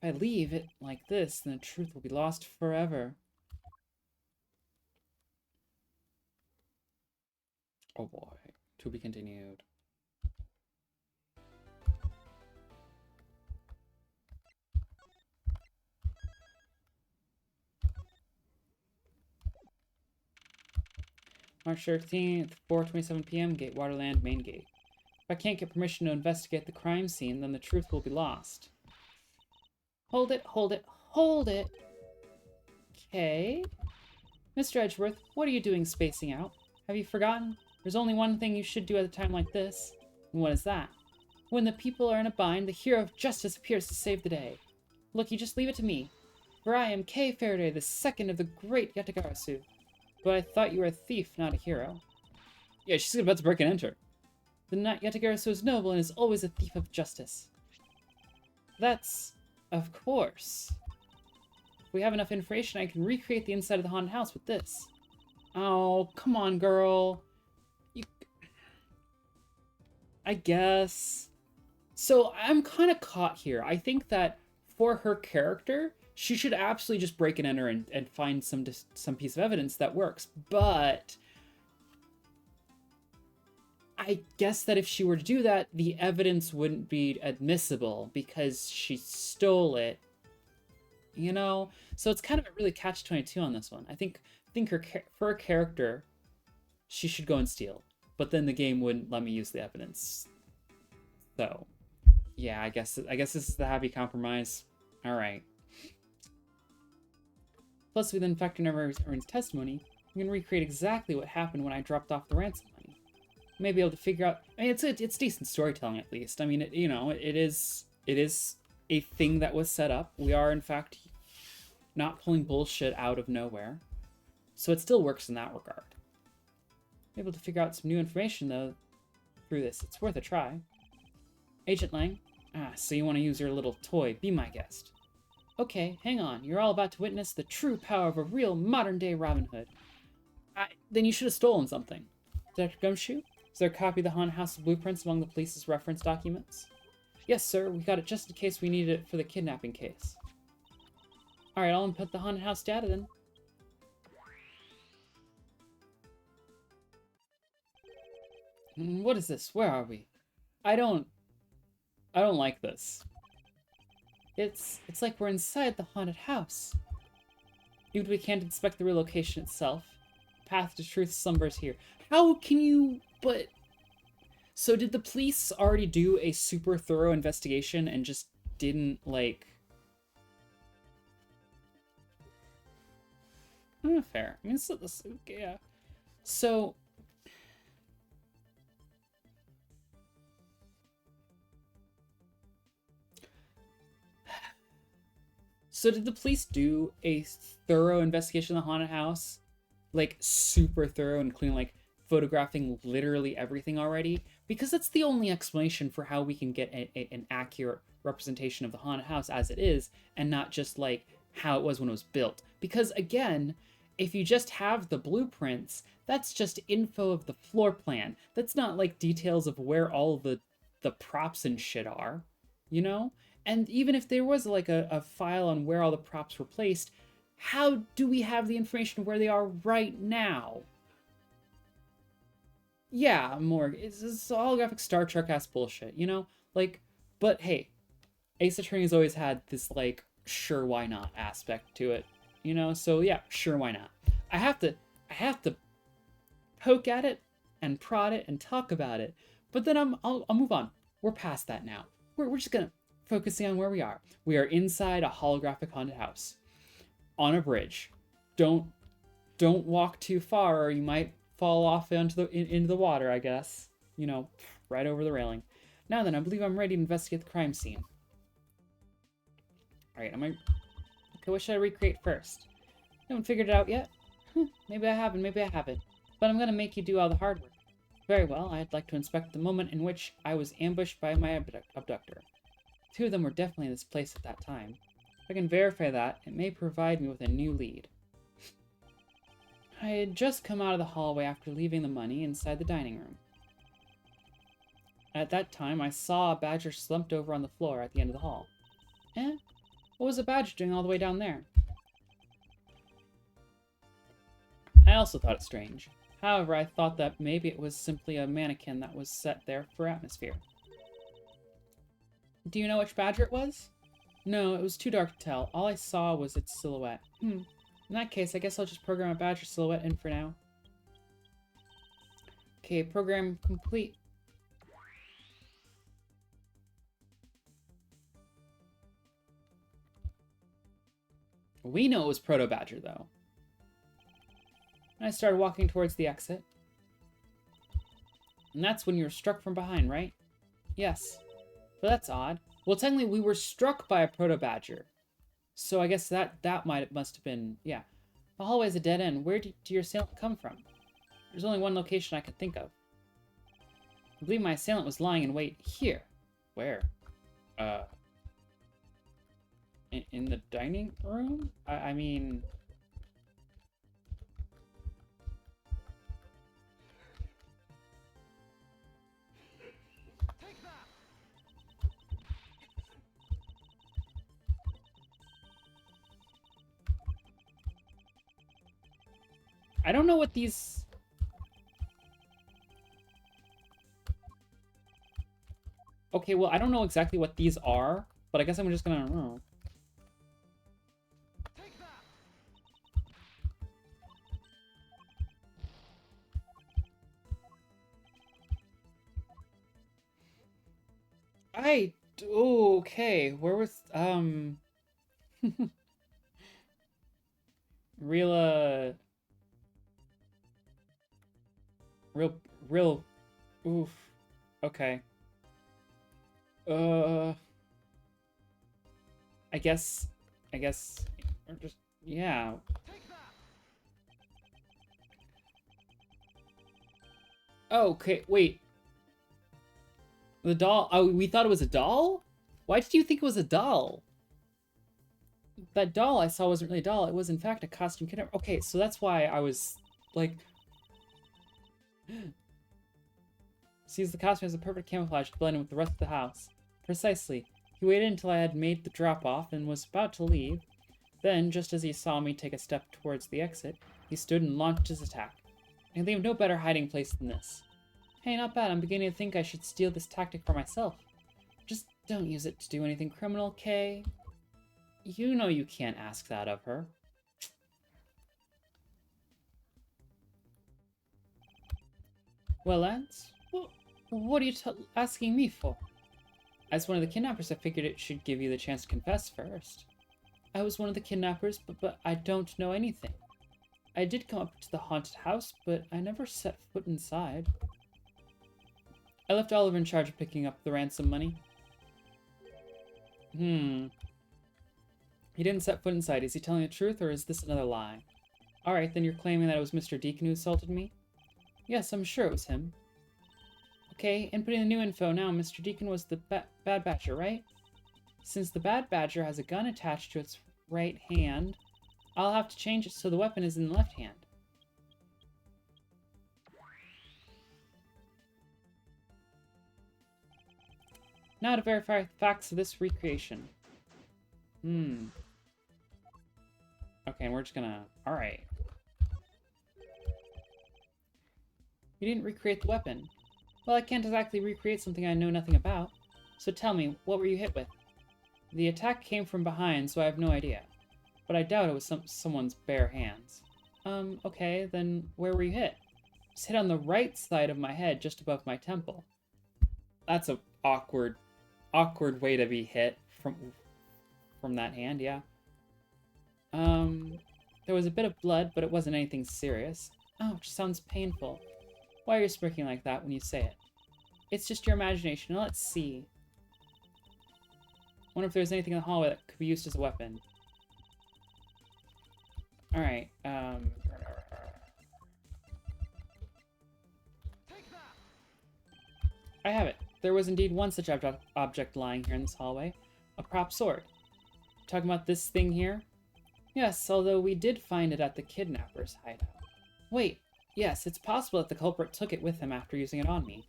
If I leave it like this, then the truth will be lost forever. Oh boy. To be continued. March 13th, 4:27 p.m., Gate Waterland, main gate. If I can't get permission to investigate the crime scene, then the truth will be lost. Hold it, hold it, hold it! Okay. Mr. Edgeworth, what are you doing spacing out? Have you forgotten? There's only one thing you should do at a time like this. And what is that? When the people are in a bind, the hero of justice appears to save the day. Look, you just leave it to me. For I am Kay Faraday, the second of the great Yatagarasu. But I thought you were a thief, not a hero. Yeah, she's about to break and enter. The Yatagarasu is noble and is always a thief of justice. That's... of course. If we have enough information, I can recreate the inside of the haunted house with this. Oh, come on, girl. I guess. So I'm kind of caught here. I think that for her character, she should absolutely just break and enter and find some piece of evidence that works. But I guess that if she were to do that, the evidence wouldn't be admissible because she stole it. You know? So it's kind of a really catch-22 on this one. I think for her character, she should go and steal. But then the game wouldn't let me use the evidence. So, yeah, I guess this is the happy compromise. All right. Plus, with infecting everyone's testimony, we can recreate exactly what happened when I dropped off the ransom money. May be able to figure out. I mean, it's decent storytelling at least. I mean, it is a thing that was set up. We are in fact not pulling bullshit out of nowhere, so it still works in that regard. Able to figure out some new information, though, through this. It's worth a try. Agent Lang? So you want to use your little toy. Be my guest. Okay, hang on. You're all about to witness the true power of a real modern-day Robin Hood. Then you should have stolen something. Dr. Gumshoe? Is there a copy of the haunted house blueprints among the police's reference documents? Yes, sir. We got it just in case we needed it for the kidnapping case. Alright, I'll input the haunted house data then. What is this? Where are we? I don't like this. It's like we're inside the haunted house. Even if we can't inspect the real location itself, path to truth slumbers here. How can you... But... So did the police already do a super thorough investigation and just didn't, like... fair. I mean, yeah. So... So did the police do a thorough investigation of the haunted house? Like, super thorough, including, like, photographing literally everything already? Because that's the only explanation for how we can get an accurate representation of the haunted house as it is, and not just, like, how it was when it was built. Because, again, if you just have the blueprints, that's just info of the floor plan. That's not, like, details of where all the props and shit are. you know? And even if there was like a file on where all the props were placed, how do we have the information where they are right now? Yeah, Morg, it's holographic Star Trek-ass bullshit, you know? Like, but hey, Ace Attorney's always had this, like, sure, why not aspect to it, you know? So yeah, sure, why not? I have to poke at it and prod it and talk about it, but then I'll move on. We're past that now. We're just gonna focusing on where we are. We are inside a holographic haunted house on a bridge. Don't walk too far, or you might fall off into the water. I guess, you know, right over the railing. Now then, I believe I'm ready to investigate the crime scene. All right, okay, what should I recreate first? Haven't figured it out yet. Maybe I haven't. Maybe I haven't. But I'm gonna make you do all the hard work. Very well. I'd like to inspect the moment in which I was ambushed by my abductor. Two of them were definitely in this place at that time. If I can verify that, it may provide me with a new lead. I had just come out of the hallway after leaving the money inside the dining room. At that time, I saw a badger slumped over on the floor at the end of the hall. Eh? What was a badger doing all the way down there? I also thought it strange. However, I thought that maybe it was simply a mannequin that was set there for atmosphere. Do you know which badger it was? No, it was too dark to tell. All I saw was its silhouette. In that case, I guess I'll just program a badger silhouette in for now. Okay, program complete. We know it was Proto Badger, though. And I started walking towards the exit. And that's when you were struck from behind, right? Yes. But that's odd. Well, technically, we were struck by a Proto Badger. So I guess that must have been, yeah. The hallway's a dead end. Where did your assailant come from? There's only one location I could think of. I believe my assailant was lying in wait here. Where? In the dining room? I mean... I don't know what these... Okay, well, I don't know exactly what these are, but I guess I'm just gonna... Oh. Okay, where was, real, real, oof, okay. I guess, or just, yeah. Okay, wait. The doll, oh, we thought it was a doll? Why did you think it was a doll? That doll I saw wasn't really a doll, it was in fact a costume kidnapper. Okay, so that's why I was, like... Sees the costume as a perfect camouflage to blend in with the rest of the house. Precisely. He waited until I had made the drop-off and was about to leave. Then, just as he saw me take a step towards the exit, he stood and launched his attack. I can think of no better hiding place than this. Hey, not bad. I'm beginning to think I should steal this tactic for myself. Just don't use it to do anything criminal, Kay. You know you can't ask that of her. Well, Lance, what are you asking me for? As one of the kidnappers, I figured it should give you the chance to confess first. I was one of the kidnappers, but I don't know anything. I did come up to the haunted house, but I never set foot inside. I left Oliver in charge of picking up the ransom money. He didn't set foot inside. Is he telling the truth, or is this another lie? Alright, then you're claiming that it was Mr. Deacon who assaulted me? Yes, I'm sure it was him. Okay, inputting the new info now, Mr. Deacon was the Bad Badger, right? Since the Bad Badger has a gun attached to its right hand, I'll have to change it so the weapon is in the left hand. Now to verify the facts of this recreation. Okay, and we're just gonna... Alright. You didn't recreate the weapon. Well, I can't exactly recreate something I know nothing about. So tell me, what were you hit with? The attack came from behind, so I have no idea. But I doubt it was someone's bare hands. Okay, then where were you hit? I was hit on the right side of my head, just above my temple. That's a awkward way to be hit from that hand, yeah. There was a bit of blood, but it wasn't anything serious. Ouch, sounds painful. Why are you smirking like that when you say it? It's just your imagination. Now let's see. Wonder if there's anything in the hallway that could be used as a weapon. Alright, I have it. There was indeed one such object lying here in this hallway. A prop sword. Talking about this thing here? Yes, although we did find it at the kidnapper's hideout. Wait, yes, it's possible that the culprit took it with him after using it on me.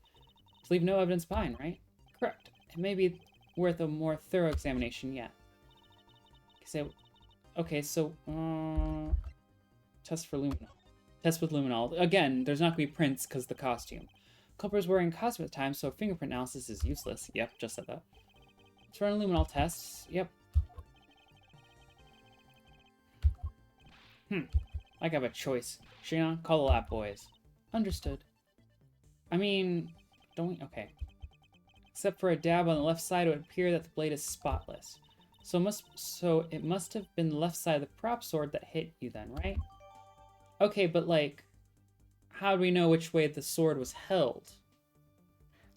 To leave no evidence behind, right? Correct. It may be worth a more thorough examination yet. Okay, so, test for luminol. Test with luminol. Again, there's not going to be prints because the costume. Culprit was wearing a costume at the time, so fingerprint analysis is useless. Yep, just said that. Let's run a luminol test. Yep. I have a choice. Shayna, call the lab boys. Understood. I mean, don't we? Okay. Except for a dab on the left side, it would appear that the blade is spotless. So it must have been the left side of the prop sword that hit you then, right? Okay, but like, how do we know which way the sword was held?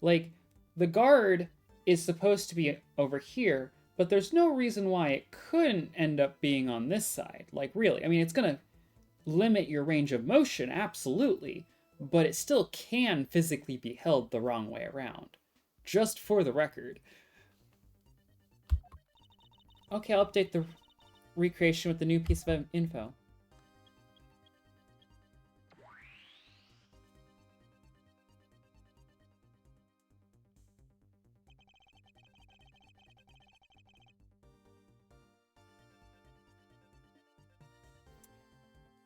Like, the guard is supposed to be over here, but there's no reason why it couldn't end up being on this side. Like, really, I mean, it's gonna limit your range of motion, absolutely, but it still can physically be held the wrong way around. Just for the record. Okay, I'll update the recreation with the new piece of info.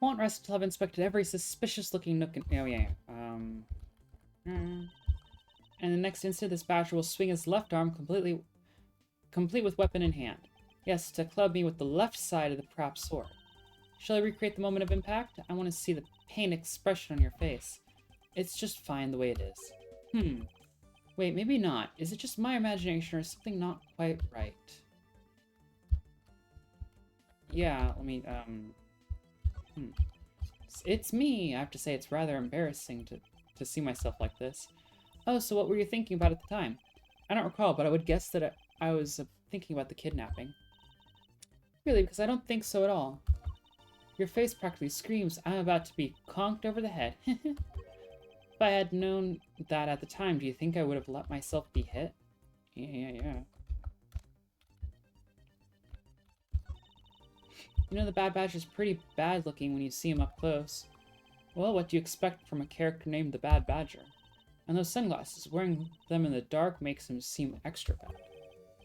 Won't rest until I've inspected every suspicious-looking nook and... Oh, yeah. And the next instant, this badger will swing his left arm complete with weapon in hand. Yes, to club me with the left side of the prop sword. Shall I recreate the moment of impact? I want to see the pain expression on your face. It's just fine the way it is. Wait, maybe not. Is it just my imagination or something not quite right? Yeah, let me, It's me! I have to say, it's rather embarrassing to see myself like this. Oh, so what were you thinking about at the time? I don't recall, but I would guess that I was thinking about the kidnapping. Really, because I don't think so at all. Your face practically screams, I'm about to be conked over the head. If I had known that at the time, do you think I would have let myself be hit? Yeah. You know, the Bad Badger is pretty bad looking when you see him up close. Well, what do you expect from a character named the Bad Badger? And those sunglasses, wearing them in the dark makes him seem extra bad.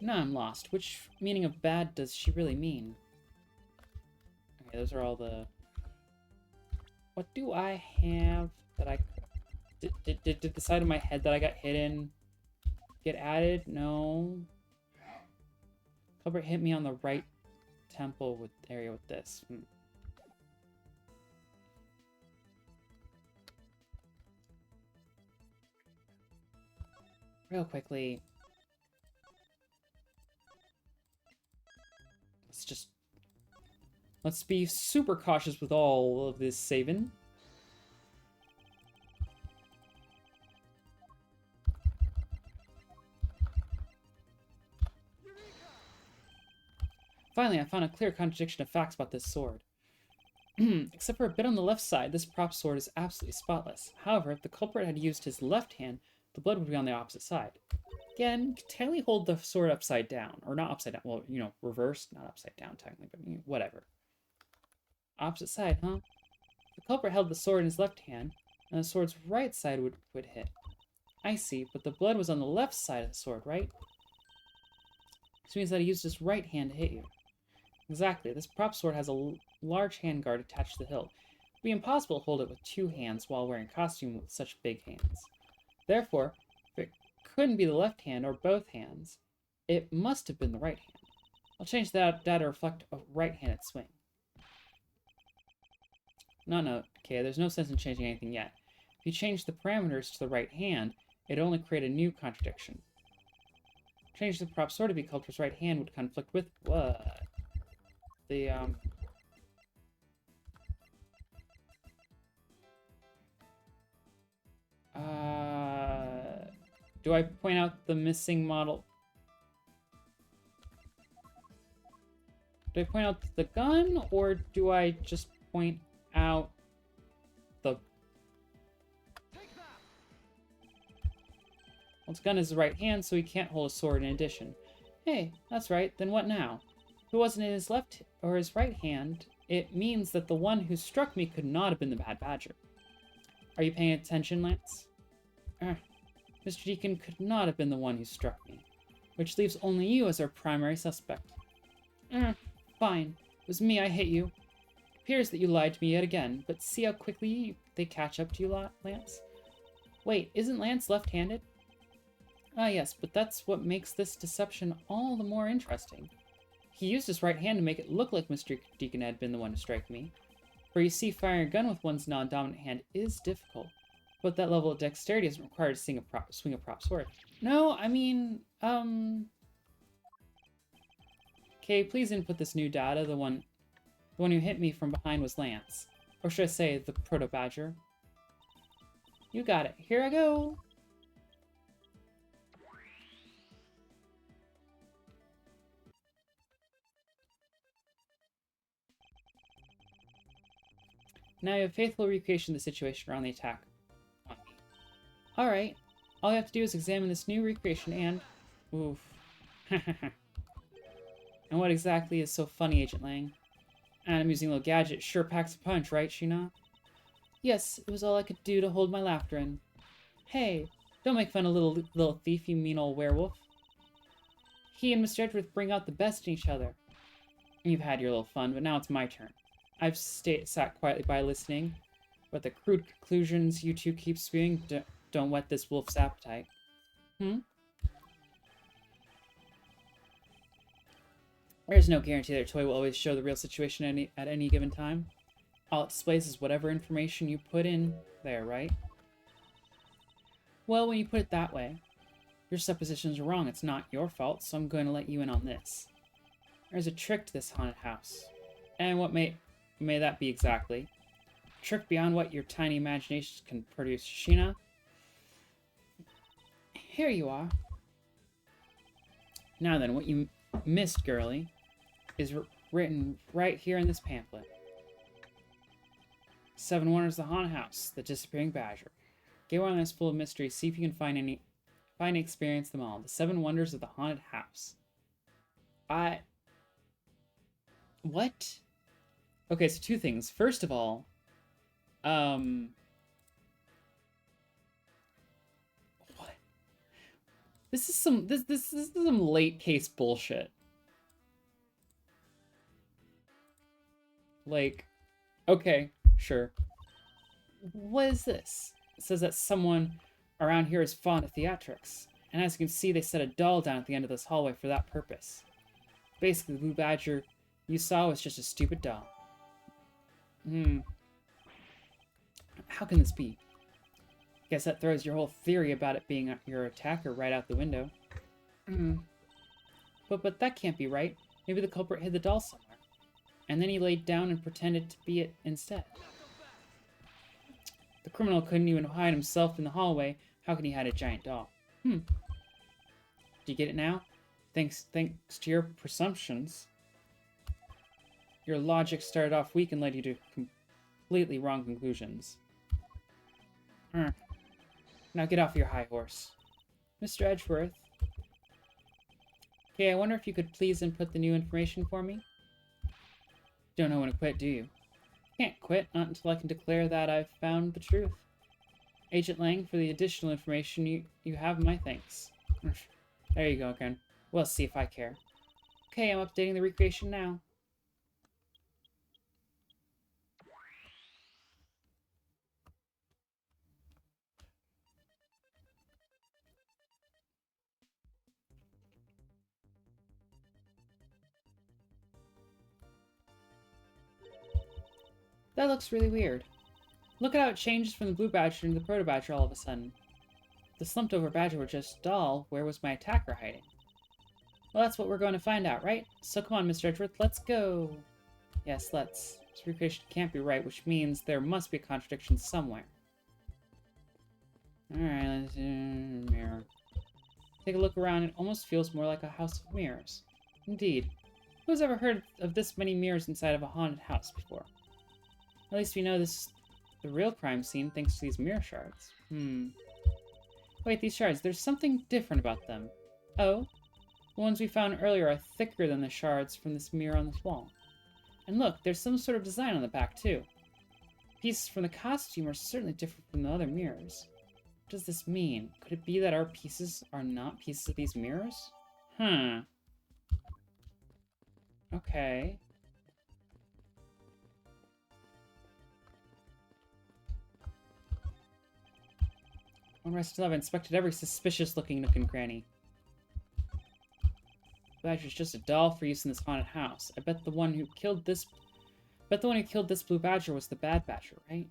Now I'm lost. Which meaning of bad does she really mean? Okay, those are all the... What do I have that I... Did the side of my head that I got hit in get added? No. Culprit hit me on the right temple area with this. Real quickly. Let's be super cautious with all of this saving. Finally, I found a clear contradiction of facts about this sword. Except for a bit on the left side, this prop sword is absolutely spotless. However, if the culprit had used his left hand, the blood would be on the opposite side. Again, Tally hold the sword upside down. Or not upside down, well, you know, reversed, not upside down technically, but whatever. Opposite side, huh? The culprit held the sword in his left hand, and the sword's right side would hit. I see, but the blood was on the left side of the sword, right? This means that he used his right hand to hit you. Exactly. This prop sword has a large handguard attached to the hilt. It would be impossible to hold it with two hands while wearing a costume with such big hands. Therefore, if it couldn't be the left hand or both hands, it must have been the right hand. I'll change that to reflect a right-handed swing. No, okay, there's no sense in changing anything yet. If you change the parameters to the right hand, it'd only create a new contradiction. Change the prop sword to be culprit's right hand would conflict with what? The, do I point out the missing model? Do I point out the gun, or do I just point out the... Well, his gun is his right hand, so he can't hold a sword in addition. Hey, that's right, then what now? If it wasn't in his left or his right hand, it means that the one who struck me could not have been the Bad Badger. Are you paying attention, Lance? Mr. Deacon could not have been the one who struck me, which leaves only you as our primary suspect. Fine. It was me, I hit you. It appears that you lied to me yet again, but see how quickly they catch up to you, Lance? Wait, isn't Lance left-handed? Ah, yes, but that's what makes this deception all the more interesting. He used his right hand to make it look like Mr. Deacon had been the one to strike me. For you see, firing a gun with one's non-dominant hand is difficult, but that level of dexterity isn't required to swing a prop sword. No, I mean, Okay, please input this new data. The one who hit me from behind was Lance. Or should I say, the Proto-Badger. You got it. Here I go! Now you have faithful recreation of the situation around the attack on me. Alright. All you have to do is examine this new recreation and... Oof. And what exactly is so funny, Agent Lang? An amusing little gadget sure packs a punch, right, Sheena? Yes, it was all I could do to hold my laughter in. Hey, don't make fun of little thief, you mean old werewolf. He and Mr. Edgeworth bring out the best in each other. You've had your little fun, but now it's my turn. I've sat quietly by listening, but the crude conclusions you two keep spewing don't whet this wolf's appetite. There's no guarantee that a toy will always show the real situation at any given time. All it displays is whatever information you put in there, right? Well, when you put it that way, your suppositions are wrong. It's not your fault, so I'm going to let you in on this. There's a trick to this haunted house. And what may that be exactly? A trick beyond what your tiny imagination can produce, Sheena? Here you are. Now then, what you missed, girlie, is written right here in this pamphlet. 7 Wonders of the Haunted House, The Disappearing Badger. Get one that's full of mystery. See if you can find and experience them all. The 7 Wonders of the Haunted House. What? Okay, so 2 things. First of all, what? This is some late case bullshit. Like, okay, sure. What is this? It says that someone around here is fond of theatrics, and as you can see, they set a doll down at the end of this hallway for that purpose. Basically, the Blue Badger you saw was just a stupid doll. How can this be? Guess that throws your whole theory about it being your attacker right out the window. But that can't be right. Maybe the culprit hid the doll somewhere. And then he laid down and pretended to be it instead. The criminal couldn't even hide himself in the hallway. How can he hide a giant doll? Do you get it now? Thanks to your presumptions. Your logic started off weak and led you to completely wrong conclusions. Now get off your high horse. Mr. Edgeworth. Okay, I wonder if you could please input the new information for me? Don't know when to quit, do you? Can't quit, not until I can declare that I've found the truth. Agent Lang, for the additional information, you have my thanks. There you go again. We'll see if I care. Okay, I'm updating the recreation now. That looks really weird. Look at how it changes from the blue badger into the proto badger all of a sudden. The slumped over badger were just dull. Where was my attacker hiding? Well, that's what we're going to find out, right? So come on, Mr. Edgeworth, let's go. Yes, let's. This recreation can't be right, which means there must be a contradiction somewhere. Alright, let's mirror. Take a look around. It almost feels more like a house of mirrors. Indeed. Who's ever heard of this many mirrors inside of a haunted house before? At least we know this is the real crime scene thanks to these mirror shards. Wait, these shards, there's something different about them. Oh? The ones we found earlier are thicker than the shards from this mirror on this wall. And look, there's some sort of design on the back, too. Pieces from the costume are certainly different from the other mirrors. What does this mean? Could it be that our pieces are not pieces of these mirrors? Okay. Wonder I still have inspected every suspicious-looking nook and cranny. Badger's just a doll for use in this haunted house. I bet the one who killed this blue badger was the bad badger, right?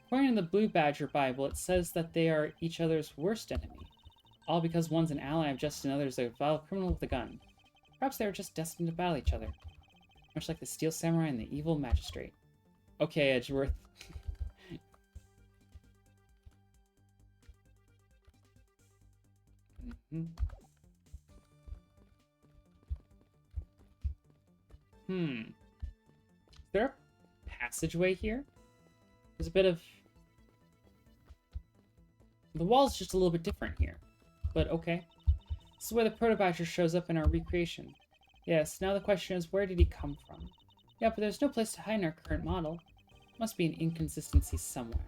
According to the Blue Badger Bible, it says that they are each other's worst enemy. All because one's an ally of justice and other's a vile criminal with a gun. Perhaps they were just destined to battle each other. Much like the Steel Samurai and the Evil Magistrate. Okay, Edgeworth. Is there a passageway here? There's a bit of... The wall's just a little bit different here. But okay. This is where the Proto-Badger shows up in our recreation. Yes, now the question is, where did he come from? Yeah, but there's no place to hide in our current model. Must be an inconsistency somewhere.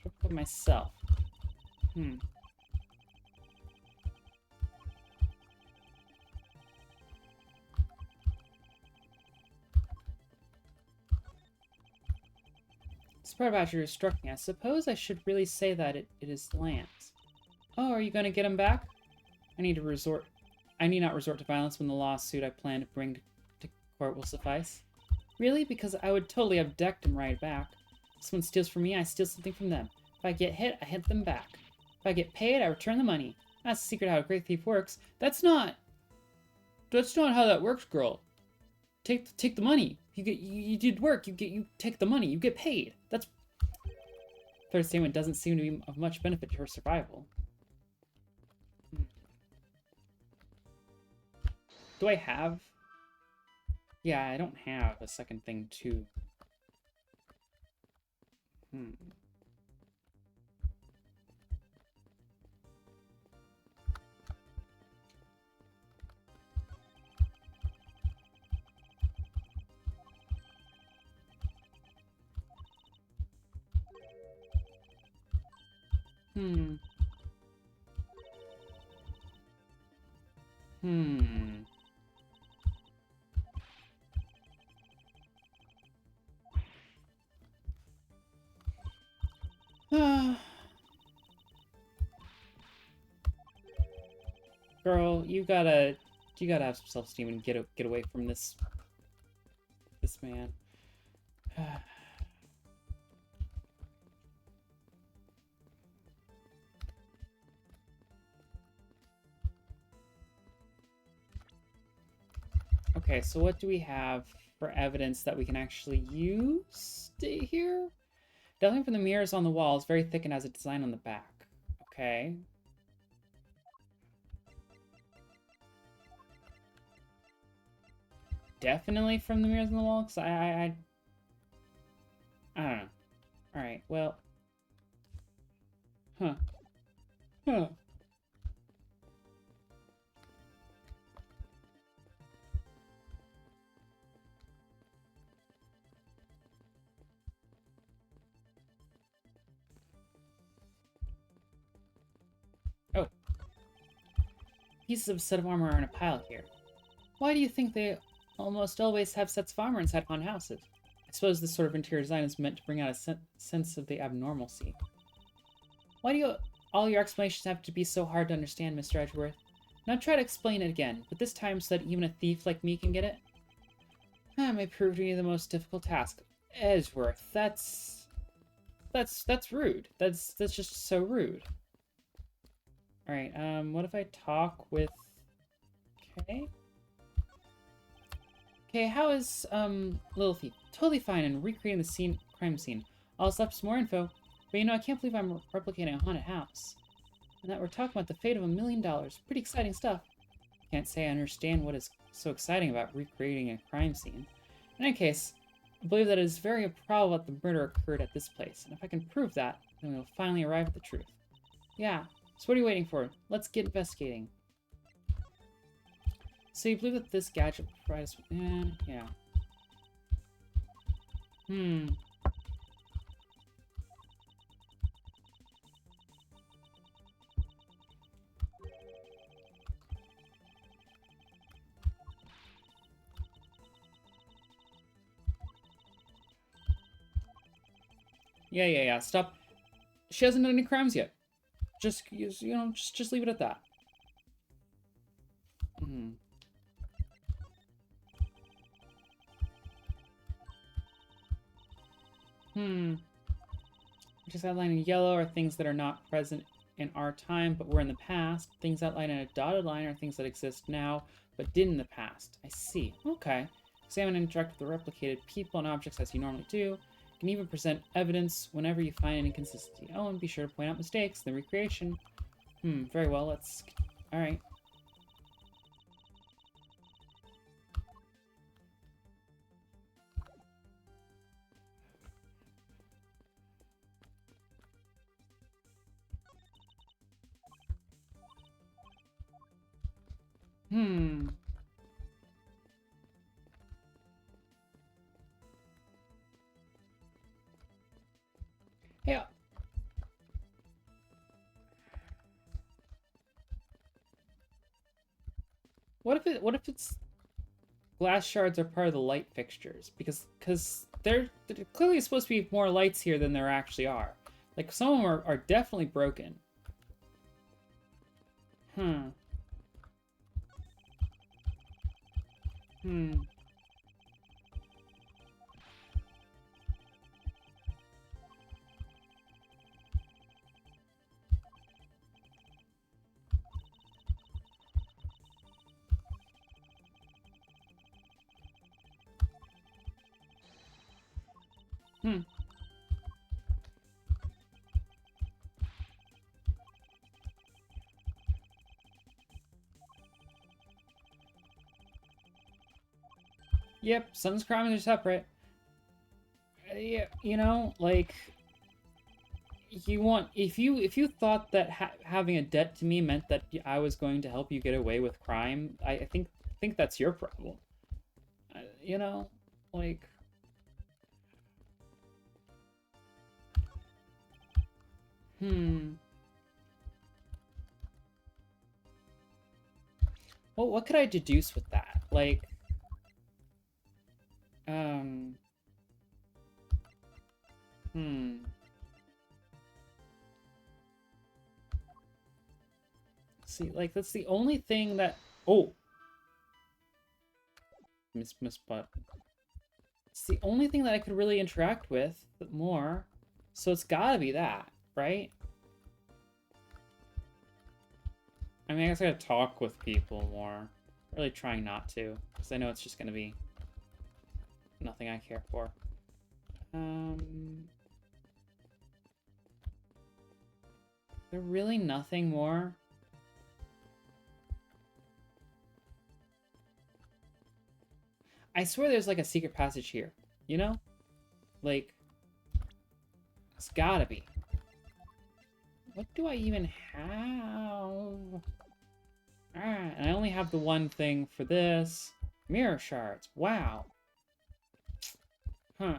Should put myself. This Proto-Badger struck me. I suppose I should really say that it is Lance. Oh, are you going to get him back? I need not resort to violence when the lawsuit I plan to bring to court will suffice. Really? Because I would totally have decked him right back. If someone steals from me, I steal something from them. If I get hit, I hit them back. If I get paid, I return the money. That's the secret of how a great thief works. That's not how that works, girl. Take the money. You did work. You take the money. You get paid. That's... Third statement doesn't seem to be of much benefit to her survival. Do I have... Yeah, I don't have a second thing too. Girl, you gotta have some self-esteem and get away from this man. Okay, so what do we have for evidence that we can actually use here? Definitely from the mirrors on the wall. It's very thick and has a design on the back. Okay. Definitely from the mirrors on the wall, because I don't know. Alright, well. Huh. pieces of a set of armor are in a pile here. Why do you think they almost always have sets of armor inside haunted houses? I suppose this sort of interior design is meant to bring out a sense of the abnormalcy. Why do all your explanations have to be so hard to understand, Mr. Edgeworth? Now try to explain it again, but this time so that even a thief like me can get it. That may prove to be the most difficult task. Edgeworth, that's rude. That's just so rude. Alright, what if I talk with... Okay. Okay, how is, Little Thief? Totally fine and recreating the crime scene. All that's left is more info. But you know, I can't believe I'm replicating a haunted house. And that we're talking about the fate of $1 million. Pretty exciting stuff. Can't say I understand what is so exciting about recreating a crime scene. In any case, I believe that it is very probable that the murder occurred at this place. And if I can prove that, then we'll finally arrive at the truth. Yeah, so what are you waiting for? Let's get investigating. So you believe that this gadget provides... yeah. Yeah. Stop. She hasn't done any crimes yet. Just, you know, just leave it at that. Just outlined in yellow are things that are not present in our time, but were in the past. Things outlined in a dotted line are things that exist now, but did in the past. I see. Okay. Examine and interact with the replicated people and objects as you normally do. You can even present evidence whenever you find an inconsistency. Oh, and be sure to point out mistakes in the recreation. Very well, let's... Alright. Yeah. What if it's glass shards are part of the light fixtures? Because they're clearly supposed to be more lights here than there actually are. Like, some of them are definitely broken. Yep, Sun's crimes are separate. Yeah, you know, like, if you thought that having a debt to me meant that I was going to help you get away with crime, I think that's your problem. You know, like. Well, what could I deduce with that? Like, see, like, that's the only thing that... Oh! Miss butt. It's the only thing that I could really interact with more. So it's gotta be that, right? I mean, I guess I gotta talk with people more. Really trying not to, because I know it's just gonna be nothing I care for. There really nothing more? I swear there's like a secret passage here, you know? Like, it's gotta be. What do I even have? Alright, and I only have the one thing for this. Mirror shards. Wow. Huh.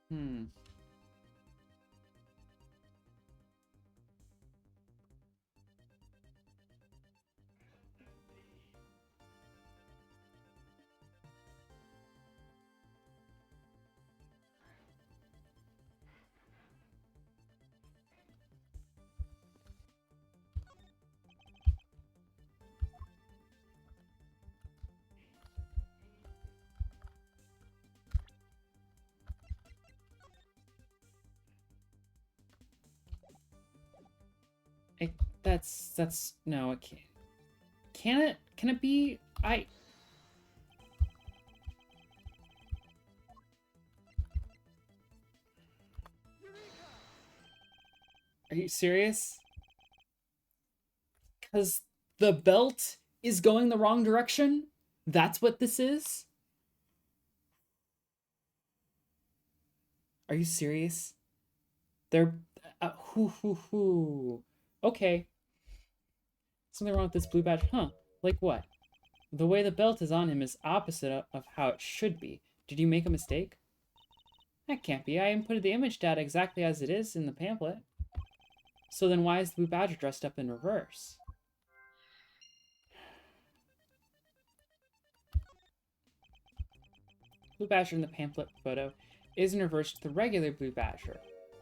Hmm. It, that's no, it can't. Can it? Can it be? Are you serious? Because the belt is going the wrong direction? That's what this is? Are you serious? They're hoo hoo hoo. Okay. Something wrong with this blue badge, huh? Like what? The way the belt is on him is opposite of how it should be. Did you make a mistake? That can't be. I inputted the image data exactly as it is in the pamphlet. So then why is the blue badger dressed up in reverse? Blue badger in the pamphlet photo is in reverse to the regular blue badger.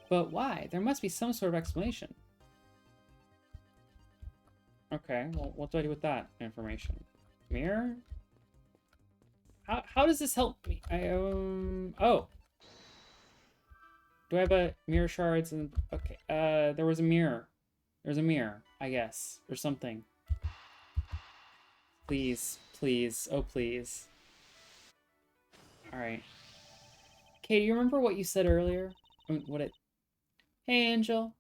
But why? There must be some sort of explanation. Okay, well, what do I do with that information? Mirror? How does this help me? Oh. Do I have a mirror shards and okay, there was a mirror. There's a mirror, I guess, or something. Please, please, oh please. Alright. Okay, do you remember what you said earlier? What it... Hey, Angel.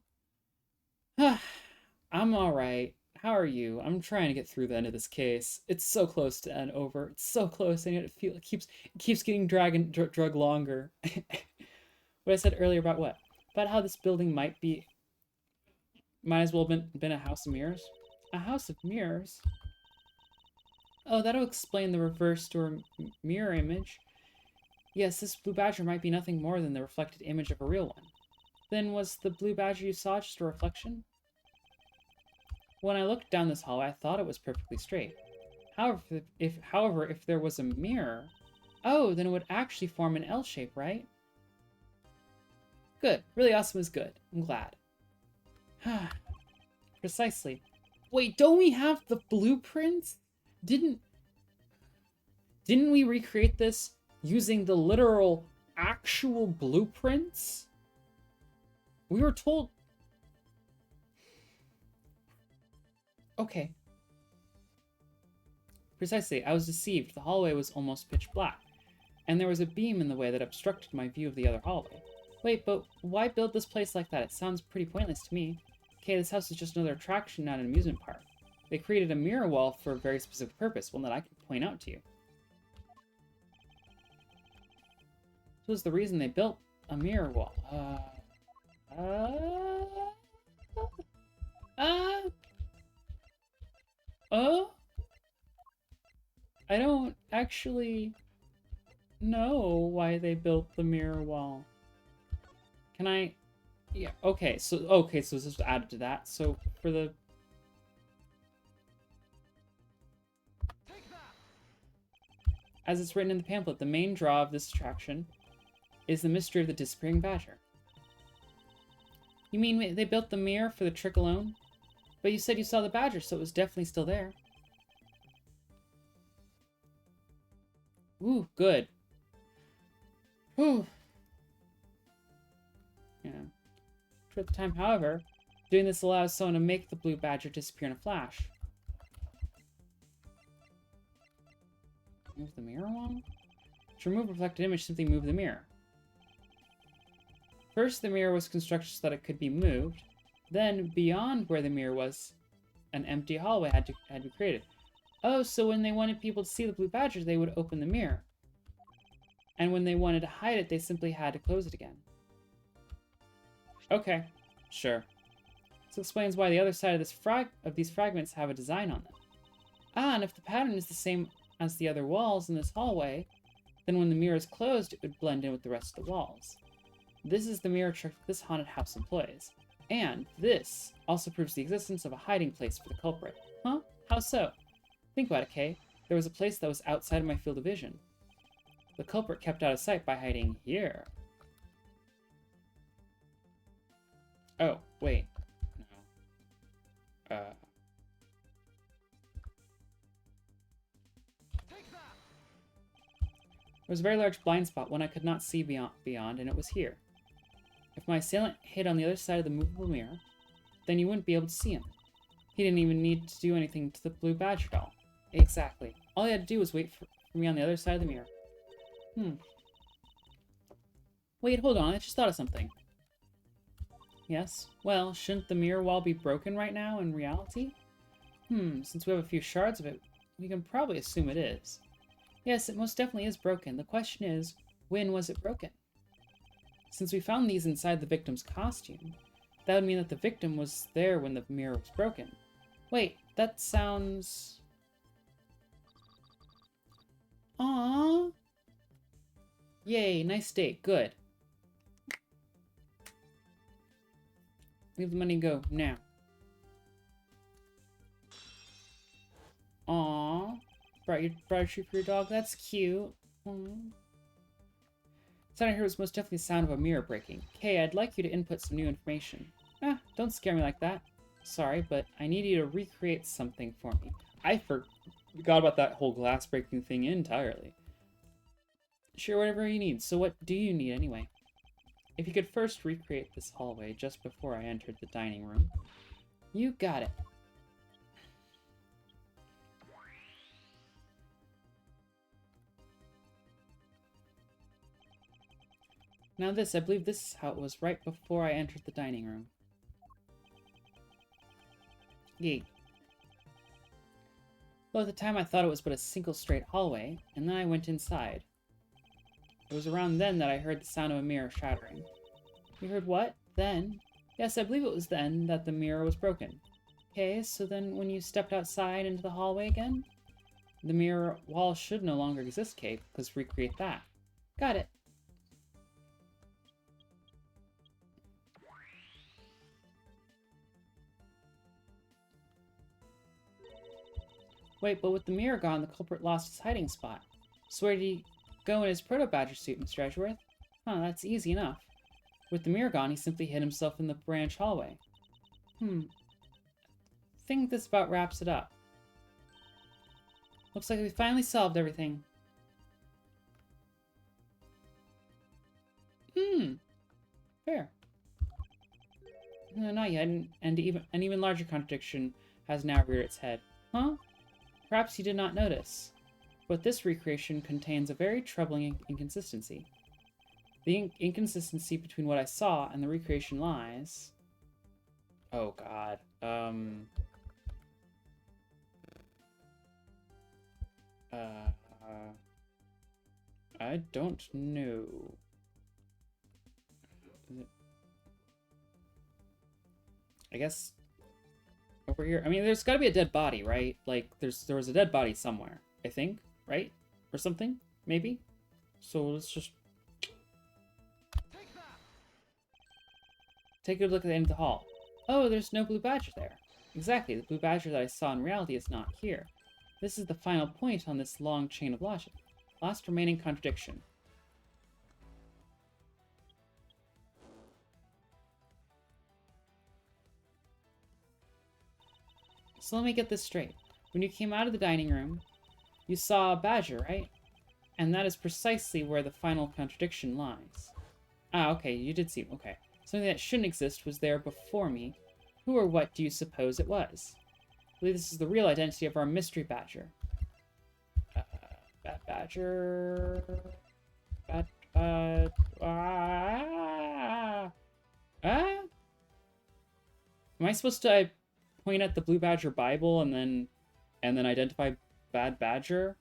I'm alright. How are you? I'm trying to get through the end of this case. It's so close to end over. It's so close, and yet it keeps getting drug longer. What I said earlier about what? About how this building might as well been a house of mirrors? A house of mirrors? Oh, that'll explain the reverse door mirror image. Yes, this blue badger might be nothing more than the reflected image of a real one. Then was the blue badger you saw just a reflection? When I looked down this hallway, I thought it was perfectly straight. However, if there was a mirror... Oh, then it would actually form an L shape, right? Good. Really awesome is good. I'm glad. Precisely. Wait, don't we have the blueprints? Didn't we recreate this using the literal actual blueprints? We were told... Okay. Precisely, I was deceived. The hallway was almost pitch black, and there was a beam in the way that obstructed my view of the other hallway. Wait, but why build this place like that? It sounds pretty pointless to me. Okay, this house is just another attraction, not an amusement park. They created a mirror wall for a very specific purpose, one that I can point out to you. This was the reason they built a mirror wall. I don't actually know why they built the mirror wall. Can I... Yeah, okay, so this is added to that. So, for the... As it's written in the pamphlet, the main draw of this attraction is the mystery of the disappearing badger. You mean they built the mirror for the trick alone? But you said you saw the badger, so it was definitely still there. Ooh, good. Whew. Yeah. For the time, however, doing this allows someone to make the blue badger disappear in a flash. Move the mirror along? To remove reflected image, simply move the mirror. First, the mirror was constructed so that it could be moved. Then, beyond where the mirror was, an empty hallway had to be created. Oh, so when they wanted people to see the blue badger, they would open the mirror. And when they wanted to hide it, they simply had to close it again. Okay, sure. This explains why the other side of these fragments have a design on them. Ah, and if the pattern is the same as the other walls in this hallway, then when the mirror is closed, it would blend in with the rest of the walls. This is the mirror trick this haunted house employs. And this also proves the existence of a hiding place for the culprit. Huh? How so? Think about it, Kay. There was a place that was outside of my field of vision. The culprit kept out of sight by hiding here. Oh, wait. No. There was a very large blind spot, one I could not see beyond, and it was here. If my assailant hid on the other side of the movable mirror, then you wouldn't be able to see him. He didn't even need to do anything to the Blue Badger doll. Exactly. All he had to do was wait for me on the other side of the mirror. Wait, hold on, I just thought of something. Yes? Well, shouldn't the mirror wall be broken right now in reality? Since we have a few shards of it, we can probably assume it is. Yes, it most definitely is broken. The question is, when was it broken? Since we found these inside the victim's costume, that would mean that the victim was there when the mirror was broken. Wait, that sounds... Aww. Yay, nice date, good. Leave the money go, now. Aww. Brought a treat for your dog? That's cute. The sound I heard was most definitely the sound of a mirror breaking. Kay, I'd like you to input some new information. Don't scare me like that. Sorry, but I need you to recreate something for me. I forgot about that whole glass breaking thing entirely. Sure, whatever you need. So what do you need anyway? If you could first recreate this hallway just before I entered the dining room. You got it. Now this, I believe this is how it was right before I entered the dining room. Yee. Well, at the time I thought it was but a single straight hallway, and then I went inside. It was around then that I heard the sound of a mirror shattering. You heard what? Then? Yes, I believe it was then that the mirror was broken. Okay, so then when you stepped outside into the hallway again? The mirror wall should no longer exist, Kate. Let's recreate that. Got it. Wait, but with the mirror gone, the culprit lost his hiding spot. So where did he go in his proto-badger suit, Mr. Edgeworth? Huh, that's easy enough. With the mirror gone, he simply hid himself in the branch hallway. I think this about wraps it up. Looks like we finally solved everything. Fair. No, not yet, and an even larger contradiction has now reared its head. Huh? Perhaps you did not notice, but this recreation contains a very troubling inconsistency. The inconsistency between what I saw and the recreation lies... Oh god. I don't know. I guess over here. I mean, there's got to be a dead body, right? Like, there was a dead body somewhere, I think, right? Or something, maybe? So let's just take a look at the end of the hall. Oh, there's no blue badger there. Exactly, the blue badger that I saw in reality is not here. This is the final point on this long chain of logic. Last remaining contradiction. So let me get this straight. When you came out of the dining room, you saw a badger, right? And that is precisely where the final contradiction lies. Ah, okay, you did see, okay. Something that shouldn't exist was there before me. Who or what do you suppose it was? I believe this is the real identity of our mystery badger. Badger... Am I supposed to point at the Blue Badger Bible and then identify Bad Badger?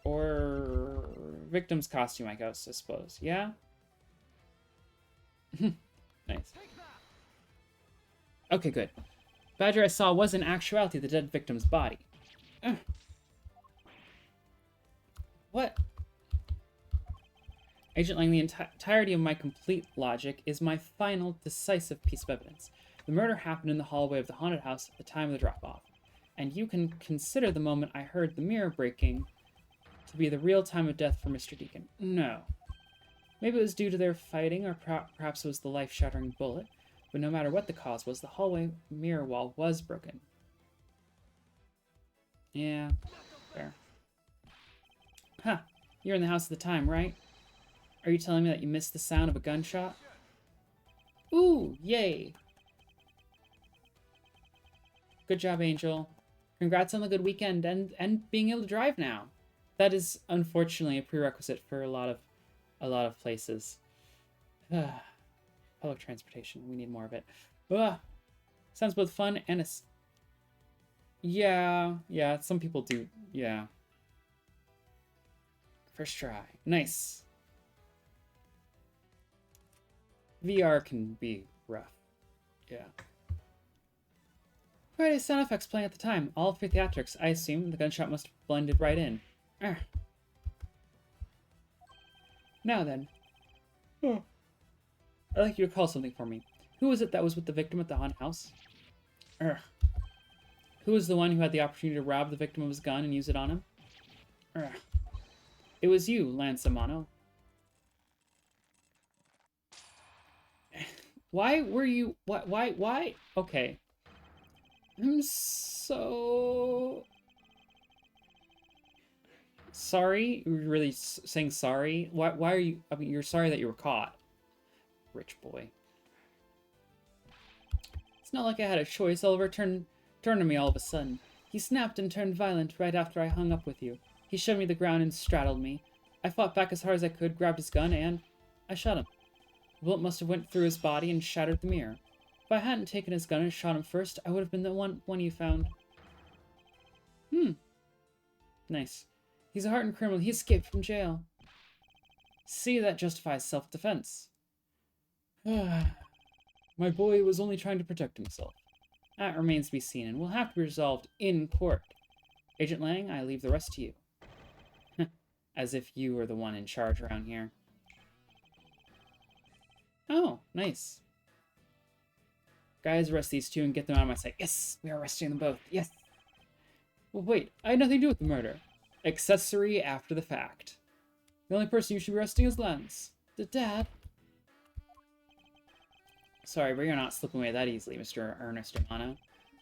Or victim's costume, I guess, I suppose. Yeah? Nice. Okay, good. Badger I saw was in actuality the dead victim's body. What? Agent Lang, the entirety of my complete logic is my final, decisive piece of evidence. The murder happened in the hallway of the haunted house at the time of the drop-off, and you can consider the moment I heard the mirror breaking to be the real time of death for Mr. Deacon. No. Maybe it was due to their fighting, or perhaps it was the life-shattering bullet, but no matter what the cause was, the hallway mirror wall was broken. Yeah, fair. Huh, you were in the house at the time, right? Are you telling me that you missed the sound of a gunshot? Ooh, yay! Good job, Angel. Congrats on the good weekend and being able to drive now. That is unfortunately a prerequisite for a lot of places. Public transportation, we need more of it. Ugh. Sounds both fun and yeah, some people do, yeah. First try. Nice. VR can be rough. Yeah. Variety of sound effects playing at the time, all for theatrics. I assume the gunshot must have blended right in. Now then. I'd like you to call something for me. Who was it that was with the victim at the haunted house? Who was the one who had the opportunity to rob the victim of his gun and use it on him? It was you, Lance Amano. Why were you... Why? Okay. I'm so... Sorry? You're really saying sorry? Why are you... I mean, you're sorry that you were caught. Rich boy. It's not like I had a choice. Oliver turned on me all of a sudden. He snapped and turned violent right after I hung up with you. He shoved me to the ground and straddled me. I fought back as hard as I could, grabbed his gun, and I shot him. The bullet must have went through his body and shattered the mirror. If I hadn't taken his gun and shot him first, I would have been the one you found. Nice. He's a hardened criminal. He escaped from jail. See, that justifies self-defense. My boy was only trying to protect himself. That remains to be seen, and will have to be resolved in court. Agent Lang, I leave the rest to you. As if you were the one in charge around here. Oh, nice. Guys, arrest these two and get them out of my sight. Yes, we are arresting them both. Yes. Well, wait, I had nothing to do with the murder. Accessory after the fact. The only person you should be arresting is Lance. The dad. Sorry, but you're not slipping away that easily, Mr. Ernest Amano.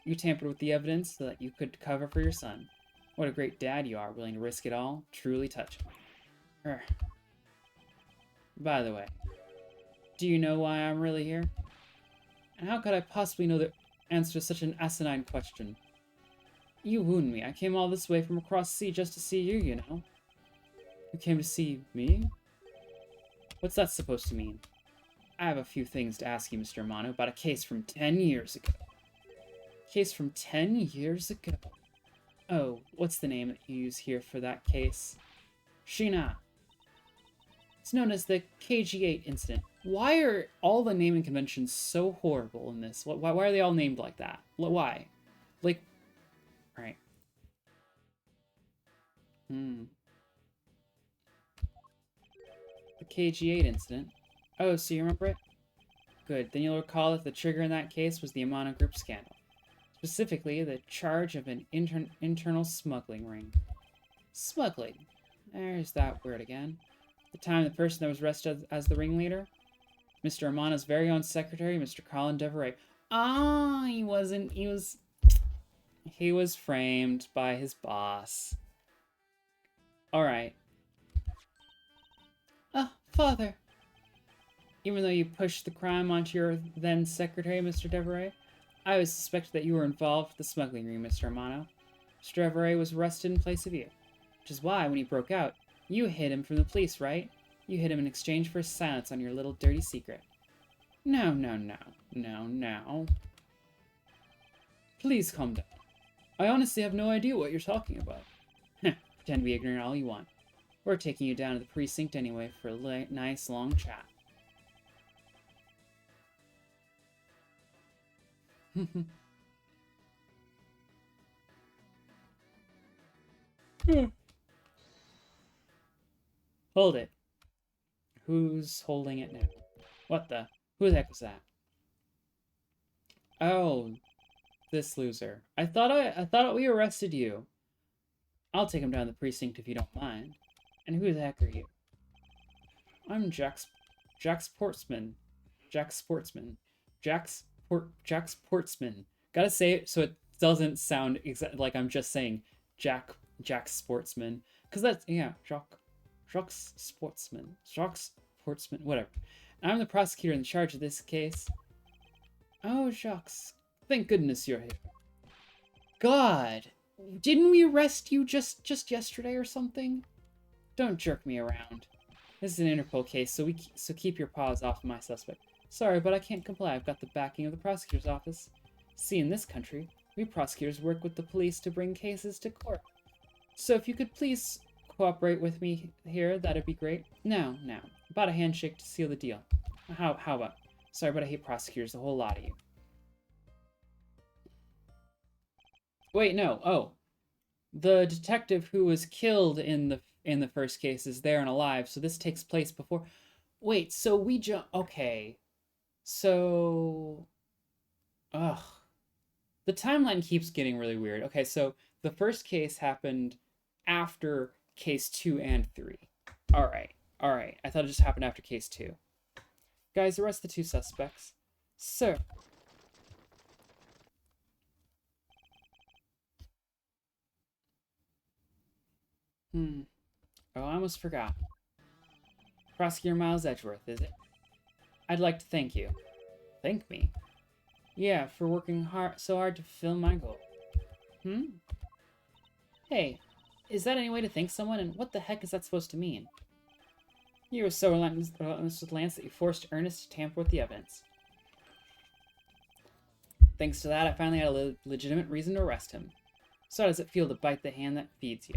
You tampered with the evidence so that you could cover for your son. What a great dad you are, willing to risk it all. Truly touching. By the way, do you know why I'm really here? And how could I possibly know the answer to such an asinine question? You wound me. I came all this way from across the sea just to see you, you know. You came to see me? What's that supposed to mean? I have a few things to ask you, Mr. Amano, about a case from 10 years ago. Case from 10 years ago? Oh, what's the name that you use here for that case? Sheena. It's known as the KG8 incident. Why are all the naming conventions so horrible in this? Why are they all named like that? Why? Like, right. The KG8 incident. Oh, so you remember it? Good. Then you'll recall that the trigger in that case was the Amano Group scandal. Specifically, the charge of an internal smuggling ring. Smuggling. There's that word again. At the time, the person that was arrested as the ringleader? Mr. Amano's very own secretary, Mr. Colin Deveray. Ah, he wasn't. He was framed by his boss. Alright. Ah, Father. Even though you pushed the crime onto your then secretary, Mr. Deveray, I always suspected that you were involved with the smuggling ring, Mr. Amano. Mr. Deveray was arrested in place of you. Which is why, when he broke out, you hid him from the police, right? You hid him in exchange for his silence on your little dirty secret. No. Please calm down. I honestly have no idea what you're talking about. Pretend to be ignorant all you want. We're taking you down to the precinct anyway for a nice long chat. Hold it. Who's holding it now? What the? Who the heck was that? Oh, this loser. I thought we arrested you. I'll take him down to the precinct if you don't mind. And who the heck are you? I'm Jack Sportsman. Jack Sportsman. Jack Sportsman. Gotta say it so it doesn't sound like I'm just saying Jack Sportsman. Cause that's Jacques Sportsman. Whatever. I'm the prosecutor in charge of this case. Oh, Jacques. Thank goodness you're here. God, didn't we arrest you just yesterday or something? Don't jerk me around. This is an Interpol case, so keep your paws off my suspect. Sorry, but I can't comply. I've got the backing of the prosecutor's office. See, in this country, we prosecutors work with the police to bring cases to court. So if you could please cooperate with me here, that'd be great. Now, about a handshake to seal the deal. How about? Sorry, but I hate prosecutors, the whole lot of you. Wait, no. Oh, the detective who was killed in the first case is there and alive, so this takes place before. Wait, so we okay. So, ugh, the timeline keeps getting really weird. Okay, so the first case happened after case 2 and 3. All right. I thought it just happened after case 2. Guys, arrest the 2 suspects. Sir. Oh, I almost forgot. Prosecutor Miles Edgeworth, is it? I'd like to thank you. Thank me? Yeah, for working so hard to fulfill my goal. Hey, is that any way to thank someone, and what the heck is that supposed to mean? You were so relentless with Lance that you forced Ernest to tamper with the evidence. Thanks to that, I finally had a legitimate reason to arrest him. So how does it feel to bite the hand that feeds you?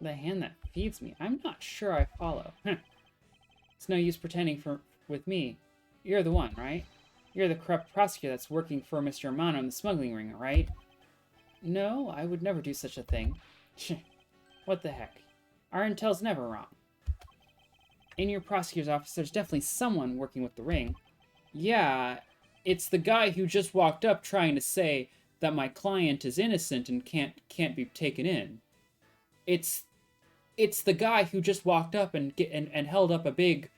The hand that feeds me? I'm not sure I follow. It's no use pretending with me. You're the one, right? You're the corrupt prosecutor that's working for Mr. Amano in the smuggling ring, right? No, I would never do such a thing. What the heck? Our intel's never wrong. In your prosecutor's office, there's definitely someone working with the ring. Yeah, it's the guy who just walked up trying to say that my client is innocent and can't be taken in. It's the guy who just walked up and held up a big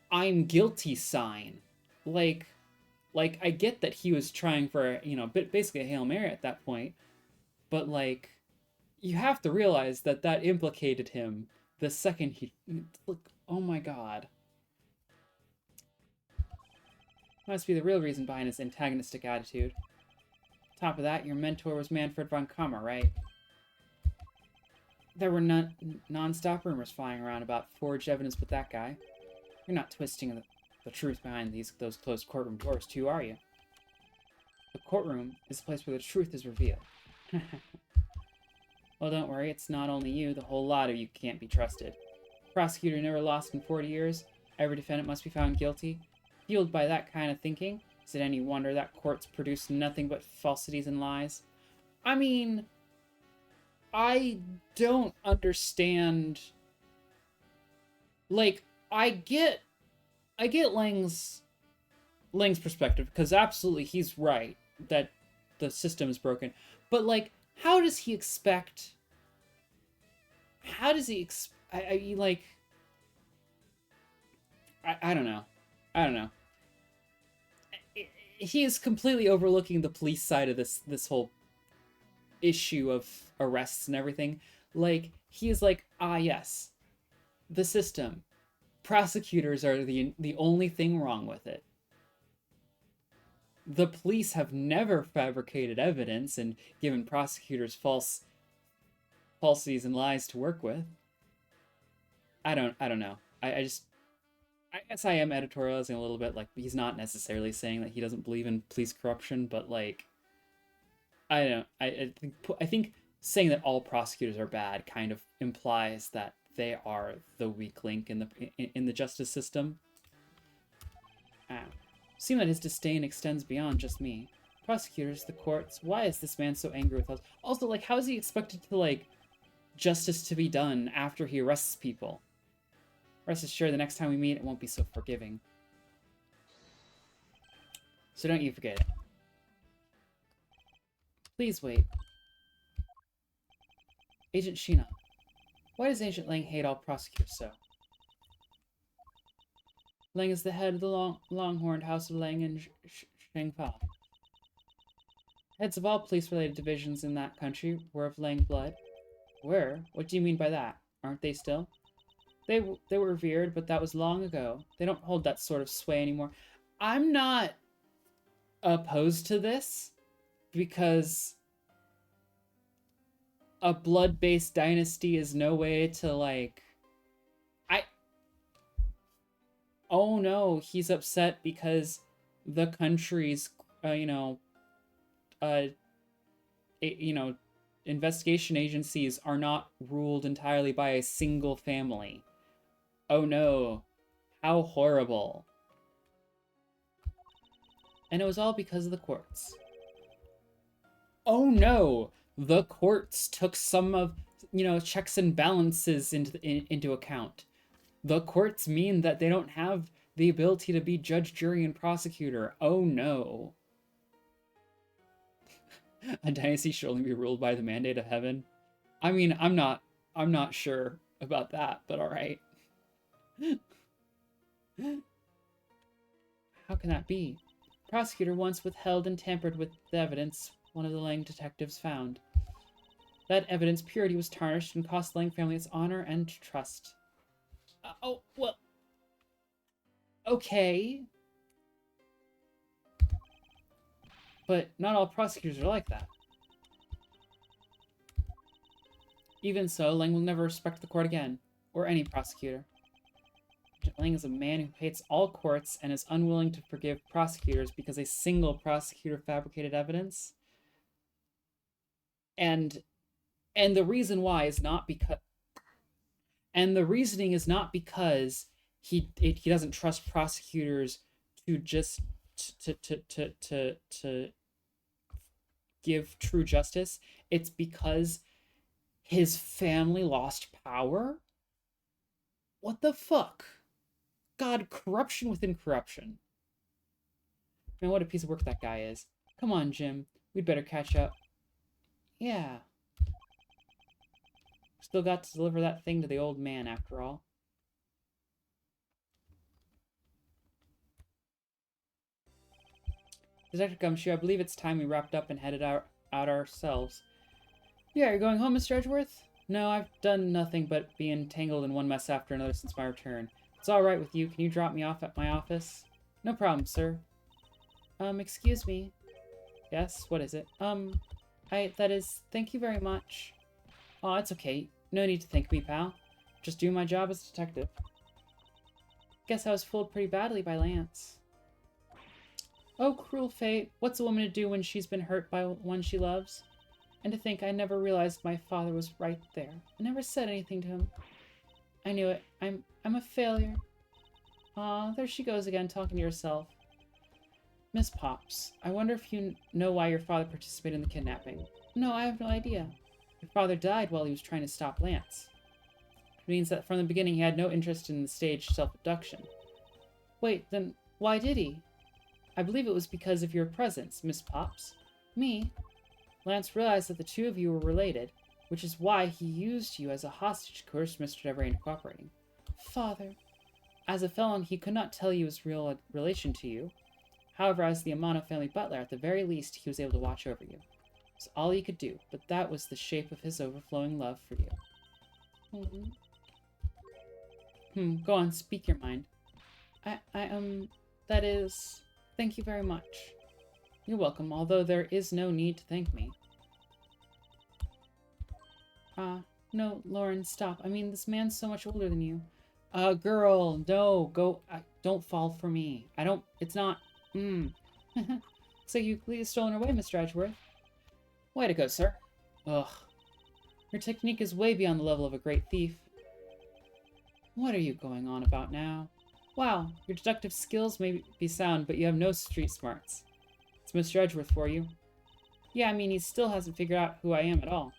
"I'm guilty" sign. Like I get that he was trying for, basically a Hail Mary at that point, but like you have to realize that implicated him the second he look. Oh my god. Must be the real reason behind his antagonistic attitude. Top of that, your mentor was Manfred von Kammer, right? There were non-stop rumors flying around about forged evidence with that guy. You're not twisting the truth behind those closed courtroom doors, too, are you? The courtroom is the place where the truth is revealed. Well, don't worry, it's not only you, the whole lot of you can't be trusted. Prosecutor never lost in 40 years. Every defendant must be found guilty. Fueled by that kind of thinking, is it any wonder that courts produce nothing but falsities and lies? I mean, I don't understand. Like, I get Lang's perspective, because absolutely he's right that the system is broken. But like, how does he expect? I don't know. He is completely overlooking the police side of this whole issue of arrests and everything. Like, he is like, yes, the system. Prosecutors are the only thing wrong with it. The police have never fabricated evidence and given prosecutors falsities and lies to work with. I don't know. I guess I am editorializing a little bit. Like, he's not necessarily saying that he doesn't believe in police corruption, but like, I don't. I think saying that all prosecutors are bad kind of implies that they are the weak link in the justice system. Seems that his disdain extends beyond just me. Prosecutors, the courts. Why is this man so angry with us? Also, like, how is he expected to, like, justice to be done after he arrests people? Rest assured, the next time we meet, it won't be so forgiving. So don't you forget it. Please wait. Agent Sheena. Why does Agent Lang hate all prosecutors so? Lang is the head of the Longhorned House of Lang and Shangfa. Heads of all police-related divisions in that country were of Lang blood. Were? What do you mean by that? Aren't they still? They were revered, but that was long ago. They don't hold that sort of sway anymore. I'm not opposed to this, because a blood-based dynasty is no way to, like... Oh no, he's upset because the country's, investigation agencies are not ruled entirely by a single family. Oh no, how horrible. And it was all because of the courts. Oh no, the courts took some of, checks and balances into account. The courts mean that they don't have the ability to be judge, jury, and prosecutor. Oh no. A dynasty should only be ruled by the mandate of heaven. I mean, I'm not sure about that, but alright. How can that be? The prosecutor once withheld and tampered with the evidence one of the Lang detectives found. That evidence purity was tarnished and cost the Lang family its honor and trust. Well... Okay. But not all prosecutors are like that. Even so, Lang will never respect the court again, or any prosecutor. Lang is a man who hates all courts and is unwilling to forgive prosecutors because a single prosecutor fabricated evidence. And the reason why is not because... And the reasoning is not because he doesn't trust prosecutors to just to give true justice. It's because his family lost power? What the fuck? God, corruption within corruption. Man, what a piece of work that guy is. Come on, Jim. We'd better catch up. Yeah. Still got to deliver that thing to the old man, after all. Detective Gumshoe, I believe it's time we wrapped up and headed out ourselves. Yeah, you're going home, Mr. Edgeworth? No, I've done nothing but be entangled in one mess after another since my return. It's alright with you. Can you drop me off at my office? No problem, sir. Excuse me. Yes, what is it? Thank you very much. Oh, it's okay. No need to thank me, pal. Just do my job as a detective. Guess I was fooled pretty badly by Lance. Oh, cruel fate. What's a woman to do when she's been hurt by one she loves? And to think I never realized my father was right there. I never said anything to him. I knew it. I'm a failure. Aw, there she goes again, talking to herself. Miss Pops, I wonder if you know why your father participated in the kidnapping. No, I have no idea. Your father died while he was trying to stop Lance. It means that from the beginning he had no interest in the staged self-abduction. Wait, then why did he? I believe it was because of your presence, Miss Pops. Me? Lance realized that the two of you were related, which is why he used you as a hostage to coerce Mr. Devery into cooperating. Father. As a felon, he could not tell you his real relation to you. However, as the Amano family butler, at the very least, he was able to watch over you. It's all he could do, but that was the shape of his overflowing love for you. Go on, speak your mind. That is... Thank you very much. You're welcome, although there is no need to thank me. No, Lauren, stop. I mean, this man's so much older than you. Girl, no, go, don't fall for me. It's not, Looks like you completely stolen away, Mr. Edgeworth. Way to go, sir. Ugh. Your technique is way beyond the level of a great thief. What are you going on about now? Wow, your deductive skills may be sound, but you have no street smarts. It's Mr. Edgeworth for you. Yeah, I mean, he still hasn't figured out who I am at all.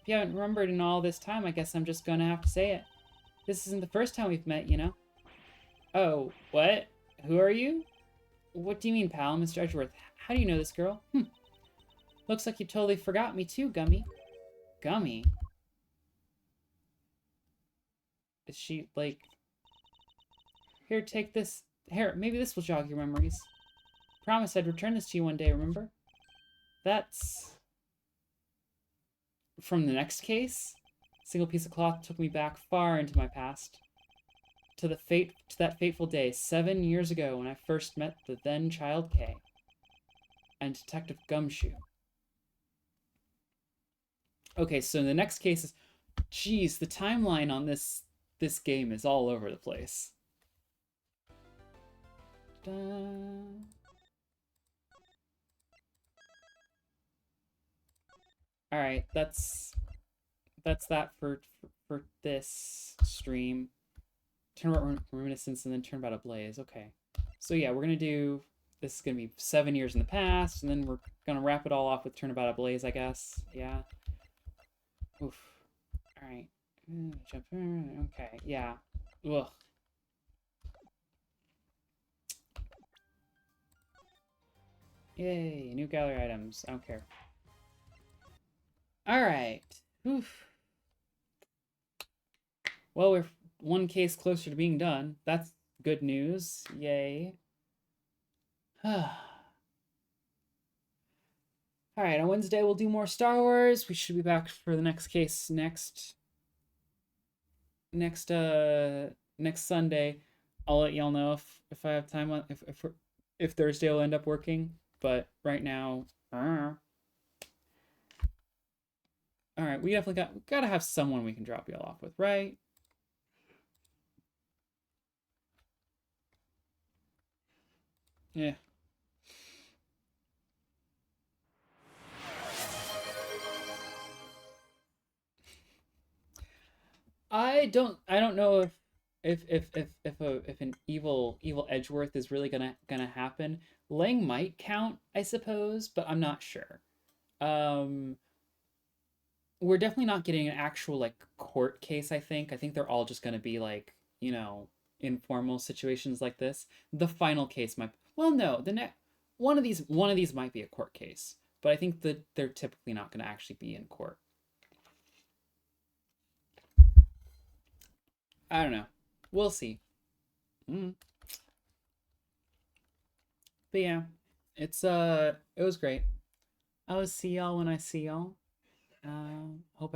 If you haven't remembered in all this time, I guess I'm just gonna have to say it. This isn't the first time we've met, you know? Oh, what? Who are you? What do you mean, pal, Mr. Edgeworth? How do you know this girl? Looks like you totally forgot me too, Gummy. Gummy? Is she, like... Here, take this. Here, maybe this will jog your memories. Promise I'd return this to you one day, remember? That's... From the next case? A single piece of cloth took me back far into my past. To that fateful day, 7 years ago, when I first met the then child Kay and Detective Gumshoe. Okay, so the next case is... Jeez, the timeline on this game is all over the place. Alright, that's that for this stream. Turnabout Reminiscence and then Turnabout Ablaze. Okay. So yeah, we're gonna do... This is gonna be 7 years in the past, and then we're gonna wrap it all off with Turnabout Ablaze, I guess. Yeah. Oof. Alright. Okay, yeah. Ugh. Yay, new gallery items. I don't care. Alright. Oof. Well, we're one case closer to being done. That's good news. Yay. Alright, on Wednesday we'll do more Star Wars. We should be back for the next case next Sunday. I'll let y'all know if I have time on if Thursday will end up working. But right now, all right, we definitely gotta have someone we can drop y'all off with, right? Yeah. I don't know if an evil Edgeworth is really gonna happen. Lang might count, I suppose, but I'm not sure. We're definitely not getting an actual like court case, I think. I think they're all just gonna be like, you know, informal situations like this. The final case might, well, no, the next one of these might be a court case, but I think that they're typically not gonna actually be in court. I don't know. We'll see. But yeah, it was great. I will see y'all when I see y'all. Hope